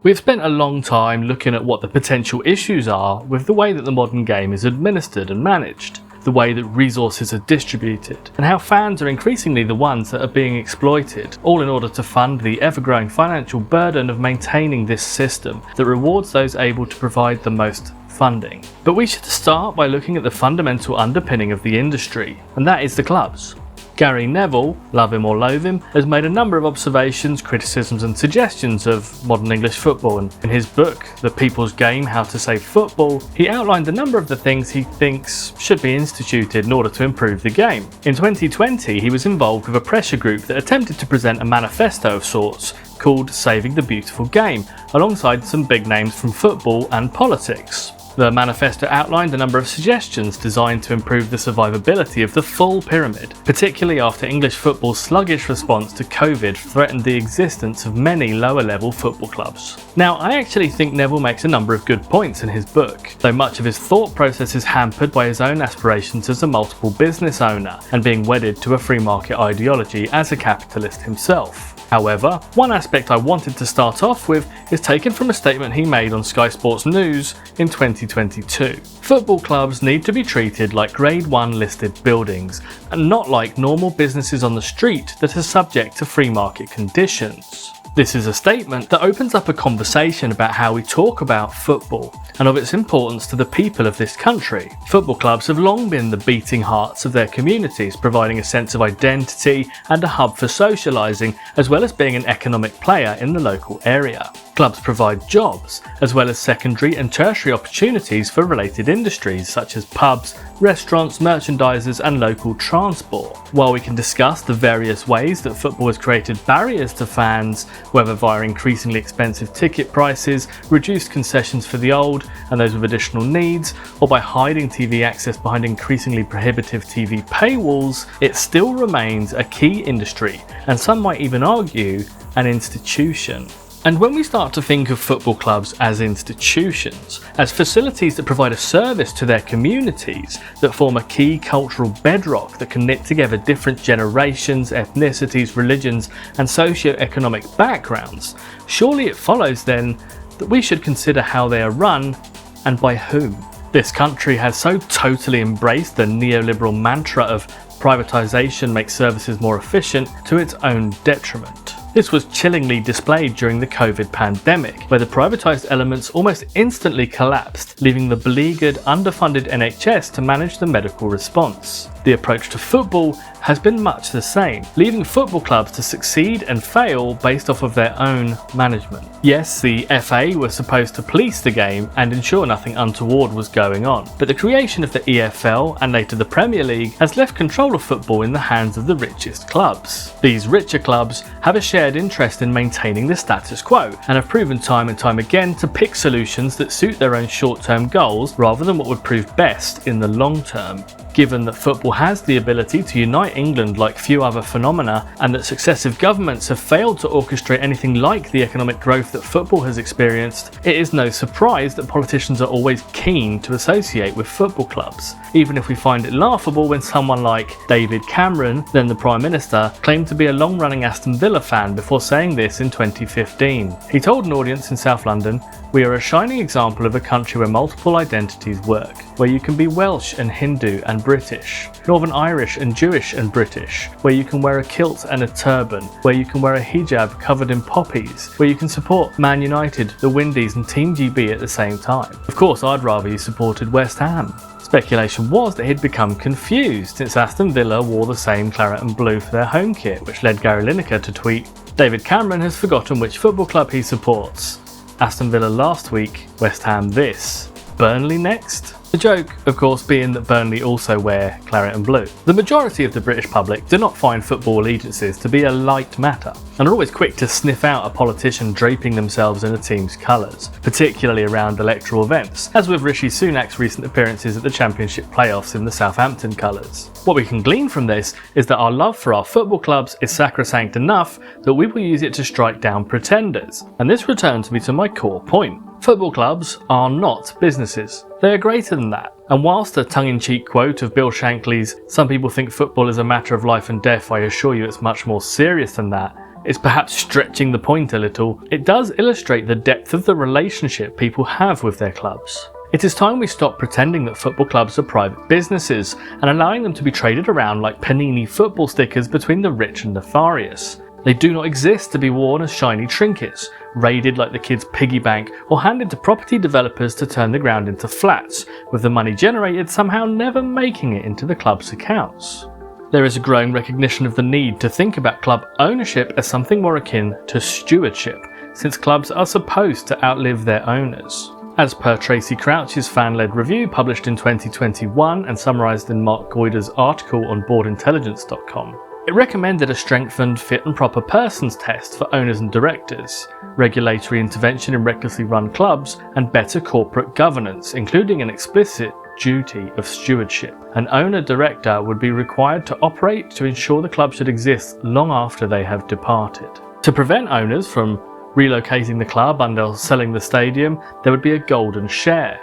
We've spent a long time looking at what the potential issues are with the way that the modern game is administered and managed, the way that resources are distributed, and how fans are increasingly the ones that are being exploited, all in order to fund the ever-growing financial burden of maintaining this system that rewards those able to provide the most funding. But we should start by looking at the fundamental underpinning of the industry, and that is the clubs. Gary Neville, love him or loathe him, has made a number of observations, criticisms and suggestions of modern English football, and in his book, The People's Game: How to Save Football, he outlined a number of the things he thinks should be instituted in order to improve the game. In 2020, he was involved with a pressure group that attempted to present a manifesto of sorts called Saving the Beautiful Game, alongside some big names from football and politics. The manifesto outlined a number of suggestions designed to improve the survivability of the full pyramid, particularly after English football's sluggish response to COVID threatened the existence of many lower-level football clubs. Now, I actually think Neville makes a number of good points in his book, though much of his thought process is hampered by his own aspirations as a multiple business owner and being wedded to a free market ideology as a capitalist himself. However, one aspect I wanted to start off with is taken from a statement he made on Sky Sports News in 2022. Football clubs need to be treated like Grade 1 listed buildings, and not like normal businesses on the street that are subject to free market conditions. This is a statement that opens up a conversation about how we talk about football and of its importance to the people of this country. Football clubs have long been the beating hearts of their communities, providing a sense of identity and a hub for socialising, as well as being an economic player in the local area. Clubs provide jobs, as well as secondary and tertiary opportunities for related industries such as pubs, restaurants, merchandisers and local transport. While we can discuss the various ways that football has created barriers to fans, whether via increasingly expensive ticket prices, reduced concessions for the old and those with additional needs, or by hiding TV access behind increasingly prohibitive TV paywalls, it still remains a key industry, and some might even argue an institution. And when we start to think of football clubs as institutions, as facilities that provide a service to their communities, that form a key cultural bedrock that can knit together different generations, ethnicities, religions and socio-economic backgrounds, surely it follows then that we should consider how they are run and by whom. This country has so totally embraced the neoliberal mantra of privatisation makes services more efficient to its own detriment. This was chillingly displayed during the COVID pandemic, where the privatised elements almost instantly collapsed, leaving the beleaguered, underfunded NHS to manage the medical response. The approach to football has been much the same, leaving football clubs to succeed and fail based off of their own management. Yes, the FA was supposed to police the game and ensure nothing untoward was going on, but the creation of the EFL and later the Premier League has left control of football in the hands of the richest clubs. These richer clubs have a shared interest in maintaining the status quo and have proven time and time again to pick solutions that suit their own short-term goals rather than what would prove best in the long term. Given that football has the ability to unite England like few other phenomena, and that successive governments have failed to orchestrate anything like the economic growth that football has experienced, it is no surprise that politicians are always keen to associate with football clubs, even if we find it laughable when someone like David Cameron, then the Prime Minister, claimed to be a long-running Aston Villa fan before saying this in 2015. He told an audience in South London, "We are a shining example of a country where multiple identities work, where you can be Welsh and Hindu and British, Northern Irish and Jewish and British, where you can wear a kilt and a turban, where you can wear a hijab covered in poppies, where you can support Man United, the Windies and Team GB at the same time." Of course, I'd rather he supported West Ham. Speculation was that he'd become confused since Aston Villa wore the same claret and blue for their home kit, which led Gary Lineker to tweet, "David Cameron has forgotten which football club he supports. Aston Villa last week, West Ham this. Burnley next?" The joke, of course, being that Burnley also wear claret and blue. The majority of the British public do not find football allegiances to be a light matter, and are always quick to sniff out a politician draping themselves in a team's colours, particularly around electoral events, as with Rishi Sunak's recent appearances at the Championship playoffs in the Southampton colours. What we can glean from this is that our love for our football clubs is sacrosanct enough that we will use it to strike down pretenders. And this returns me to my core point. Football clubs are not businesses. They are greater than that. And whilst a tongue-in-cheek quote of Bill Shankly's "Some people think football is a matter of life and death, I assure you it's much more serious than that," it's perhaps stretching the point a little, it does illustrate the depth of the relationship people have with their clubs. It is time we stop pretending that football clubs are private businesses and allowing them to be traded around like panini football stickers between the rich and nefarious. They do not exist to be worn as shiny trinkets, raided like the kids' piggy bank, or handed to property developers to turn the ground into flats, with the money generated somehow never making it into the club's accounts. There is a growing recognition of the need to think about club ownership as something more akin to stewardship, since clubs are supposed to outlive their owners. As per Tracy Crouch's fan-led review published in 2021 and summarised in Mark Goider's article on boardintelligence.com, it recommended a strengthened fit and proper persons test for owners and directors, regulatory intervention in recklessly run clubs, and better corporate governance, including an explicit duty of stewardship. An owner-director would be required to operate to ensure the club should exist long after they have departed. To prevent owners from relocating the club and selling the stadium, there would be a golden share.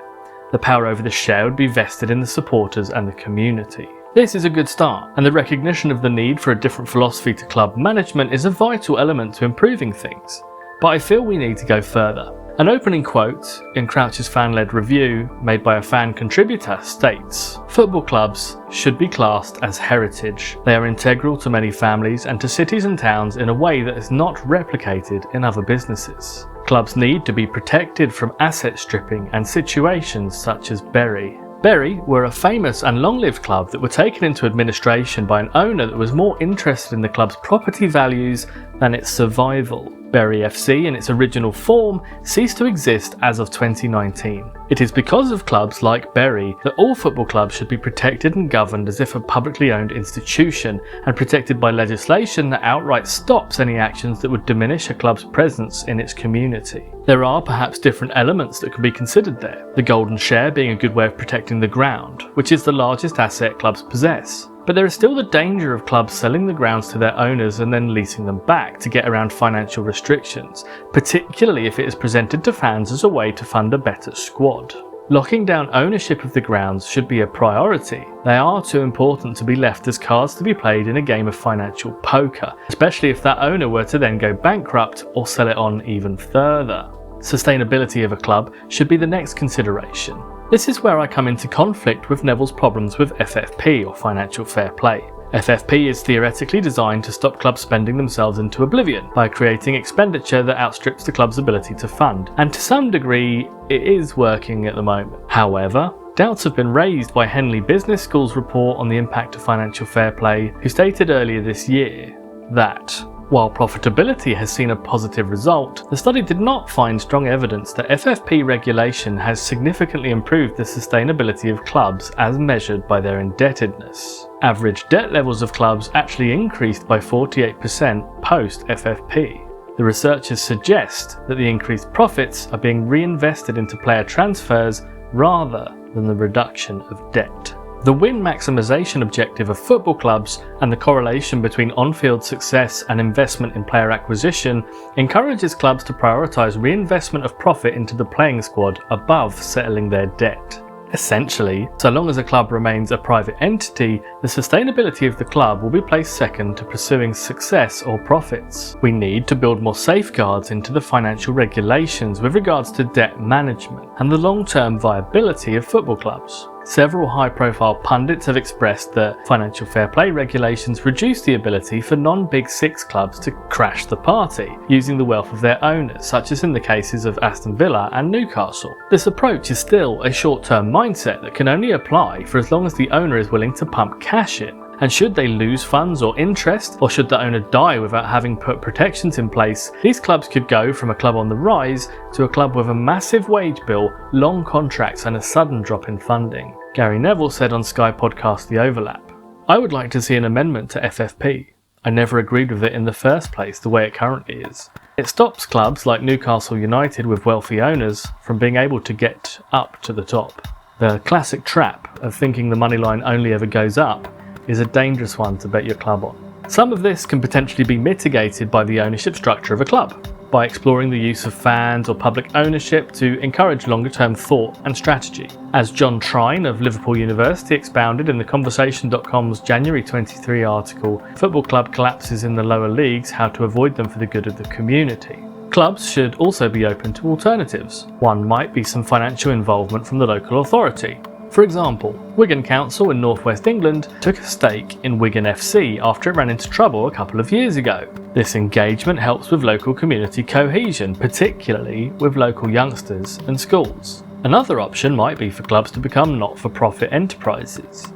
The power over the share would be vested in the supporters and the community. This is a good start, and the recognition of the need for a different philosophy to club management is a vital element to improving things. But I feel we need to go further. An opening quote in Crouch's fan-led review, made by a fan contributor, states, "Football clubs should be classed as heritage. They are integral to many families and to cities and towns in a way that is not replicated in other businesses. Clubs need to be protected from asset stripping and situations such as Bury." Bury were a famous and long-lived club that were taken into administration by an owner that was more interested in the club's property values than its survival. Bury FC in its original form ceased to exist as of 2019. It is because of clubs like Bury that all football clubs should be protected and governed as if a publicly owned institution, and protected by legislation that outright stops any actions that would diminish a club's presence in its community. There are perhaps different elements that can be considered there, the golden share being a good way of protecting the ground, which is the largest asset clubs possess. But there is still the danger of clubs selling the grounds to their owners and then leasing them back to get around financial restrictions, particularly if it is presented to fans as a way to fund a better squad. Locking down ownership of the grounds should be a priority. They are too important to be left as cards to be played in a game of financial poker, especially if that owner were to then go bankrupt or sell it on even further. Sustainability of a club should be the next consideration. This is where I come into conflict with Neville's problems with FFP, or financial fair play. FFP is theoretically designed to stop clubs spending themselves into oblivion by creating expenditure that outstrips the club's ability to fund, and to some degree it is working at the moment. However, doubts have been raised by Henley Business School's report on the impact of financial fair play, who stated earlier this year that while profitability has seen a positive result, the study did not find strong evidence that FFP regulation has significantly improved the sustainability of clubs as measured by their indebtedness. Average debt levels of clubs actually increased by 48% post-FFP. The researchers suggest that the increased profits are being reinvested into player transfers rather than the reduction of debt. The win maximisation objective of football clubs and the correlation between on-field success and investment in player acquisition encourages clubs to prioritise reinvestment of profit into the playing squad above settling their debt. Essentially, so long as a club remains a private entity, the sustainability of the club will be placed second to pursuing success or profits. We need to build more safeguards into the financial regulations with regards to debt management and the long-term viability of football clubs. Several high-profile pundits have expressed that financial fair play regulations reduce the ability for non-Big Six clubs to crash the party, using the wealth of their owners, such as in the cases of Aston Villa and Newcastle. This approach is still a short-term mindset that can only apply for as long as the owner is willing to pump cash in. And should they lose funds or interest, or should the owner die without having put protections in place, these clubs could go from a club on the rise to a club with a massive wage bill, long contracts and a sudden drop in funding. Gary Neville said on Sky podcast The Overlap, "I would like to see an amendment to FFP. I never agreed with it in the first place the way it currently is. It stops clubs like Newcastle United with wealthy owners from being able to get up to the top. The classic trap of thinking the money line only ever goes up is a dangerous one to bet your club on. Some of this can potentially be mitigated by the ownership structure of a club. by exploring the use of fans or public ownership to encourage longer-term thought and strategy. As John Trine of Liverpool University expounded in the Conversation.com's January 23 article, "Football club collapses in the lower leagues, how to avoid them for the good of the community." Clubs should also be open to alternatives. One might be some financial involvement from the local authority. For example, Wigan Council in northwest England took a stake in Wigan FC after it ran into trouble a couple of years ago. This engagement helps with local community cohesion, particularly with local youngsters and schools. Another option might be for clubs to become not-for-profit enterprises.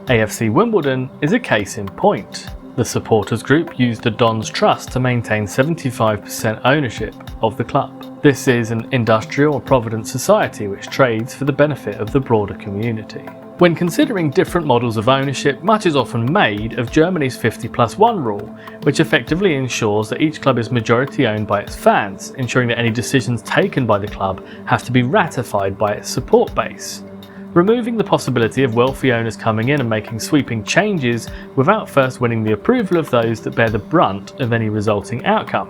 AFC Wimbledon is a case in point. The supporters group used the Dons Trust to maintain 75% ownership of the club. This is an industrial or provident society which trades for the benefit of the broader community. When considering different models of ownership, much is often made of Germany's 50+1 rule, which effectively ensures that each club is majority owned by its fans, ensuring that any decisions taken by the club have to be ratified by its support base, removing the possibility of wealthy owners coming in and making sweeping changes without first winning the approval of those that bear the brunt of any resulting outcome.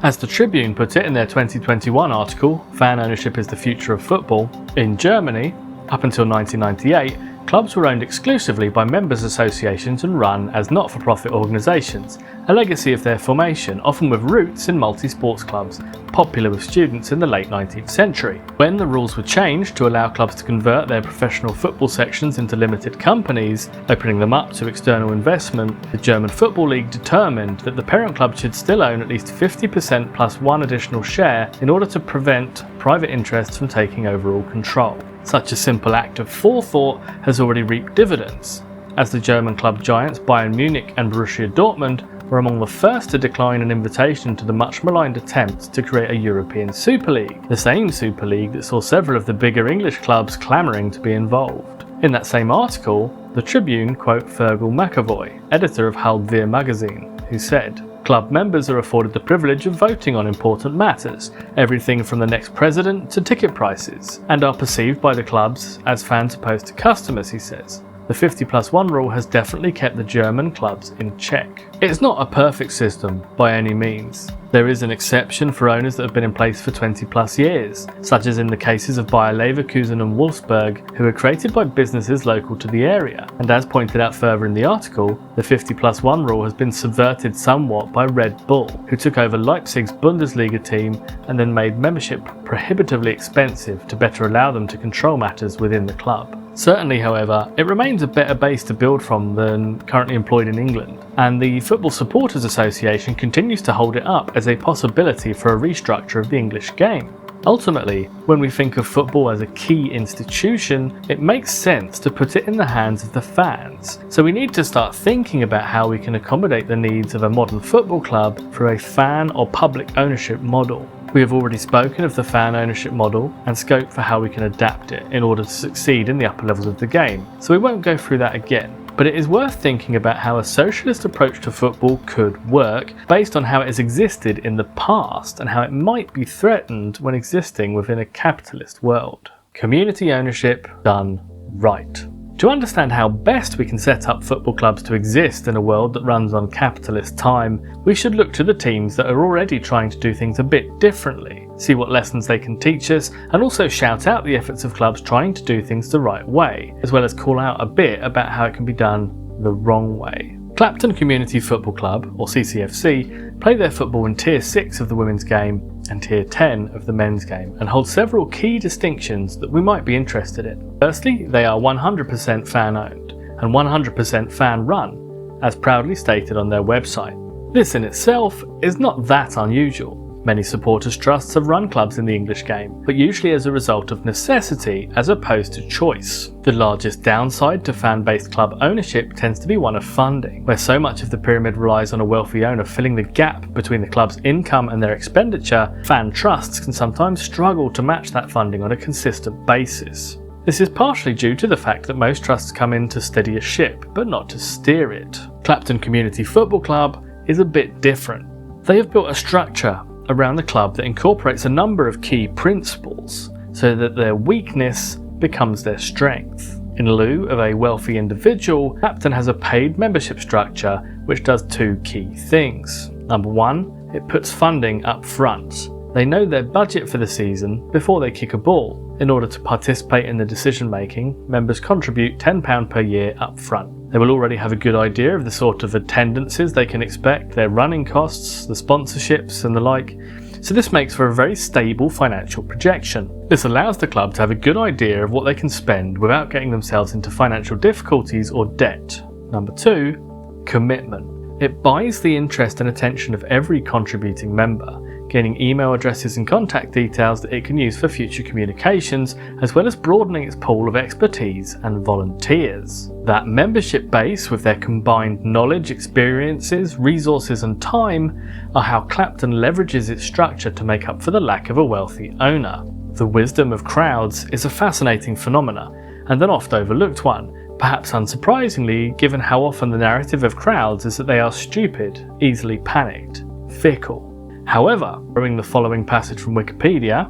As the Tribune put it in their 2021 article, "Fan Ownership is the Future of Football," in Germany, up until 1998, clubs were owned exclusively by members' associations and run as not-for-profit organisations, a legacy of their formation, often with roots in multi-sports clubs, popular with students in the late 19th century. When the rules were changed to allow clubs to convert their professional football sections into limited companies, opening them up to external investment, the German Football League determined that the parent club should still own at least 50% plus one additional share in order to prevent private interests from taking overall control. Such a simple act of forethought has already reaped dividends, as the German club giants Bayern Munich and Borussia Dortmund were among the first to decline an invitation to the much maligned attempt to create a European Super League, the same Super League that saw several of the bigger English clubs clamouring to be involved. In that same article, the Tribune quote Fergal McAvoy, editor of Halbweer magazine, who said, "Club members are afforded the privilege of voting on important matters, everything from the next president to ticket prices, and are perceived by the clubs as fans opposed to customers," he says. The 50+1 rule has definitely kept the German clubs in check. It's not a perfect system by any means. There is an exception for owners that have been in place for 20+ years, such as in the cases of Bayer Leverkusen and Wolfsburg, who were created by businesses local to the area. And as pointed out further in the article, the 50+1 rule has been subverted somewhat by Red Bull, who took over Leipzig's Bundesliga team and then made membership prohibitively expensive to better allow them to control matters within the club. Certainly, however, it remains a better base to build from than currently employed in England, and the Football Supporters Association continues to hold it up as a possibility for a restructure of the English game. Ultimately, when we think of football as a key institution, it makes sense to put it in the hands of the fans. So we need to start thinking about how we can accommodate the needs of a modern football club through a fan or public ownership model. We have already spoken of the fan ownership model and scope for how we can adapt it in order to succeed in the upper levels of the game, so we won't go through that again. But it is worth thinking about how a socialist approach to football could work based on how it has existed in the past and how it might be threatened when existing within a capitalist world. Community ownership done right. To understand how best we can set up football clubs to exist in a world that runs on capitalist time, we should look to the teams that are already trying to do things a bit differently, see what lessons they can teach us, and also shout out the efforts of clubs trying to do things the right way, as well as call out a bit about how it can be done the wrong way. Clapton Community Football Club, or CCFC, play their football in Tier 6 of the women's game and Tier 10 of the men's game, and hold several key distinctions that we might be interested in. Firstly, they are 100% fan-owned and 100% fan-run, as proudly stated on their website. This in itself is not that unusual. Many supporters' trusts have run clubs in the English game, but usually as a result of necessity as opposed to choice. The largest downside to fan-based club ownership tends to be one of funding, where so much of the pyramid relies on a wealthy owner filling the gap between the club's income and their expenditure. Fan trusts can sometimes struggle to match that funding on a consistent basis. This is partially due to the fact that most trusts come in to steady a ship, but not to steer it. Clapton Community Football Club is a bit different. They have built a structure around the club that incorporates a number of key principles so that their weakness becomes their strength. In lieu of a wealthy individual, Clapton has a paid membership structure which does two key things. Number one, It puts funding up front. They know their budget for the season before they kick a ball. In order to participate in the decision making, members contribute £10 per year up front. They will already have a good idea of the sort of attendances they can expect, their running costs, the sponsorships and the like, so this makes for a very stable financial projection. This allows the club to have a good idea of what they can spend without getting themselves into financial difficulties or debt. Number 2, commitment. It buys the interest and attention of every contributing member, gaining email addresses and contact details that it can use for future communications, as well as broadening its pool of expertise and volunteers. That membership base, with their combined knowledge, experiences, resources and time, are how Clapton leverages its structure to make up for the lack of a wealthy owner. The wisdom of crowds is a fascinating phenomena, and an oft overlooked one, perhaps unsurprisingly given how often the narrative of crowds is that they are stupid, easily panicked, fickle. However, borrowing the following passage from Wikipedia,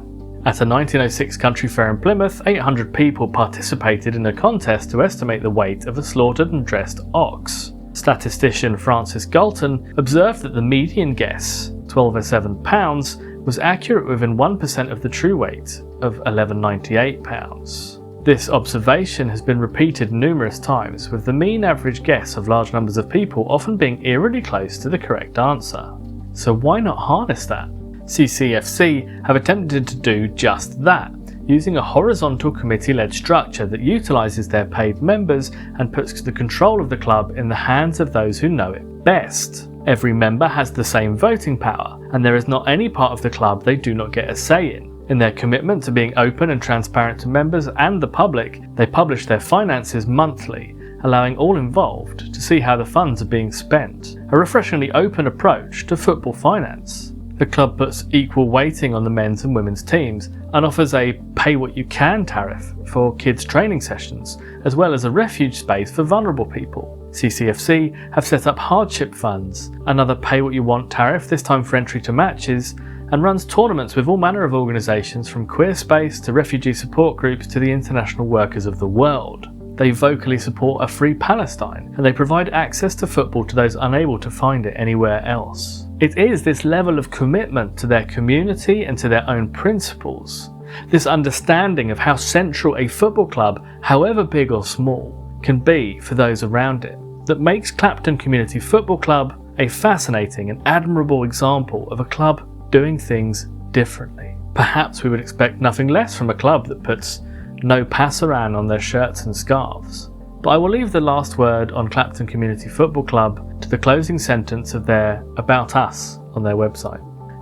at a 1906 country fair in Plymouth, 800 people participated in a contest to estimate the weight of a slaughtered and dressed ox. Statistician Francis Galton observed that the median guess, 12.07 pounds, was accurate within 1% of the true weight of 1198 pounds. This observation has been repeated numerous times, with the mean average guess of large numbers of people often being eerily close to the correct answer. So why not harness that? CCFC have attempted to do just that, using a horizontal committee-led structure that utilises their paid members and puts the control of the club in the hands of those who know it best. Every member has the same voting power, and there is not any part of the club they do not get a say in. In their commitment to being open and transparent to members and the public, they publish their finances monthly, allowing all involved to see how the funds are being spent. A refreshingly open approach to football finance. The club puts equal weighting on the men's and women's teams and offers a pay what you can tariff for kids' training sessions, as well as a refuge space for vulnerable people. CCFC have set up hardship funds, another pay what you want tariff, this time for entry to matches, and runs tournaments with all manner of organisations from Queer Space to refugee support groups to the international workers of the world. They vocally support a free Palestine, and they provide access to football to those unable to find it anywhere else. It is this level of commitment to their community and to their own principles, this understanding of how central a football club, however big or small, can be for those around it, that makes Clapton Community Football Club a fascinating and admirable example of a club doing things differently. Perhaps we would expect nothing less from a club that puts no passaran on their shirts and scarves. But I will leave the last word on Clapton Community Football Club to the closing sentence of their About Us on their website.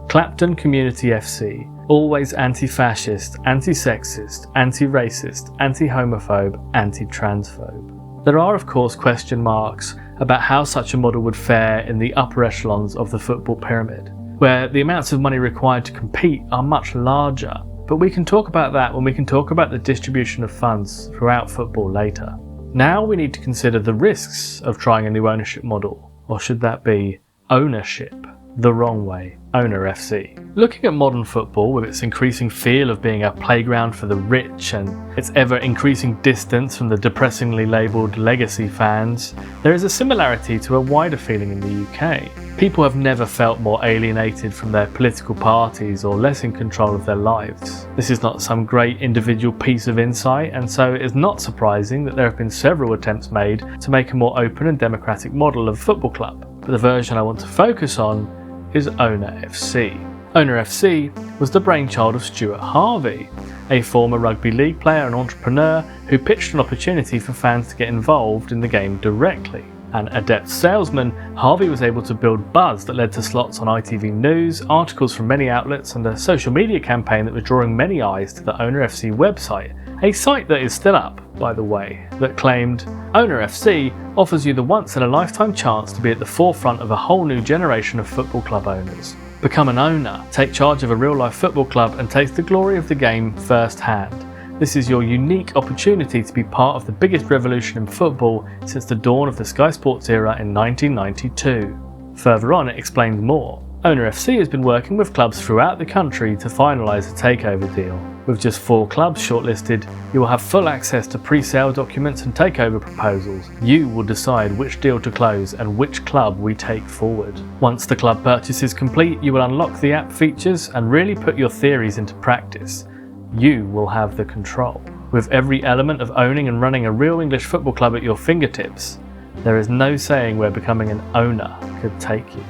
Clapton Community FC, always anti-fascist, anti-sexist, anti-racist, anti-homophobe, anti-transphobe. There are of course question marks about how such a model would fare in the upper echelons of the football pyramid, where the amounts of money required to compete are much larger. But we can talk about that when we can talk about the distribution of funds throughout football later. Now we need to consider the risks of trying a new ownership model, or should that be ownership? The wrong way, Owner FC. Looking at modern football, with its increasing feel of being a playground for the rich and its ever increasing distance from the depressingly labelled legacy fans, there is a similarity to a wider feeling in the UK. People have never felt more alienated from their political parties or less in control of their lives. This is not some great individual piece of insight, and so it is not surprising that there have been several attempts made to make a more open and democratic model of football club. But the version I want to focus on is Owner FC. Owner FC was the brainchild of Stuart Harvey, a former rugby league player and entrepreneur who pitched an opportunity for fans to get involved in the game directly. An adept salesman, Harvey was able to build buzz that led to slots on ITV News, articles from many outlets, and a social media campaign that was drawing many eyes to the Owner FC website, a site that is still up, by the way, that claimed, "Owner FC offers you the once-in-a-lifetime chance to be at the forefront of a whole new generation of football club owners. Become an owner, take charge of a real-life football club and taste the glory of the game firsthand. This is your unique opportunity to be part of the biggest revolution in football since the dawn of the Sky Sports era in 1992. Further on, it explains more. Owner FC has been working with clubs throughout the country to finalise a takeover deal. With just 4 clubs shortlisted, you will have full access to pre-sale documents and takeover proposals. You will decide which deal to close and which club we take forward. Once the club purchase is complete, you will unlock the app features and really put your theories into practice. You will have the control. With every element of owning and running a real English football club at your fingertips, there is no saying where becoming an owner could take you.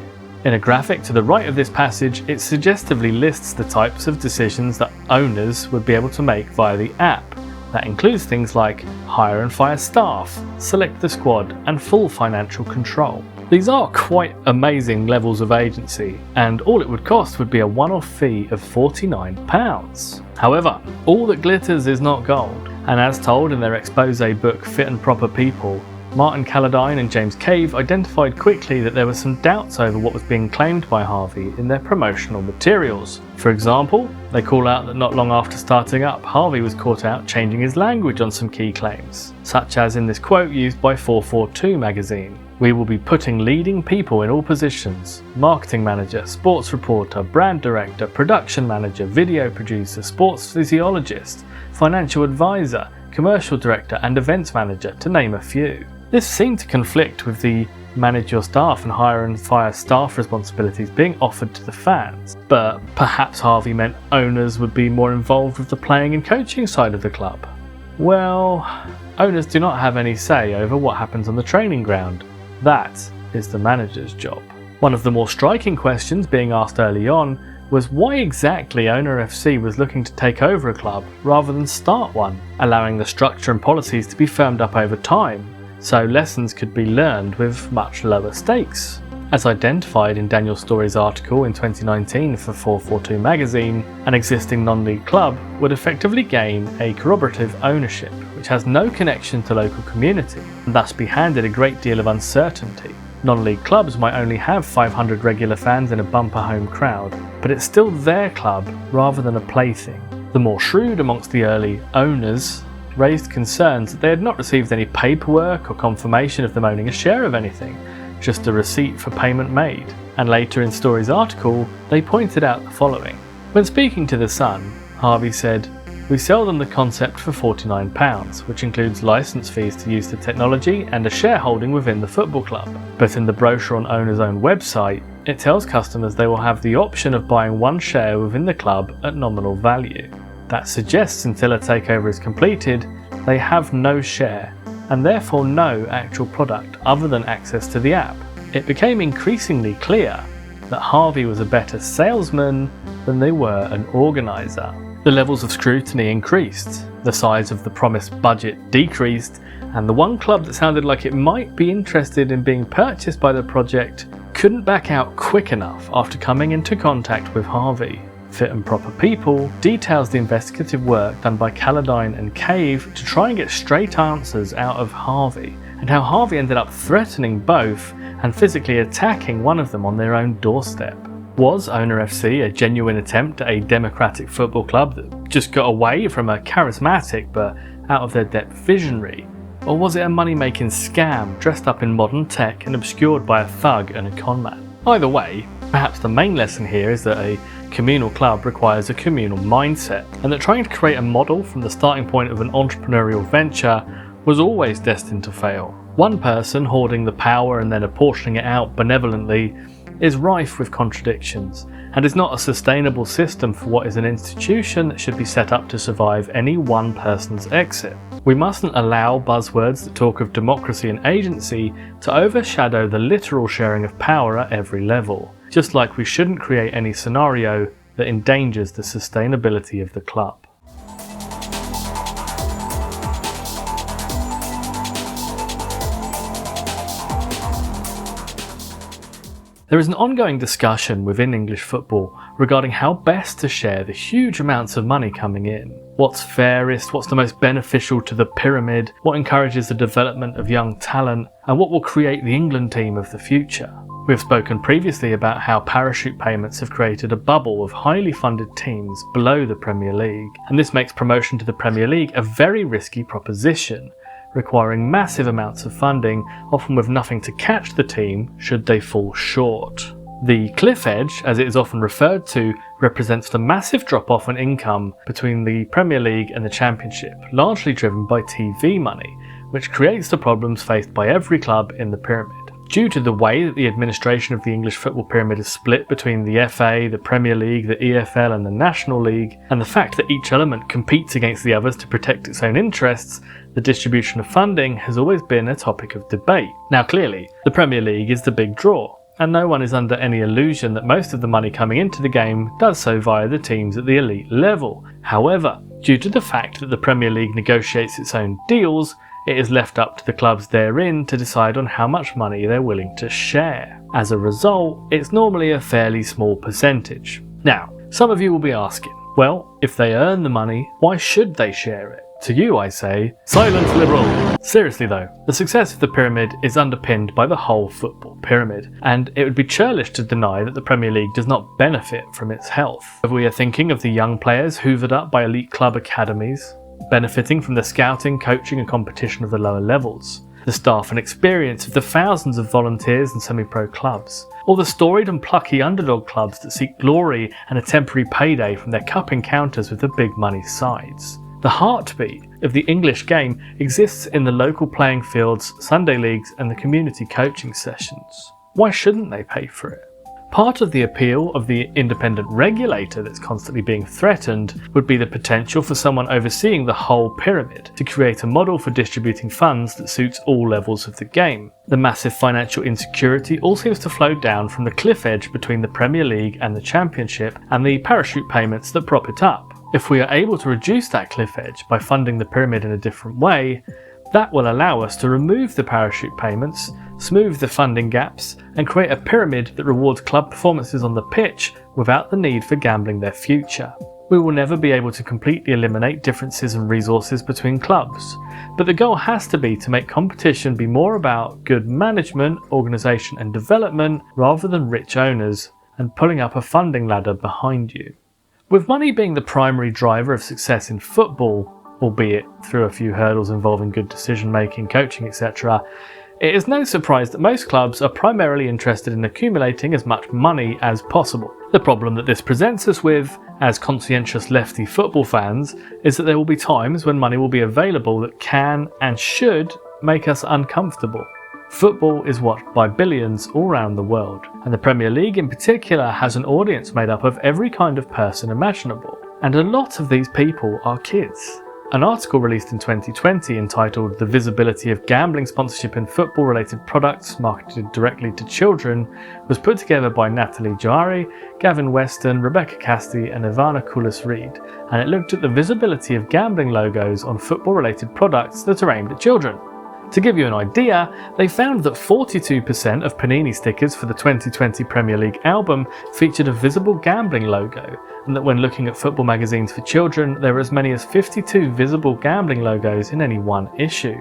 In a graphic to the right of this passage, it suggestively lists the types of decisions that owners would be able to make via the app. That includes things like hire and fire staff, select the squad, and full financial control. These are quite amazing levels of agency, and all it would cost would be a one-off fee of £49. However, all that glitters is not gold, and as told in their expose book Fit and Proper People, Martin Calladine and James Cave identified quickly that there were some doubts over what was being claimed by Harvey in their promotional materials. For example, they call out that not long after starting up, Harvey was caught out changing his language on some key claims, such as in this quote used by 442 magazine. "We will be putting leading people in all positions: marketing manager, sports reporter, brand director, production manager, video producer, sports physiologist, financial advisor, commercial director and events manager, to name a few." This seemed to conflict with the manage your staff and hire and fire staff responsibilities being offered to the fans, but perhaps Harvey meant owners would be more involved with the playing and coaching side of the club. Well, owners do not have any say over what happens on the training ground. That is the manager's job. One of the more striking questions being asked early on was why exactly Owner FC was looking to take over a club rather than start one, allowing the structure and policies to be firmed up over time, so lessons could be learned with much lower stakes. As identified in Daniel Story's article in 2019 for 442 magazine, an existing non-league club would effectively gain a corroborative ownership, which has no connection to local community, and thus be handed a great deal of uncertainty. Non-league clubs might only have 500 regular fans in a bumper home crowd, but it's still their club rather than a plaything. The more shrewd amongst the early owners raised concerns that they had not received any paperwork or confirmation of them owning a share of anything, just a receipt for payment made. And later in Story's article, they pointed out the following. When speaking to The Sun, Harvey said, "We sell them the concept for £49, which includes licence fees to use the technology and a shareholding within the football club. But in the brochure on Owner's own website, it tells customers they will have the option of buying one share within the club at nominal value. That suggests until a takeover is completed, they have no share, and therefore no actual product other than access to the app." It became increasingly clear that Harvey was a better salesman than they were an organiser. The levels of scrutiny increased, the size of the promised budget decreased, and the one club that sounded like it might be interested in being purchased by the project couldn't back out quick enough after coming into contact with Harvey. Fit and Proper People details the investigative work done by Calladine and Cave to try and get straight answers out of Harvey, and how Harvey ended up threatening both and physically attacking one of them on their own doorstep. Was Owner FC a genuine attempt at a democratic football club that just got away from a charismatic but out of their depth visionary? Or was it a money-making scam dressed up in modern tech and obscured by a thug and a conman? Either way, perhaps the main lesson here is that a communal club requires a communal mindset, and that trying to create a model from the starting point of an entrepreneurial venture was always destined to fail. One person hoarding the power and then apportioning it out benevolently is rife with contradictions, and is not a sustainable system for what is an institution that should be set up to survive any one person's exit. We mustn't allow buzzwords that talk of democracy and agency to overshadow the literal sharing of power at every level, just like we shouldn't create any scenario that endangers the sustainability of the club. There is an ongoing discussion within English football regarding how best to share the huge amounts of money coming in. What's fairest, what's the most beneficial to the pyramid, what encourages the development of young talent, and what will create the England team of the future. We have spoken previously about how parachute payments have created a bubble of highly funded teams below the Premier League, and this makes promotion to the Premier League a very risky proposition, requiring massive amounts of funding, often with nothing to catch the team should they fall short. The cliff edge, as it is often referred to, represents the massive drop-off in income between the Premier League and the Championship, largely driven by TV money, which creates the problems faced by every club in the pyramid. Due to the way that the administration of the English football pyramid is split between the FA, the Premier League, the EFL and the National League, and the fact that each element competes against the others to protect its own interests, the distribution of funding has always been a topic of debate. Now clearly, the Premier League is the big draw, and no one is under any illusion that most of the money coming into the game does so via the teams at the elite level. However, due to the fact that the Premier League negotiates its own deals, it is left up to the clubs therein to decide on how much money they're willing to share. As a result, it's normally a fairly small percentage. Now, some of you will be asking, well, if they earn the money, why should they share it? To you I say, silence liberal! Seriously though, the success of the pyramid is underpinned by the whole football pyramid, and it would be churlish to deny that the Premier League does not benefit from its health. If we are thinking of the young players hoovered up by elite club academies, benefiting from the scouting, coaching and competition of the lower levels, the staff and experience of the thousands of volunteers and semi-pro clubs, or the storied and plucky underdog clubs that seek glory and a temporary payday from their cup encounters with the big money sides. The heartbeat of the English game exists in the local playing fields, Sunday leagues and the community coaching sessions. Why shouldn't they pay for it? Part of the appeal of the independent regulator that's constantly being threatened would be the potential for someone overseeing the whole pyramid to create a model for distributing funds that suits all levels of the game. The massive financial insecurity all seems to flow down from the cliff edge between the Premier League and the Championship and the parachute payments that prop it up. If we are able to reduce that cliff edge by funding the pyramid in a different way, that will allow us to remove the parachute payments, smooth the funding gaps, and create a pyramid that rewards club performances on the pitch without the need for gambling their future. We will never be able to completely eliminate differences in resources between clubs, but the goal has to be to make competition be more about good management, organisation and development rather than rich owners and pulling up a funding ladder behind you. With money being the primary driver of success in football, albeit through a few hurdles involving good decision making, coaching, etc., it is no surprise that most clubs are primarily interested in accumulating as much money as possible. The problem that this presents us with, as conscientious lefty football fans, is that there will be times when money will be available that can and should make us uncomfortable. Football is watched by billions all around the world, and the Premier League in particular has an audience made up of every kind of person imaginable, and a lot of these people are kids. An article released in 2020 entitled "The Visibility of Gambling Sponsorship in Football-Related Products Marketed Directly to Children" was put together by Natalie Johari, Gavin Weston, Rebecca Casti and Ivana Kulis-Reed, and it looked at the visibility of gambling logos on football-related products that are aimed at children. To give you an idea, they found that 42% of Panini stickers for the 2020 Premier League album featured a visible gambling logo, and that when looking at football magazines for children, there were as many as 52 visible gambling logos in any one issue.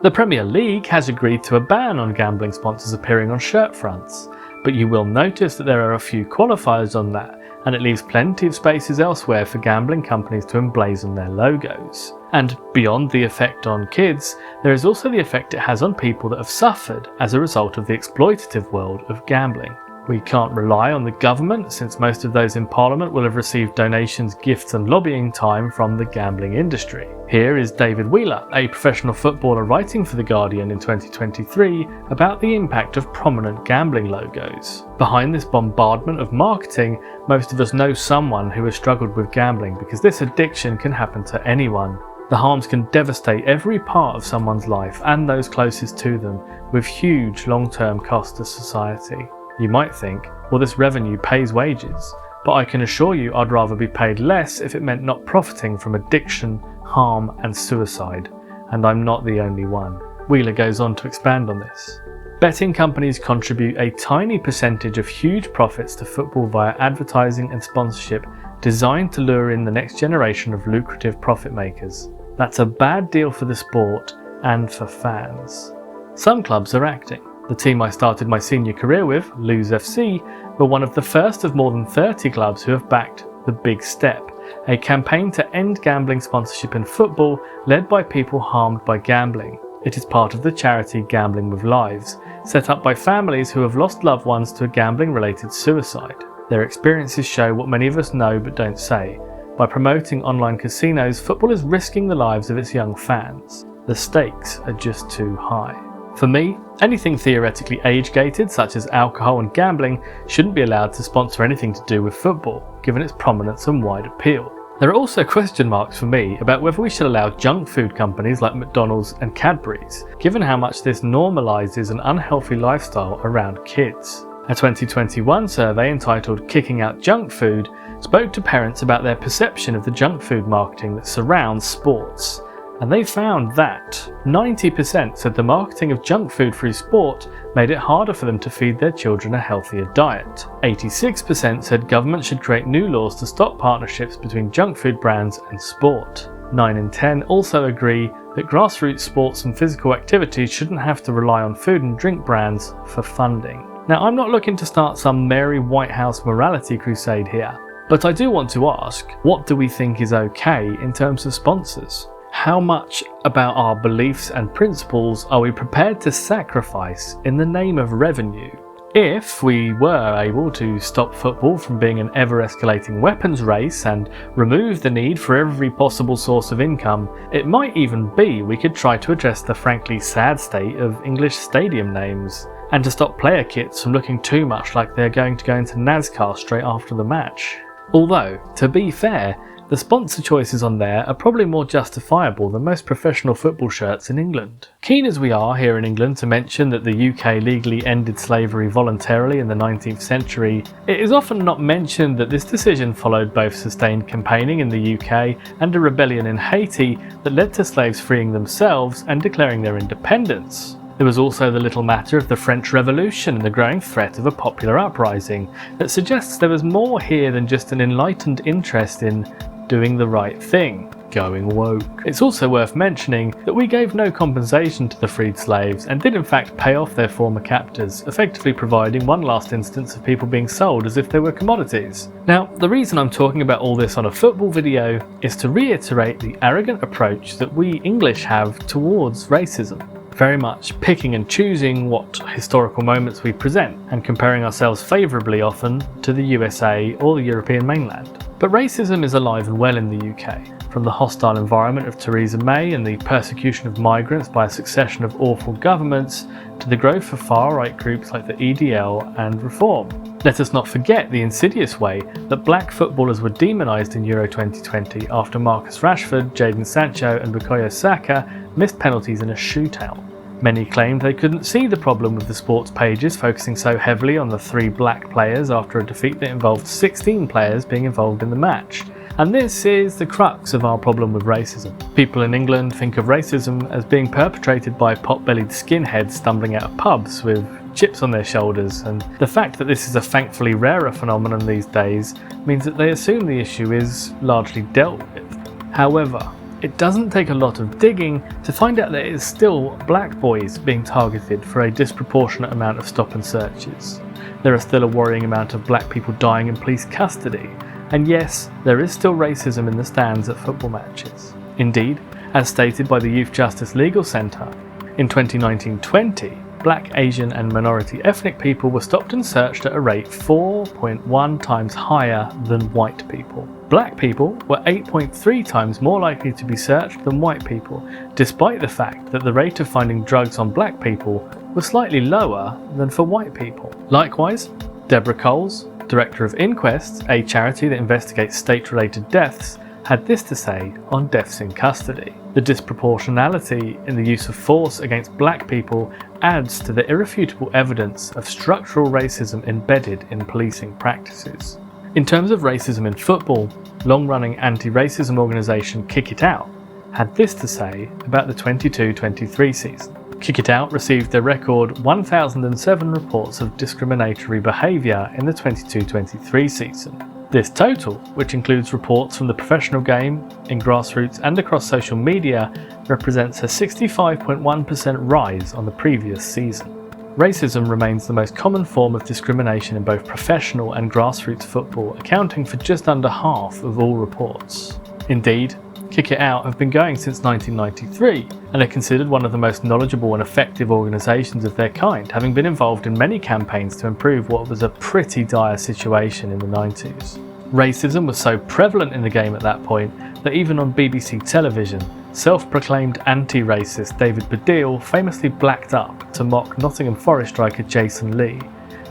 The Premier League has agreed to a ban on gambling sponsors appearing on shirt fronts, but you will notice that there are a few qualifiers on that, and it leaves plenty of spaces elsewhere for gambling companies to emblazon their logos. And beyond the effect on kids, there is also the effect it has on people that have suffered as a result of the exploitative world of gambling. We can't rely on the government, since most of those in Parliament will have received donations, gifts and lobbying time from the gambling industry. Here is David Wheeler, a professional footballer writing for The Guardian in 2023 about the impact of prominent gambling logos. Behind this bombardment of marketing, most of us know someone who has struggled with gambling, because this addiction can happen to anyone. The harms can devastate every part of someone's life and those closest to them, with huge long-term costs to society. You might think, well, this revenue pays wages, but I can assure you I'd rather be paid less if it meant not profiting from addiction, harm and suicide, and I'm not the only one. Wheeler goes on to expand on this. Betting companies contribute a tiny percentage of huge profits to football via advertising and sponsorship designed to lure in the next generation of lucrative profit makers. That's a bad deal for the sport and for fans. Some clubs are acting. The team I started my senior career with, Lose FC, were one of the first of more than 30 clubs who have backed The Big Step, a campaign to end gambling sponsorship in football led by people harmed by gambling. It is part of the charity Gambling with Lives, set up by families who have lost loved ones to a gambling-related suicide. Their experiences show what many of us know but don't say. By promoting online casinos, football is risking the lives of its young fans. The stakes are just too high. For me, anything theoretically age-gated, such as alcohol and gambling, shouldn't be allowed to sponsor anything to do with football, given its prominence and wide appeal. There are also question marks for me about whether we should allow junk food companies like McDonald's and Cadbury's, given how much this normalises an unhealthy lifestyle around kids. A 2021 survey entitled "Kicking Out Junk Food" spoke to parents about their perception of the junk food marketing that surrounds sports, and they found that 90% said the marketing of junk food through sport made it harder for them to feed their children a healthier diet. 86% said government should create new laws to stop partnerships between junk food brands and sport. 9 in 10 also agree that grassroots sports and physical activities shouldn't have to rely on food and drink brands for funding. Now, I'm not looking to start some Mary Whitehouse morality crusade here, but I do want to ask, what do we think is okay in terms of sponsors? How much about our beliefs and principles are we prepared to sacrifice in the name of revenue? If we were able to stop football from being an ever-escalating weapons race and remove the need for every possible source of income, it might even be we could try to address the frankly sad state of English stadium names, and to stop player kits from looking too much like they're going to go into NASCAR straight after the match. Although, to be fair, the sponsor choices on there are probably more justifiable than most professional football shirts in England. Keen as we are here in England to mention that the UK legally ended slavery voluntarily in the 19th century, it is often not mentioned that this decision followed both sustained campaigning in the UK and a rebellion in Haiti that led to slaves freeing themselves and declaring their independence. There was also the little matter of the French Revolution and the growing threat of a popular uprising that suggests there was more here than just an enlightened interest in doing the right thing, going woke. It's also worth mentioning that we gave no compensation to the freed slaves and did in fact pay off their former captors, effectively providing one last instance of people being sold as if they were commodities. Now, the reason I'm talking about all this on a football video is to reiterate the arrogant approach that we English have towards racism. Very much picking and choosing what historical moments we present and comparing ourselves favourably often to the USA or the European mainland. But racism is alive and well in the UK, from the hostile environment of Theresa May and the persecution of migrants by a succession of awful governments to the growth of far-right groups like the EDL and Reform. Let us not forget the insidious way that black footballers were demonised in Euro 2020 after Marcus Rashford, Jadon Sancho and Bukayo Saka missed penalties in a shootout. Many claimed they couldn't see the problem with the sports pages focusing so heavily on the 3 black players after a defeat that involved 16 players being involved in the match. And this is the crux of our problem with racism. People in England think of racism as being perpetrated by pot-bellied skinheads stumbling out of pubs with chips on their shoulders, and the fact that this is a thankfully rarer phenomenon these days means that they assume the issue is largely dealt with. However, it doesn't take a lot of digging to find out that it is still black boys being targeted for a disproportionate amount of stop and searches. There are still a worrying amount of black people dying in police custody, and yes, there is still racism in the stands at football matches. Indeed, as stated by the Youth Justice Legal Centre, in 2019-20, Black, Asian and minority ethnic people were stopped and searched at a rate 4.1 times higher than white people. Black people were 8.3 times more likely to be searched than white people, despite the fact that the rate of finding drugs on black people was slightly lower than for white people. Likewise, Deborah Coles, Director of Inquests, a charity that investigates state-related deaths, had this to say on deaths in custody. The disproportionality in the use of force against black people adds to the irrefutable evidence of structural racism embedded in policing practices. In terms of racism in football, long-running anti-racism organisation Kick It Out had this to say about the 22-23 season. Kick It Out received a record 1,007 reports of discriminatory behaviour in the 22-23 season. This total, which includes reports from the professional game, in grassroots and across social media, represents a 65.1% rise on the previous season. Racism remains the most common form of discrimination in both professional and grassroots football, accounting for just under half of all reports. Indeed, Kick It Out have been going since 1993 and are considered one of the most knowledgeable and effective organisations of their kind, having been involved in many campaigns to improve what was a pretty dire situation in the 90s. Racism was so prevalent in the game at that point that even on BBC television, self-proclaimed anti-racist David Baddiel famously blacked up to mock Nottingham Forest striker Jason Lee,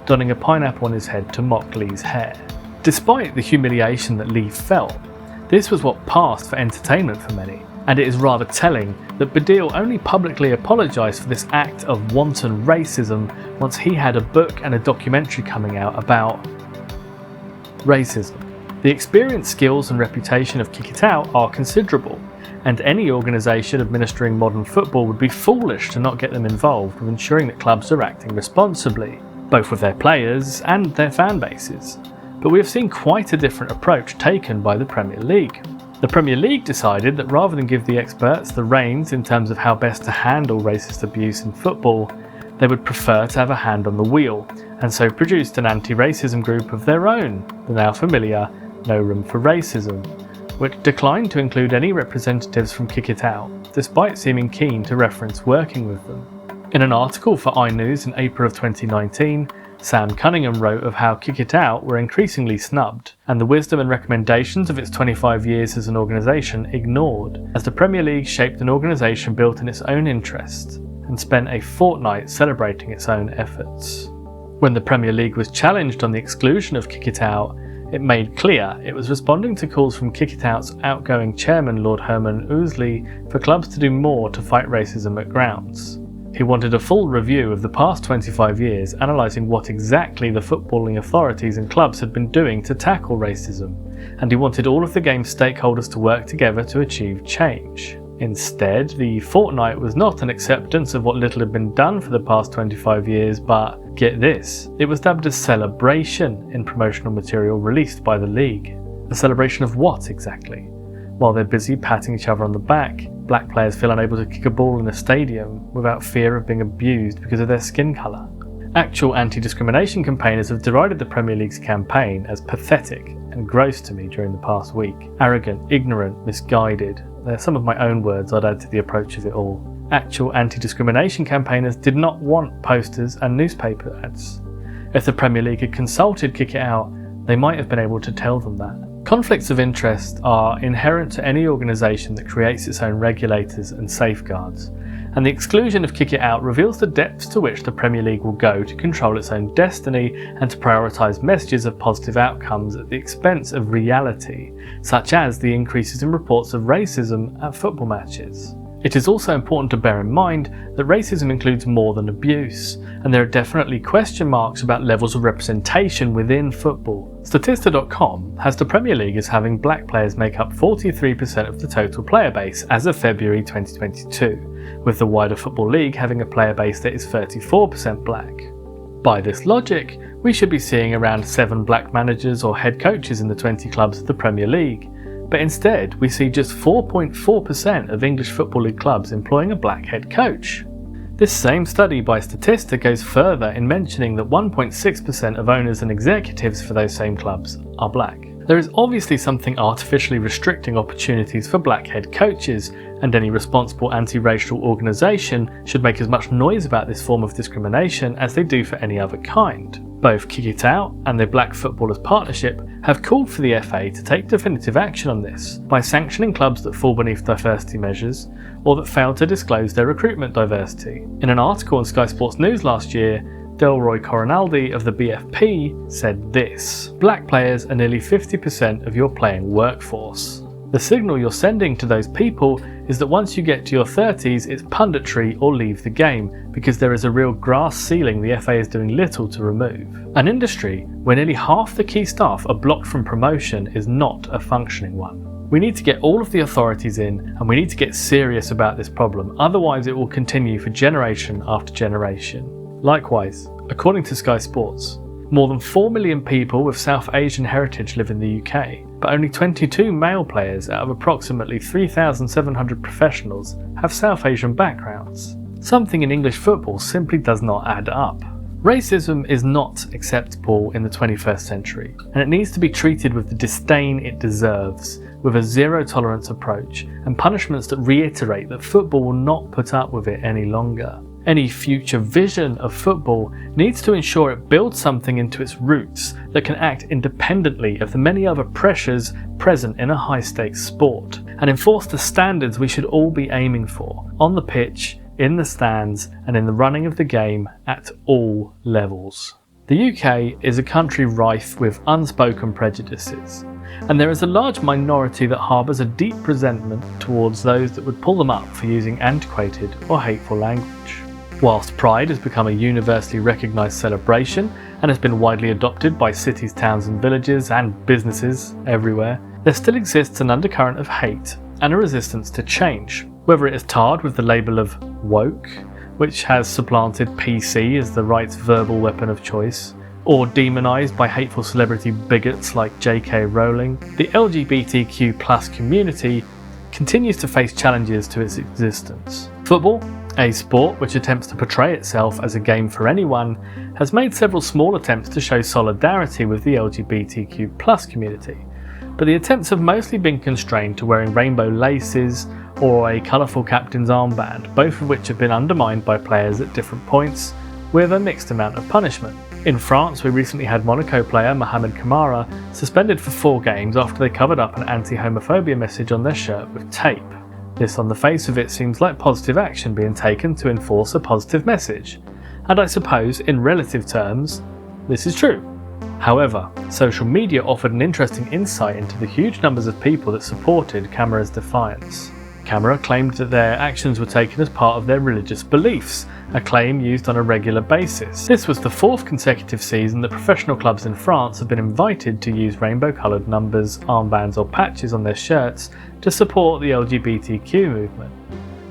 donning a pineapple on his head to mock Lee's hair. Despite the humiliation that Lee felt, this was what passed for entertainment for many, and it is rather telling that Baddiel only publicly apologised for this act of wanton racism once he had a book and a documentary coming out about racism. The experience, skills and reputation of Kick It Out are considerable, and any organisation administering modern football would be foolish to not get them involved with ensuring that clubs are acting responsibly, both with their players and their fan bases. But we have seen quite a different approach taken by the Premier League. The Premier League decided that rather than give the experts the reins in terms of how best to handle racist abuse in football, they would prefer to have a hand on the wheel, and so produced an anti-racism group of their own, the now familiar No Room for Racism, which declined to include any representatives from Kick It Out, despite seeming keen to reference working with them. In an article for iNews in April of 2019, Sam Cunningham wrote of how Kick It Out were increasingly snubbed, and the wisdom and recommendations of its 25 years as an organisation ignored, as the Premier League shaped an organisation built in its own interest, and spent a fortnight celebrating its own efforts. When the Premier League was challenged on the exclusion of Kick It Out, it made clear it was responding to calls from Kick It Out's outgoing chairman Lord Herman Ousley for clubs to do more to fight racism at grounds. He wanted a full review of the past 25 years, analysing what exactly the footballing authorities and clubs had been doing to tackle racism, and he wanted all of the game's stakeholders to work together to achieve change. Instead, the fortnight was not an acceptance of what little had been done for the past 25 years, but, get this, it was dubbed a celebration in promotional material released by the league. A celebration of what exactly? While they're busy patting each other on the back, black players feel unable to kick a ball in a stadium without fear of being abused because of their skin colour. Actual anti-discrimination campaigners have derided the Premier League's campaign as pathetic and gross to me during the past week. Arrogant, ignorant, misguided. They're some of my own words I'd add to the approach of it all. Actual anti-discrimination campaigners did not want posters and newspaper ads. If the Premier League had consulted Kick It Out, they might have been able to tell them that. Conflicts of interest are inherent to any organisation that creates its own regulators and safeguards, and the exclusion of Kick It Out reveals the depths to which the Premier League will go to control its own destiny and to prioritise messages of positive outcomes at the expense of reality, such as the increases in reports of racism at football matches. It is also important to bear in mind that racism includes more than abuse, and there are definitely question marks about levels of representation within football. Statista.com has the Premier League as having black players make up 43% of the total player base as of February 2022, with the wider Football League having a player base that is 34% black. By this logic, we should be seeing around 7 black managers or head coaches in the 20 clubs of the Premier League, but instead we see just 4.4% of English Football League clubs employing a black head coach. This same study by Statista goes further in mentioning that 1.6% of owners and executives for those same clubs are black. There is obviously something artificially restricting opportunities for black head coaches, and any responsible anti-racial organisation should make as much noise about this form of discrimination as they do for any other kind. Both Kick It Out and the Black Footballers Partnership have called for the FA to take definitive action on this by sanctioning clubs that fall beneath diversity measures or that fail to disclose their recruitment diversity. In an article on Sky Sports News last year, Delroy Corinaldi of the BFP said this: "Black players are nearly 50% of your playing workforce. The signal you're sending to those people is that once you get to your 30s, it's punditry or leave the game, because there is a real glass ceiling the FA is doing little to remove. An industry where nearly half the key staff are blocked from promotion is not a functioning one. We need to get all of the authorities in, and we need to get serious about this problem, otherwise it will continue for generation after generation." Likewise, according to Sky Sports, more than 4 million people with South Asian heritage live in the UK, but only 22 male players out of approximately 3,700 professionals have South Asian backgrounds. Something in English football simply does not add up. Racism is not acceptable in the 21st century, and it needs to be treated with the disdain it deserves, with a zero-tolerance approach and punishments that reiterate that football will not put up with it any longer. Any future vision of football needs to ensure it builds something into its roots that can act independently of the many other pressures present in a high-stakes sport, and enforce the standards we should all be aiming for, on the pitch, in the stands, and in the running of the game at all levels. The UK is a country rife with unspoken prejudices, and there is a large minority that harbours a deep resentment towards those that would pull them up for using antiquated or hateful language. Whilst Pride has become a universally recognised celebration and has been widely adopted by cities, towns and villages and businesses everywhere, there still exists an undercurrent of hate and a resistance to change, whether it is tarred with the label of woke, which has supplanted PC as the right's verbal weapon of choice, or demonised by hateful celebrity bigots like J.K. Rowling. The LGBTQ+ community continues to face challenges to its existence. Football, a sport which attempts to portray itself as a game for anyone, has made several small attempts to show solidarity with the LGBTQ+ community, but the attempts have mostly been constrained to wearing rainbow laces or a colourful captain's armband, both of which have been undermined by players at different points, with a mixed amount of punishment. In France, we recently had Monaco player Mohamed Kamara suspended for 4 games after they covered up an anti-homophobia message on their shirt with tape. This, on the face of it, seems like positive action being taken to enforce a positive message, and I suppose, in relative terms, this is true. However, social media offered an interesting insight into the huge numbers of people that supported Kamara's defiance. Kamara claimed that their actions were taken as part of their religious beliefs, a claim used on a regular basis. This was the 4th consecutive season that professional clubs in France have been invited to use rainbow-coloured numbers, armbands or patches on their shirts to support the LGBTQ movement.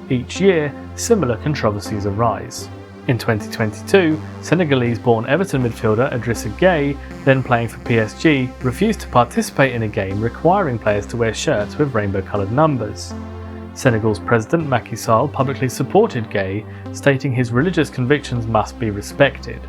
Each year, similar controversies arise. In 2022, Senegalese-born Everton midfielder Idrissa Gueye, then playing for PSG, refused to participate in a game requiring players to wear shirts with rainbow-coloured numbers. Senegal's president Macky Sall publicly supported Gueye, stating his religious convictions must be respected.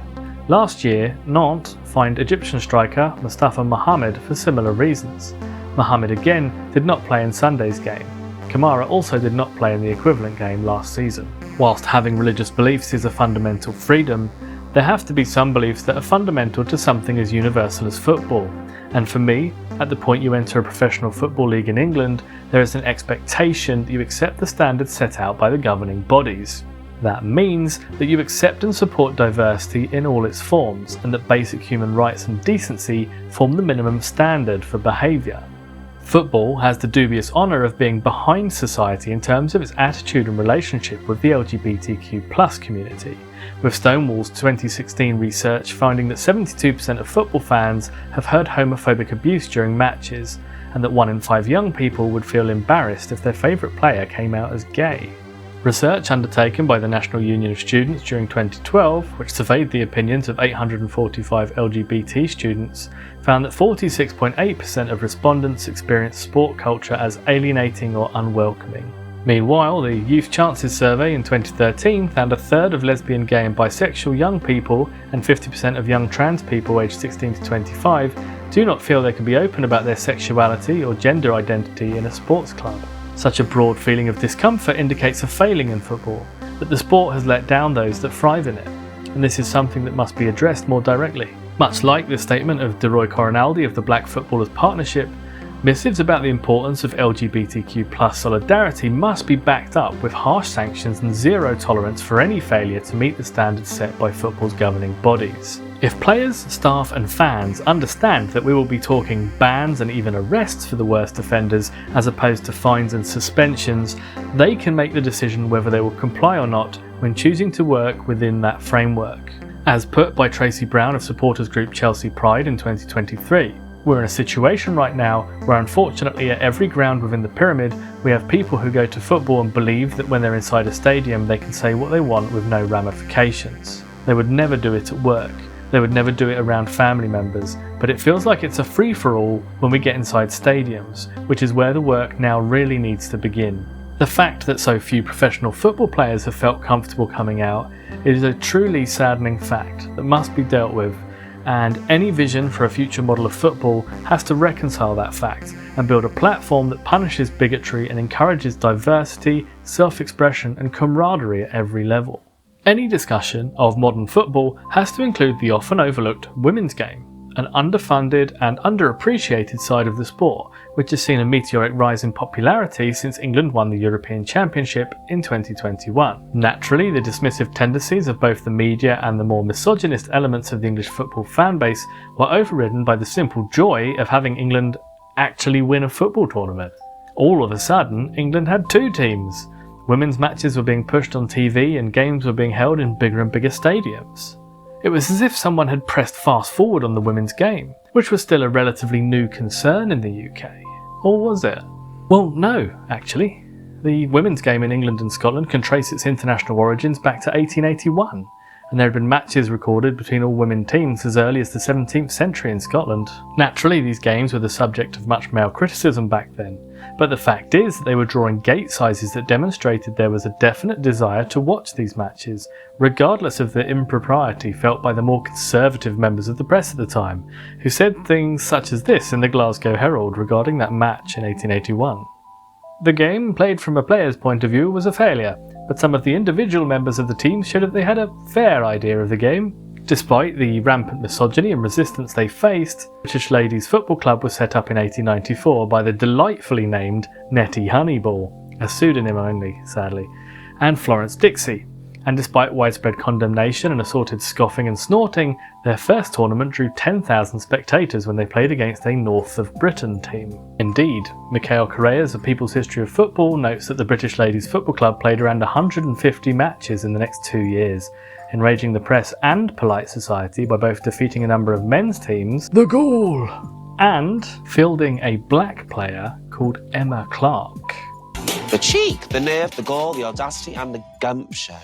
Last year, Nantes fined Egyptian striker Mustafa Mohamed for similar reasons. Mohamed again did not play in Sunday's game. Kamara also did not play in the equivalent game last season. Whilst having religious beliefs is a fundamental freedom, there have to be some beliefs that are fundamental to something as universal as football. And for me, at the point you enter a professional football league in England, there is an expectation that you accept the standards set out by the governing bodies. That means that you accept and support diversity in all its forms, and that basic human rights and decency form the minimum standard for behaviour. Football has the dubious honour of being behind society in terms of its attitude and relationship with the LGBTQ+ community, with Stonewall's 2016 research finding that 72% of football fans have heard homophobic abuse during matches, and that 1 in 5 young people would feel embarrassed if their favourite player came out as gay. Research undertaken by the National Union of Students during 2012, which surveyed the opinions of 845 LGBT students, found that 46.8% of respondents experienced sport culture as alienating or unwelcoming. Meanwhile, the Youth Chances Survey in 2013 found 1/3 of lesbian, gay and bisexual young people and 50% of young trans people aged 16 to 25 do not feel they can be open about their sexuality or gender identity in a sports club. Such a broad feeling of discomfort indicates a failing in football, that the sport has let down those that thrive in it, and this is something that must be addressed more directly. Much like the statement of De Roy Corinaldi of the Black Footballers Partnership, missives about the importance of LGBTQ+ solidarity must be backed up with harsh sanctions and zero tolerance for any failure to meet the standards set by football's governing bodies. If players, staff and fans understand that we will be talking bans and even arrests for the worst offenders as opposed to fines and suspensions, they can make the decision whether they will comply or not when choosing to work within that framework. As put by Tracy Brown of supporters group Chelsea Pride in 2023, we're in a situation right now where unfortunately at every ground within the pyramid we have people who go to football and believe that when they're inside a stadium they can say what they want with no ramifications. They would never do it at work. They would never do it around family members, but it feels like it's a free-for-all when we get inside stadiums, which is where the work now really needs to begin. The fact that so few professional football players have felt comfortable coming out is a truly saddening fact that must be dealt with, and any vision for a future model of football has to reconcile that fact and build a platform that punishes bigotry and encourages diversity, self-expression and camaraderie at every level. Any discussion of modern football has to include the often overlooked women's game, an underfunded and underappreciated side of the sport, which has seen a meteoric rise in popularity since England won the European Championship in 2021. Naturally, the dismissive tendencies of both the media and the more misogynist elements of the English football fan base were overridden by the simple joy of having England actually win a football tournament. All of a sudden, England had two teams. Women's matches were being pushed on TV and games were being held in bigger and bigger stadiums. It was as if someone had pressed fast forward on the women's game, which was still a relatively new concern in the UK. Or was it? Well, no, actually. The women's game in England and Scotland can trace its international origins back to 1881, and there had been matches recorded between all women teams as early as the 17th century in Scotland. Naturally, these games were the subject of much male criticism back then, but the fact is that they were drawing gate sizes that demonstrated there was a definite desire to watch these matches, regardless of the impropriety felt by the more conservative members of the press at the time, who said things such as this in the Glasgow Herald regarding that match in 1881. The game, played from a player's point of view, was a failure, but some of the individual members of the team showed that they had a fair idea of the game. Despite the rampant misogyny and resistance they faced, British Ladies Football Club was set up in 1894 by the delightfully named Nettie Honeyball, a pseudonym only, sadly, and Florence Dixie. And despite widespread condemnation and assorted scoffing and snorting, their first tournament drew 10,000 spectators when they played against a North of Britain team. Indeed, Mikhail Correa's A People's History of Football notes that the British Ladies Football Club played around 150 matches in the next 2 years, enraging the press and polite society by both defeating a number of men's teams, the Gaul, and fielding a black player called Emma Clark. The cheek, the nerve, the gall, the audacity and the gumption.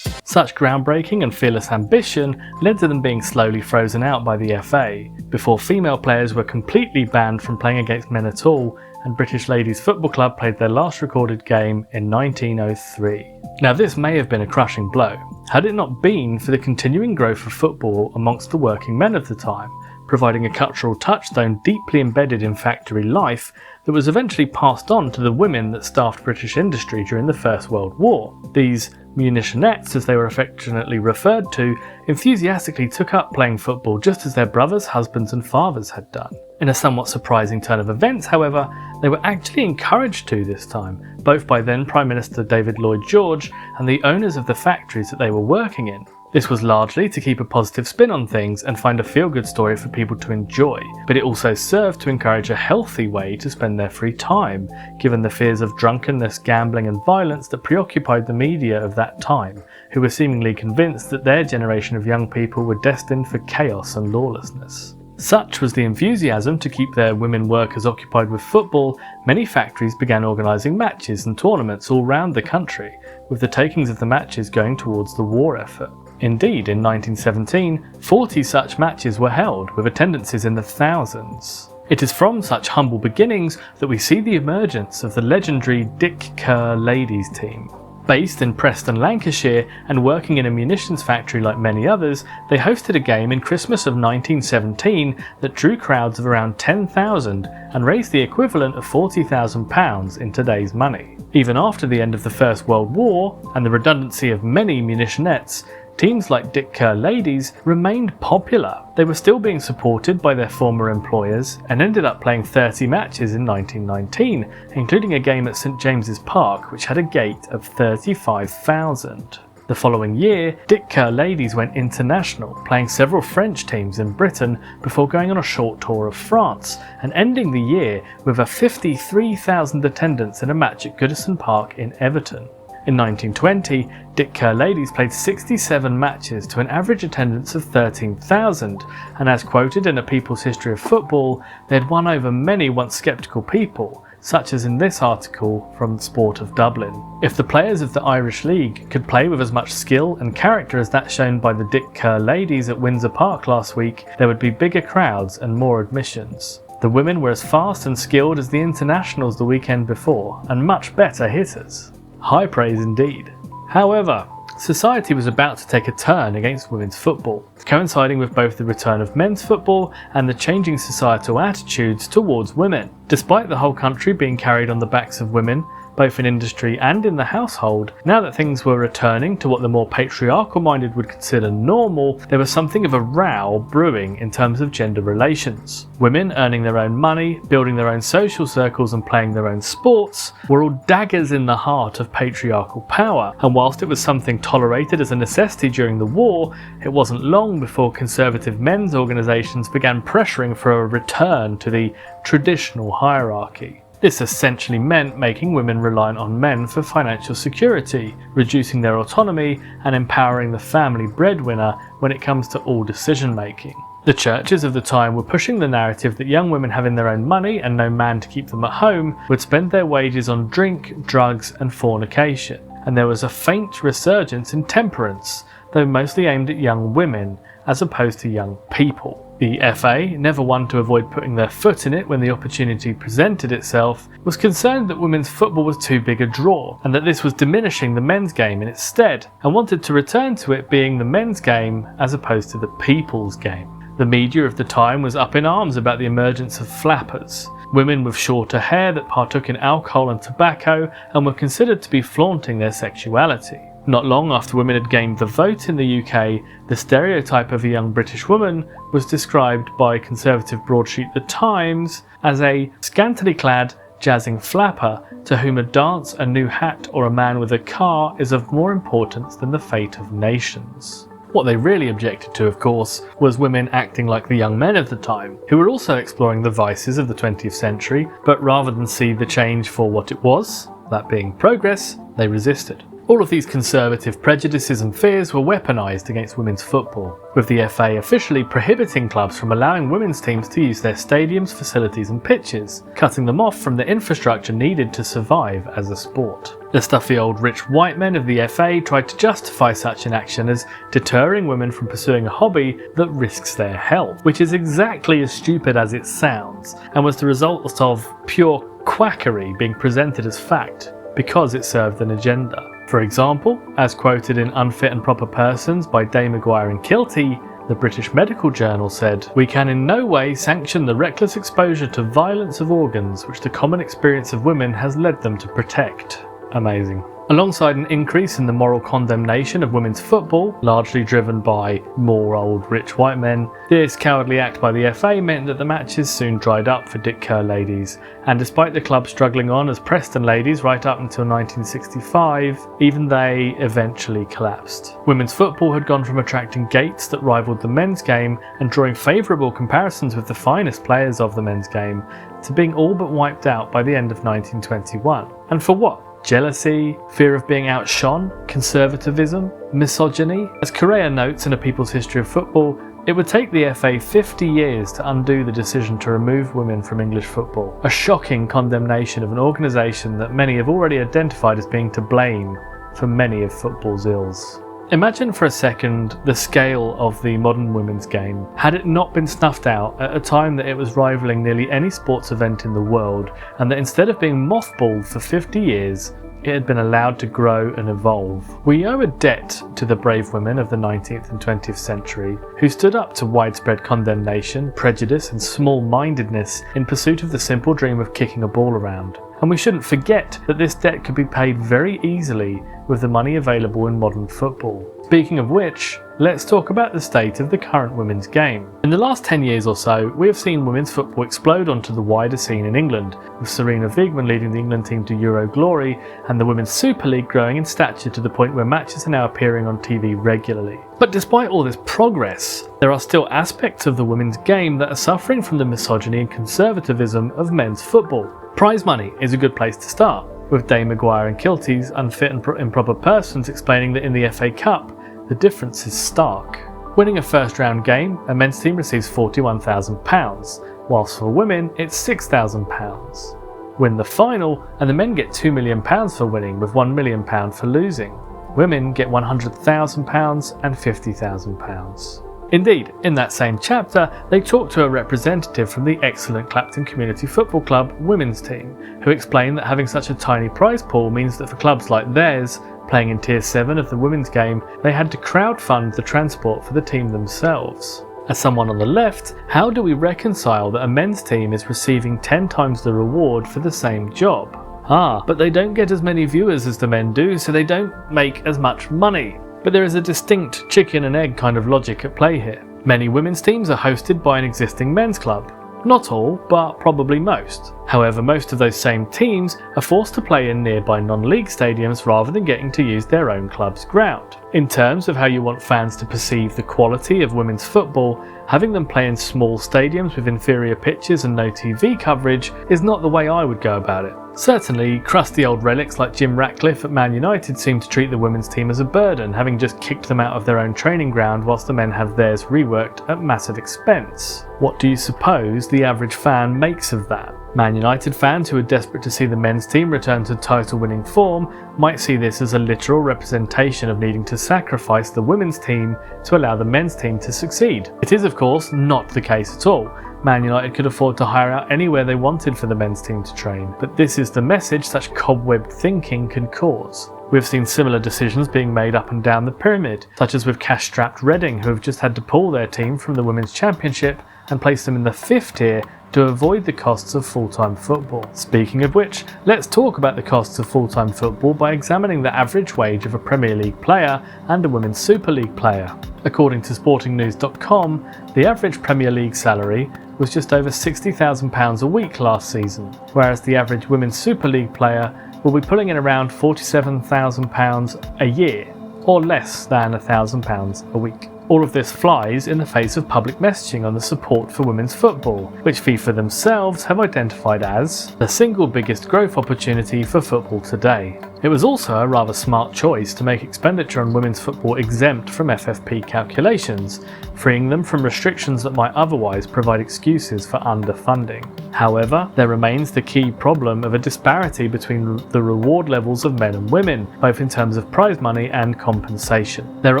Such groundbreaking and fearless ambition led to them being slowly frozen out by the FA, before female players were completely banned from playing against men at all, and British Ladies Football Club played their last recorded game in 1903. Now this may have been a crushing blow, had it not been for the continuing growth of football amongst the working men of the time, providing a cultural touchstone deeply embedded in factory life that was eventually passed on to the women that staffed British industry during the First World War. These munitionettes, as they were affectionately referred to, enthusiastically took up playing football just as their brothers, husbands and fathers had done. In a somewhat surprising turn of events, however, they were actually encouraged to this time, both by then Prime Minister David Lloyd George and the owners of the factories that they were working in. This was largely to keep a positive spin on things and find a feel-good story for people to enjoy, but it also served to encourage a healthy way to spend their free time, given the fears of drunkenness, gambling and violence that preoccupied the media of that time, who were seemingly convinced that their generation of young people were destined for chaos and lawlessness. Such was the enthusiasm to keep their women workers occupied with football, many factories began organising matches and tournaments all round the country, with the takings of the matches going towards the war effort. Indeed, in 1917, 40 such matches were held, with attendances in the thousands. It is from such humble beginnings that we see the emergence of the legendary Dick Kerr ladies team. Based in Preston, Lancashire, and working in a munitions factory like many others, they hosted a game in Christmas of 1917 that drew crowds of around 10,000 and raised the equivalent of £40,000 in today's money. Even after the end of the First World War and the redundancy of many munitionettes, teams like Dick Kerr Ladies remained popular. They were still being supported by their former employers and ended up playing 30 matches in 1919, including a game at St James's Park which had a gate of 35,000. The following year, Dick Kerr Ladies went international, playing several French teams in Britain before going on a short tour of France and ending the year with a 53,000 attendance in a match at Goodison Park in Everton. In 1920, Dick Kerr Ladies played 67 matches to an average attendance of 13,000, and as quoted in A People's History of Football, they had won over many once sceptical people, such as in this article from Sport of Dublin. If the players of the Irish League could play with as much skill and character as that shown by the Dick Kerr Ladies at Windsor Park last week, there would be bigger crowds and more admissions. The women were as fast and skilled as the internationals the weekend before, and much better hitters. High praise indeed. However, society was about to take a turn against women's football, coinciding with both the return of men's football and the changing societal attitudes towards women. Despite the whole country being carried on the backs of women, both in industry and in the household, now that things were returning to what the more patriarchal minded would consider normal, there was something of a row brewing in terms of gender relations. Women earning their own money, building their own social circles and playing their own sports were all daggers in the heart of patriarchal power, and whilst it was something tolerated as a necessity during the war, it wasn't long before conservative men's organisations began pressuring for a return to the traditional hierarchy. This essentially meant making women reliant on men for financial security, reducing their autonomy and empowering the family breadwinner when it comes to all decision making. The churches of the time were pushing the narrative that young women having their own money and no man to keep them at home would spend their wages on drink, drugs and fornication, and there was a faint resurgence in temperance, though mostly aimed at young women as opposed to young people. The FA, never one to avoid putting their foot in it when the opportunity presented itself, was concerned that women's football was too big a draw and that this was diminishing the men's game in its stead, and wanted to return to it being the men's game as opposed to the people's game. The media of the time was up in arms about the emergence of flappers, women with shorter hair that partook in alcohol and tobacco and were considered to be flaunting their sexuality. Not long after women had gained the vote in the UK, the stereotype of a young British woman was described by conservative broadsheet The Times as a scantily clad, jazzing flapper to whom a dance, a new hat or a man with a car is of more importance than the fate of nations. What they really objected to, of course, was women acting like the young men of the time, who were also exploring the vices of the 20th century, but rather than see the change for what it was, that being progress, they resisted. All of these conservative prejudices and fears were weaponised against women's football, with the FA officially prohibiting clubs from allowing women's teams to use their stadiums, facilities and pitches, cutting them off from the infrastructure needed to survive as a sport. The stuffy old rich white men of the FA tried to justify such inaction as deterring women from pursuing a hobby that risks their health, which is exactly as stupid as it sounds, and was the result of pure quackery being presented as fact, because it served an agenda. For example, as quoted in Unfit and Proper Persons by Day Maguire and Kilty, the British Medical Journal said, "We can in no way sanction the reckless exposure to violence of organs which the common experience of women has led them to protect." Amazing. Alongside an increase in the moral condemnation of women's football, largely driven by more old rich white men, this cowardly act by the FA meant that the matches soon dried up for Dick Kerr ladies, and despite the club struggling on as Preston ladies right up until 1965, even they eventually collapsed. Women's football had gone from attracting gates that rivaled the men's game and drawing favourable comparisons with the finest players of the men's game, to being all but wiped out by the end of 1921. And for what? Jealousy, fear of being outshone, conservatism, misogyny? As Correa notes in A People's History of Football, it would take the FA 50 years to undo the decision to remove women from English football, a shocking condemnation of an organisation that many have already identified as being to blame for many of football's ills. Imagine for a second the scale of the modern women's game had it not been snuffed out at a time that it was rivaling nearly any sports event in the world, and that instead of being mothballed for 50 years, it had been allowed to grow and evolve. We owe a debt to the brave women of the 19th and 20th century who stood up to widespread condemnation, prejudice and small-mindedness in pursuit of the simple dream of kicking a ball around. And we shouldn't forget that this debt could be paid very easily with the money available in modern football. Speaking of which, let's talk about the state of the current women's game. In the last 10 years or so, we have seen women's football explode onto the wider scene in England, with Serena Wiegman leading the England team to Euro glory, and the Women's Super League growing in stature to the point where matches are now appearing on TV regularly. But despite all this progress, there are still aspects of the women's game that are suffering from the misogyny and conservatism of men's football. Prize money is a good place to start, with Day Maguire and Kilty's Unfit and Improper Persons explaining that in the FA Cup, the difference is stark. Winning a first round game, a men's team receives £41,000, whilst for women it's £6,000. Win the final, and the men get £2 million for winning, with £1 million for losing. Women get £100,000 and £50,000. Indeed, in that same chapter, they talked to a representative from the excellent Clapton Community Football Club women's team, who explained that having such a tiny prize pool means that for clubs like theirs, playing in Tier 7 of the women's game, they had to crowdfund the transport for the team themselves. As someone on the left, how do we reconcile that a men's team is receiving 10 times the reward for the same job? But they don't get as many viewers as the men do, so they don't make as much money. But there is a distinct chicken and egg kind of logic at play here. Many women's teams are hosted by an existing men's club. Not all, but probably most. However, most of those same teams are forced to play in nearby non-league stadiums rather than getting to use their own club's ground. In terms of how you want fans to perceive the quality of women's football, having them play in small stadiums with inferior pitches and no TV coverage is not the way I would go about it. Certainly, crusty old relics like Jim Ratcliffe at Man United seem to treat the women's team as a burden, having just kicked them out of their own training ground whilst the men have theirs reworked at massive expense. What do you suppose the average fan makes of that? Man United fans who are desperate to see the men's team return to title-winning form might see this as a literal representation of needing to sacrifice the women's team to allow the men's team to succeed. It is, of course, not the case at all. Man United could afford to hire out anywhere they wanted for the men's team to train, but this is the message such cobwebbed thinking can cause. We've seen similar decisions being made up and down the pyramid, such as with cash-strapped Reading, who have just had to pull their team from the Women's Championship and place them in the 5th tier to avoid the costs of full-time football. Speaking of which, let's talk about the costs of full-time football by examining the average wage of a Premier League player and a Women's Super League player. According to sportingnews.com, the average Premier League salary was just over £60,000 a week last season, whereas the average Women's Super League player will be pulling in around £47,000 a year, or less than £1,000 a week. All of this flies in the face of public messaging on the support for women's football, which FIFA themselves have identified as the single biggest growth opportunity for football today. It was also a rather smart choice to make expenditure on women's football exempt from FFP calculations, freeing them from restrictions that might otherwise provide excuses for underfunding. However, there remains the key problem of a disparity between the reward levels of men and women, both in terms of prize money and compensation. There are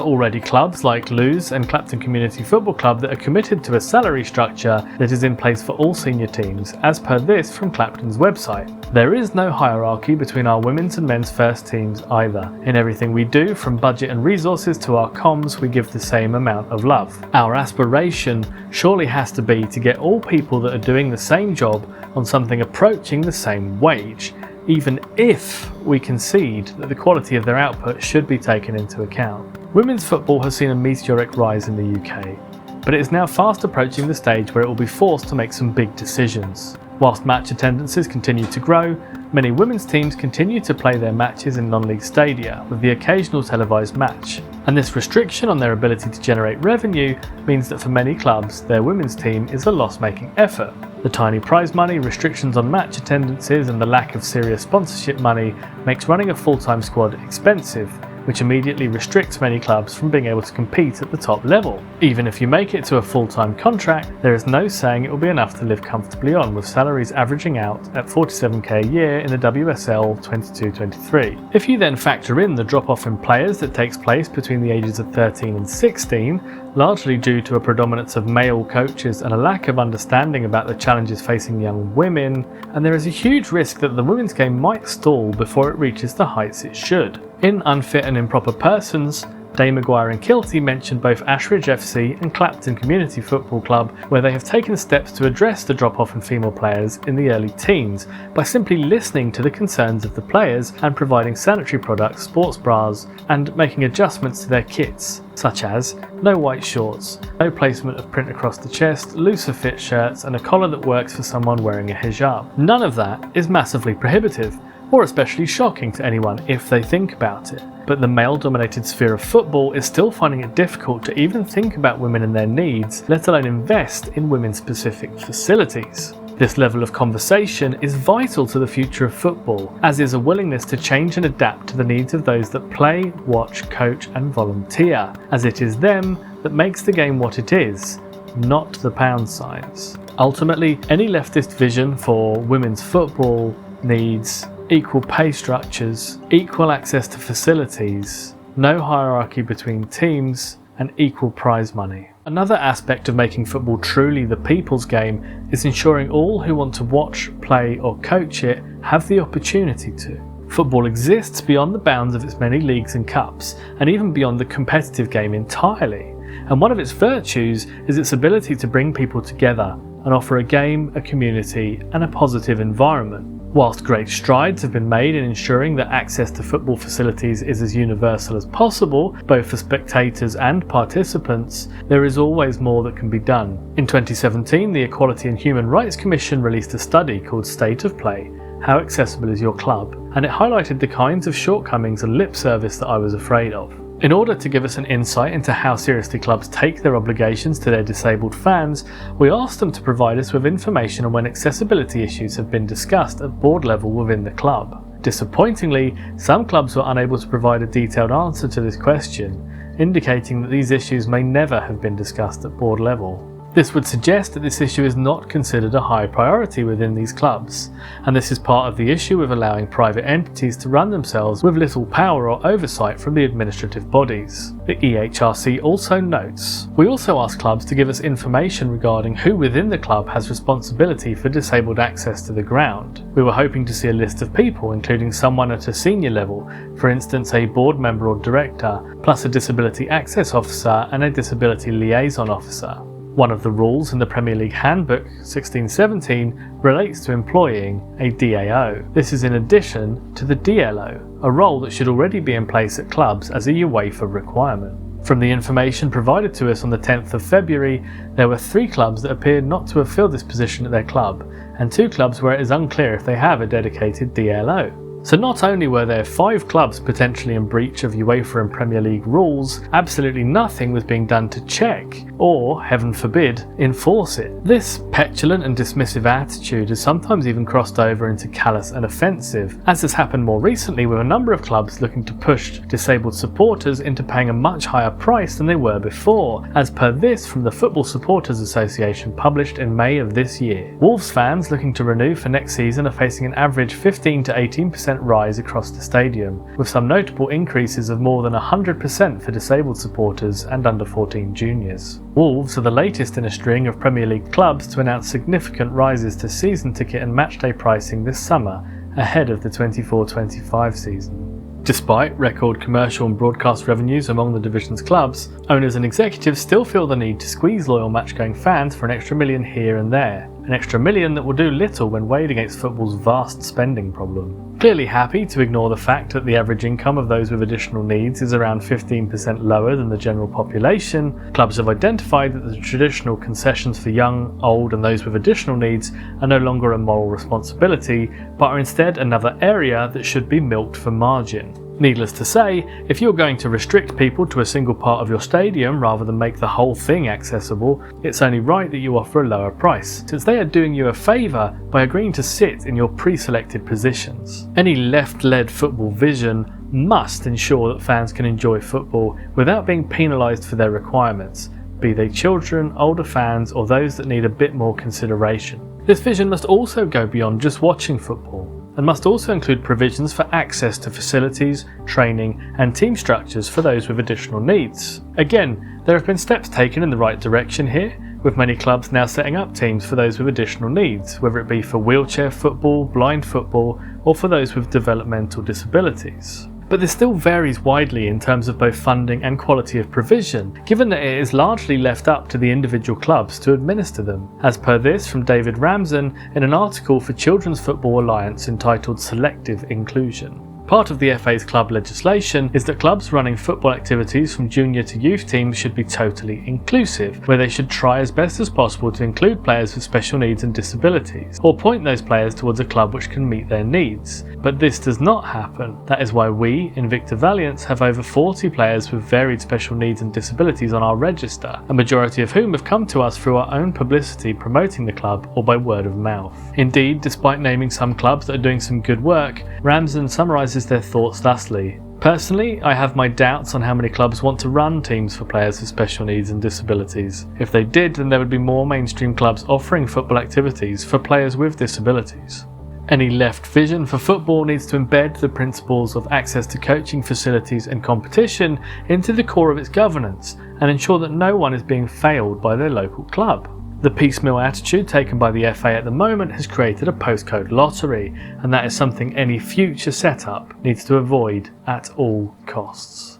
already clubs like Lewes and Clapton Community Football Club that are committed to a salary structure that is in place for all senior teams, as per this from Clapton's website. There is no hierarchy between our women's and men's first teams either. In everything we do, from budget and resources to our comms, we give the same amount of love. Our aspiration surely has to be to get all people that are doing the same job on something approaching the same wage, even if we concede that the quality of their output should be taken into account. Women's football has seen a meteoric rise in the UK, but it is now fast approaching the stage where it will be forced to make some big decisions. Whilst match attendances continue to grow, many women's teams continue to play their matches in non-league stadia, with the occasional televised match. And this restriction on their ability to generate revenue means that for many clubs, their women's team is a loss-making effort. The tiny prize money, restrictions on match attendances, and the lack of serious sponsorship money makes running a full-time squad expensive, which immediately restricts many clubs from being able to compete at the top level. Even if you make it to a full-time contract, there is no saying it will be enough to live comfortably on, with salaries averaging out at $47k a year in the WSL 22-23. If you then factor in the drop-off in players that takes place between the ages of 13 and 16, largely due to a predominance of male coaches and a lack of understanding about the challenges facing young women, and there is a huge risk that the women's game might stall before it reaches the heights it should. In Unfit and Improper Persons, Dave Maguire and Kilty mentioned both Ashridge FC and Clapton Community Football Club, where they have taken steps to address the drop-off in female players in the early teens by simply listening to the concerns of the players and providing sanitary products, sports bras, and making adjustments to their kits, such as no white shorts, no placement of print across the chest, looser fit shirts, and a collar that works for someone wearing a hijab. None of that is massively prohibitive, or especially shocking to anyone if they think about it. But the male-dominated sphere of football is still finding it difficult to even think about women and their needs, let alone invest in women-specific facilities. This level of conversation is vital to the future of football, as is a willingness to change and adapt to the needs of those that play, watch, coach and volunteer, as it is them that makes the game what it is, not the pound signs. Ultimately, any leftist vision for women's football needs equal pay structures, equal access to facilities, no hierarchy between teams, and equal prize money. Another aspect of making football truly the people's game is ensuring all who want to watch, play or coach it have the opportunity to. Football exists beyond the bounds of its many leagues and cups, and even beyond the competitive game entirely. And one of its virtues is its ability to bring people together and offer a game, a community and a positive environment. Whilst great strides have been made in ensuring that access to football facilities is as universal as possible, both for spectators and participants, there is always more that can be done. In 2017, the Equality and Human Rights Commission released a study called State of Play: How Accessible is Your Club? And it highlighted the kinds of shortcomings and lip service that I was afraid of. In order to give us an insight into how seriously clubs take their obligations to their disabled fans, we asked them to provide us with information on when accessibility issues have been discussed at board level within the club. Disappointingly, some clubs were unable to provide a detailed answer to this question, indicating that these issues may never have been discussed at board level. This would suggest that this issue is not considered a high priority within these clubs, and this is part of the issue with allowing private entities to run themselves with little power or oversight from the administrative bodies. The EHRC also notes, "We also ask clubs to give us information regarding who within the club has responsibility for disabled access to the ground. We were hoping to see a list of people, including someone at a senior level, for instance a board member or director, plus a disability access officer and a disability liaison officer." One of the rules in the Premier League Handbook 1617 relates to employing a DAO. This is in addition to the DLO, a role that should already be in place at clubs as a UEFA requirement. From the information provided to us on the 10th of February, there were 3 clubs that appeared not to have filled this position at their club, and 2 clubs where it is unclear if they have a dedicated DLO. So not only were there 5 clubs potentially in breach of UEFA and Premier League rules, absolutely nothing was being done to check, or, heaven forbid, enforce it. This petulant and dismissive attitude has sometimes even crossed over into callous and offensive, as has happened more recently with a number of clubs looking to push disabled supporters into paying a much higher price than they were before, as per this from the Football Supporters Association published in May of this year. Wolves fans looking to renew for next season are facing an average 15 to 18% rise across the stadium, with some notable increases of more than 100% for disabled supporters and under 14 juniors. Wolves are the latest in a string of Premier League clubs to announce significant rises to season ticket and matchday pricing this summer, ahead of the 24-25 season. Despite record commercial and broadcast revenues among the division's clubs, owners and executives still feel the need to squeeze loyal match-going fans for an extra million here and there. An extra million that will do little when weighed against football's vast spending problem. Clearly happy to ignore the fact that the average income of those with additional needs is around 15% lower than the general population, clubs have identified that the traditional concessions for young, old and those with additional needs are no longer a moral responsibility, but are instead another area that should be milked for margin. Needless to say, if you're going to restrict people to a single part of your stadium rather than make the whole thing accessible, it's only right that you offer a lower price, since they are doing you a favour by agreeing to sit in your pre-selected positions. Any left-led football vision must ensure that fans can enjoy football without being penalised for their requirements, be they children, older fans or those that need a bit more consideration. This vision must also go beyond just watching football, and must also include provisions for access to facilities, training and team structures for those with additional needs. Again, there have been steps taken in the right direction here, with many clubs now setting up teams for those with additional needs, whether it be for wheelchair football, blind football or for those with developmental disabilities. But this still varies widely in terms of both funding and quality of provision, given that it is largely left up to the individual clubs to administer them, as per this from David Ramsden in an article for Children's Football Alliance entitled Selective Inclusion. Part of the FA's club legislation is that clubs running football activities from junior to youth teams should be totally inclusive, where they should try as best as possible to include players with special needs and disabilities, or point those players towards a club which can meet their needs. But this does not happen. That is why we, Invicta Valiants, have over 40 players with varied special needs and disabilities on our register, a majority of whom have come to us through our own publicity promoting the club or by word of mouth. Indeed, despite naming some clubs that are doing some good work, Ramsden summarises their thoughts thusly. Personally, I have my doubts on how many clubs want to run teams for players with special needs and disabilities. If they did, then there would be more mainstream clubs offering football activities for players with disabilities. Any left vision for football needs to embed the principles of access to coaching facilities and competition into the core of its governance and ensure that no one is being failed by their local club. The piecemeal attitude taken by the FA at the moment has created a postcode lottery, and that is something any future setup needs to avoid at all costs.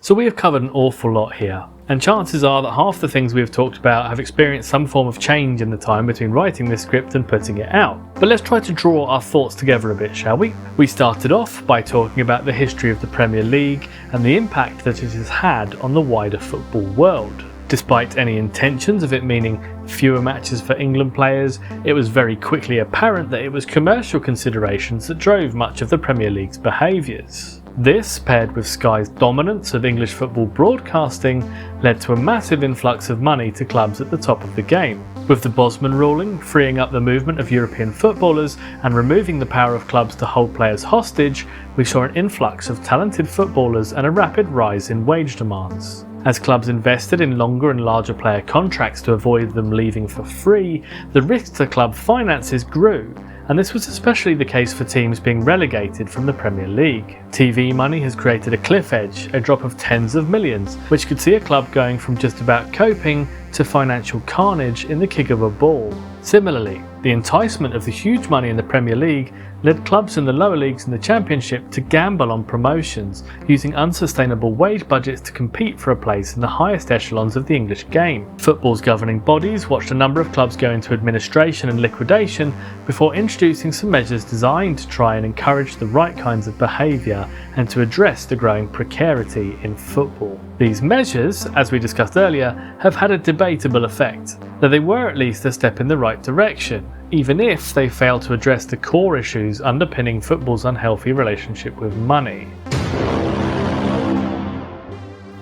So we have covered an awful lot here, and chances are that half the things we have talked about have experienced some form of change in the time between writing this script and putting it out. But let's try to draw our thoughts together a bit, shall we? We started off by talking about the history of the Premier League and the impact that it has had on the wider football world. Despite any intentions of it meaning fewer matches for England players, it was very quickly apparent that it was commercial considerations that drove much of the Premier League's behaviours. This, paired with Sky's dominance of English football broadcasting, led to a massive influx of money to clubs at the top of the game. With the Bosman ruling freeing up the movement of European footballers and removing the power of clubs to hold players hostage, we saw an influx of talented footballers and a rapid rise in wage demands. As clubs invested in longer and larger player contracts to avoid them leaving for free, the risk to club finances grew, and this was especially the case for teams being relegated from the Premier League. TV money has created a cliff edge, a drop of tens of millions, which could see a club going from just about coping to financial carnage in the kick of a ball. Similarly, the enticement of the huge money in the Premier League led clubs in the lower leagues and the Championship to gamble on promotions, using unsustainable wage budgets to compete for a place in the highest echelons of the English game. Football's governing bodies watched a number of clubs go into administration and liquidation before introducing some measures designed to try and encourage the right kinds of behaviour and to address the growing precarity in football. These measures, as we discussed earlier, have had a debatable effect, though they were at least a step in the right direction, even if they fail to address the core issues underpinning football's unhealthy relationship with money.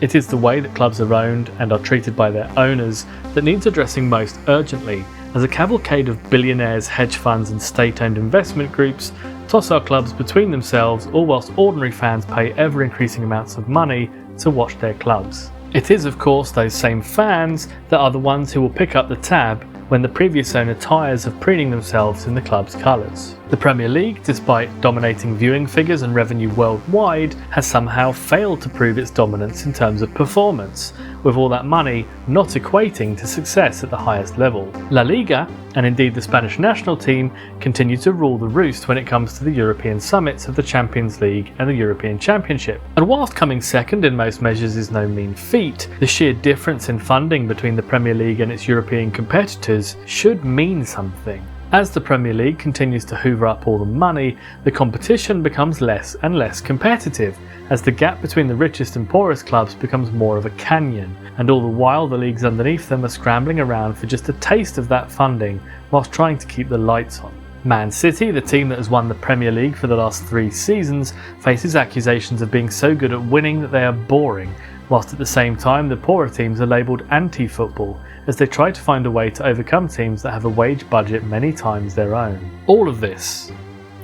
It is the way that clubs are owned and are treated by their owners that needs addressing most urgently, as a cavalcade of billionaires, hedge funds and state-owned investment groups toss our clubs between themselves, all whilst ordinary fans pay ever-increasing amounts of money to watch their clubs. It is of course those same fans that are the ones who will pick up the tab when the previous owner tires of preening themselves in the club's colours. The Premier League, despite dominating viewing figures and revenue worldwide, has somehow failed to prove its dominance in terms of performance, with all that money not equating to success at the highest level. La Liga, and indeed the Spanish national team, continue to rule the roost when it comes to the European summits of the Champions League and the European Championship. And whilst coming second in most measures is no mean feat, the sheer difference in funding between the Premier League and its European competitors should mean something. As the Premier League continues to hoover up all the money, the competition becomes less and less competitive, as the gap between the richest and poorest clubs becomes more of a canyon, and all the while the leagues underneath them are scrambling around for just a taste of that funding whilst trying to keep the lights on. Man City, the team that has won the Premier League for the last 3 seasons, faces accusations of being so good at winning that they are boring, whilst at the same time the poorer teams are labelled anti-football, as they try to find a way to overcome teams that have a wage budget many times their own. All of this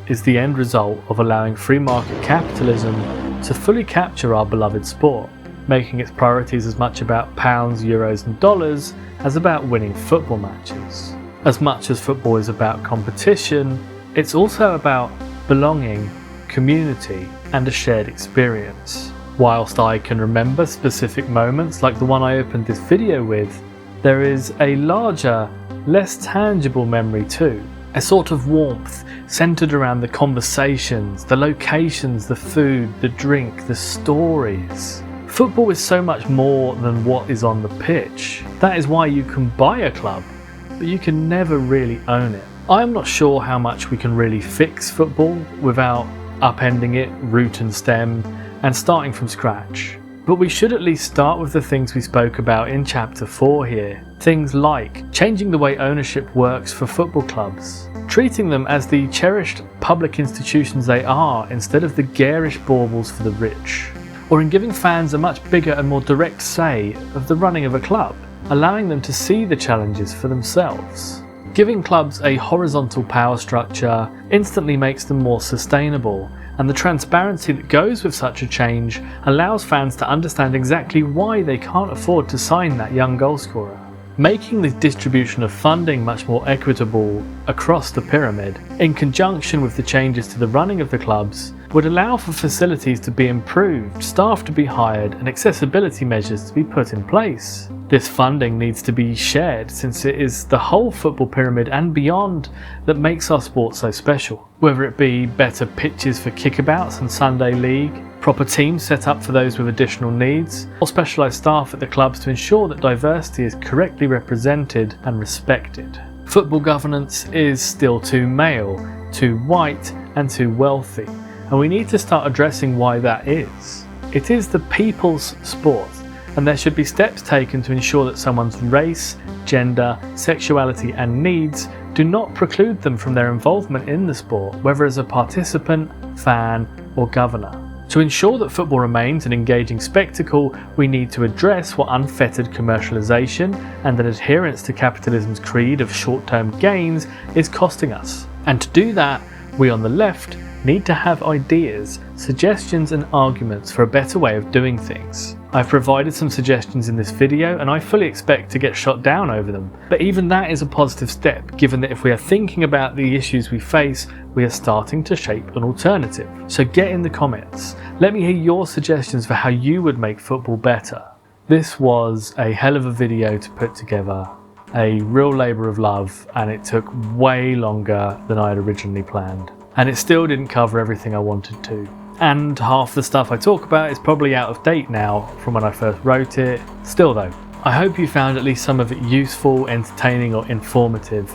is the end result of allowing free market capitalism to fully capture our beloved sport, making its priorities as much about pounds, euros and dollars as about winning football matches. As much as football is about competition, it's also about belonging, community and a shared experience. Whilst I can remember specific moments like the one I opened this video with, there is a larger, less tangible memory too. A sort of warmth centred around the conversations, the locations, the food, the drink, the stories. Football is so much more than what is on the pitch. That is why you can buy a club, but you can never really own it. I am not sure how much we can really fix football without upending it, root and stem, and starting from scratch. But we should at least start with the things we spoke about in chapter 4 here. Things like changing the way ownership works for football clubs, treating them as the cherished public institutions they are instead of the garish baubles for the rich, or in giving fans a much bigger and more direct say of the running of a club, allowing them to see the challenges for themselves. Giving clubs a horizontal power structure instantly makes them more sustainable, and the transparency that goes with such a change allows fans to understand exactly why they can't afford to sign that young goalscorer. Making the distribution of funding much more equitable across the pyramid, in conjunction with the changes to the running of the clubs, would allow for facilities to be improved, staff to be hired, and accessibility measures to be put in place. This funding needs to be shared, since it is the whole football pyramid and beyond that makes our sport so special. Whether it be better pitches for kickabouts and Sunday league, proper teams set up for those with additional needs, or specialised staff at the clubs to ensure that diversity is correctly represented and respected. Football governance is still too male, too white, and too wealthy, and we need to start addressing why that is. It is the people's sport, and there should be steps taken to ensure that someone's race, gender, sexuality, and needs do not preclude them from their involvement in the sport, whether as a participant, fan, or governor. To ensure that football remains an engaging spectacle, we need to address what unfettered commercialisation and an adherence to capitalism's creed of short-term gains is costing us. And to do that, we on the left need to have ideas, suggestions and arguments for a better way of doing things. I've provided some suggestions in this video and I fully expect to get shot down over them, but even that is a positive step, given that if we are thinking about the issues we face, we are starting to shape an alternative. So get in the comments, let me hear your suggestions for how you would make football better. This was a hell of a video to put together, a real labour of love, and it took way longer than I had originally planned. And it still didn't cover everything I wanted to. And half the stuff I talk about is probably out of date now from when I first wrote it. Still though, I hope you found at least some of it useful, entertaining or informative,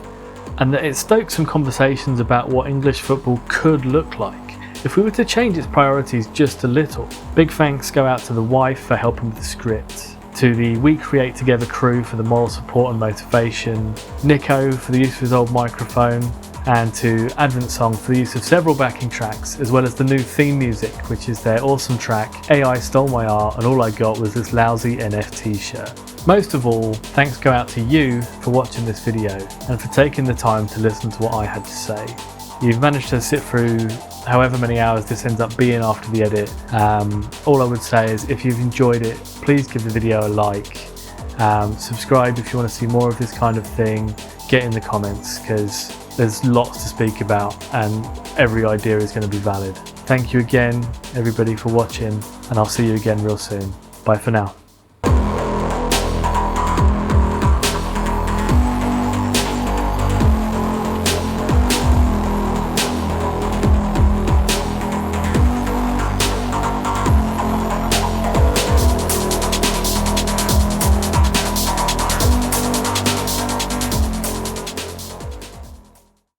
and that it stoked some conversations about what English football could look like if we were to change its priorities just a little. Big thanks go out to the wife for helping with the script, to the We Create Together crew for the moral support and motivation, Nico for the use of his old microphone, and to Advent Song for the use of several backing tracks, as well as the new theme music, which is their awesome track, AI Stole My Art and All I Got Was This Lousy NFT Shirt. Most of all, thanks go out to you for watching this video and for taking the time to listen to what I had to say. You've managed to sit through however many hours this ends up being after the edit. All I would say is if you've enjoyed it, please give the video a like. Subscribe if you want to see more of this kind of thing. Get in the comments because there's lots to speak about and every idea is going to be valid. Thank you again everybody for watching, and I'll see you again real soon. Bye for now.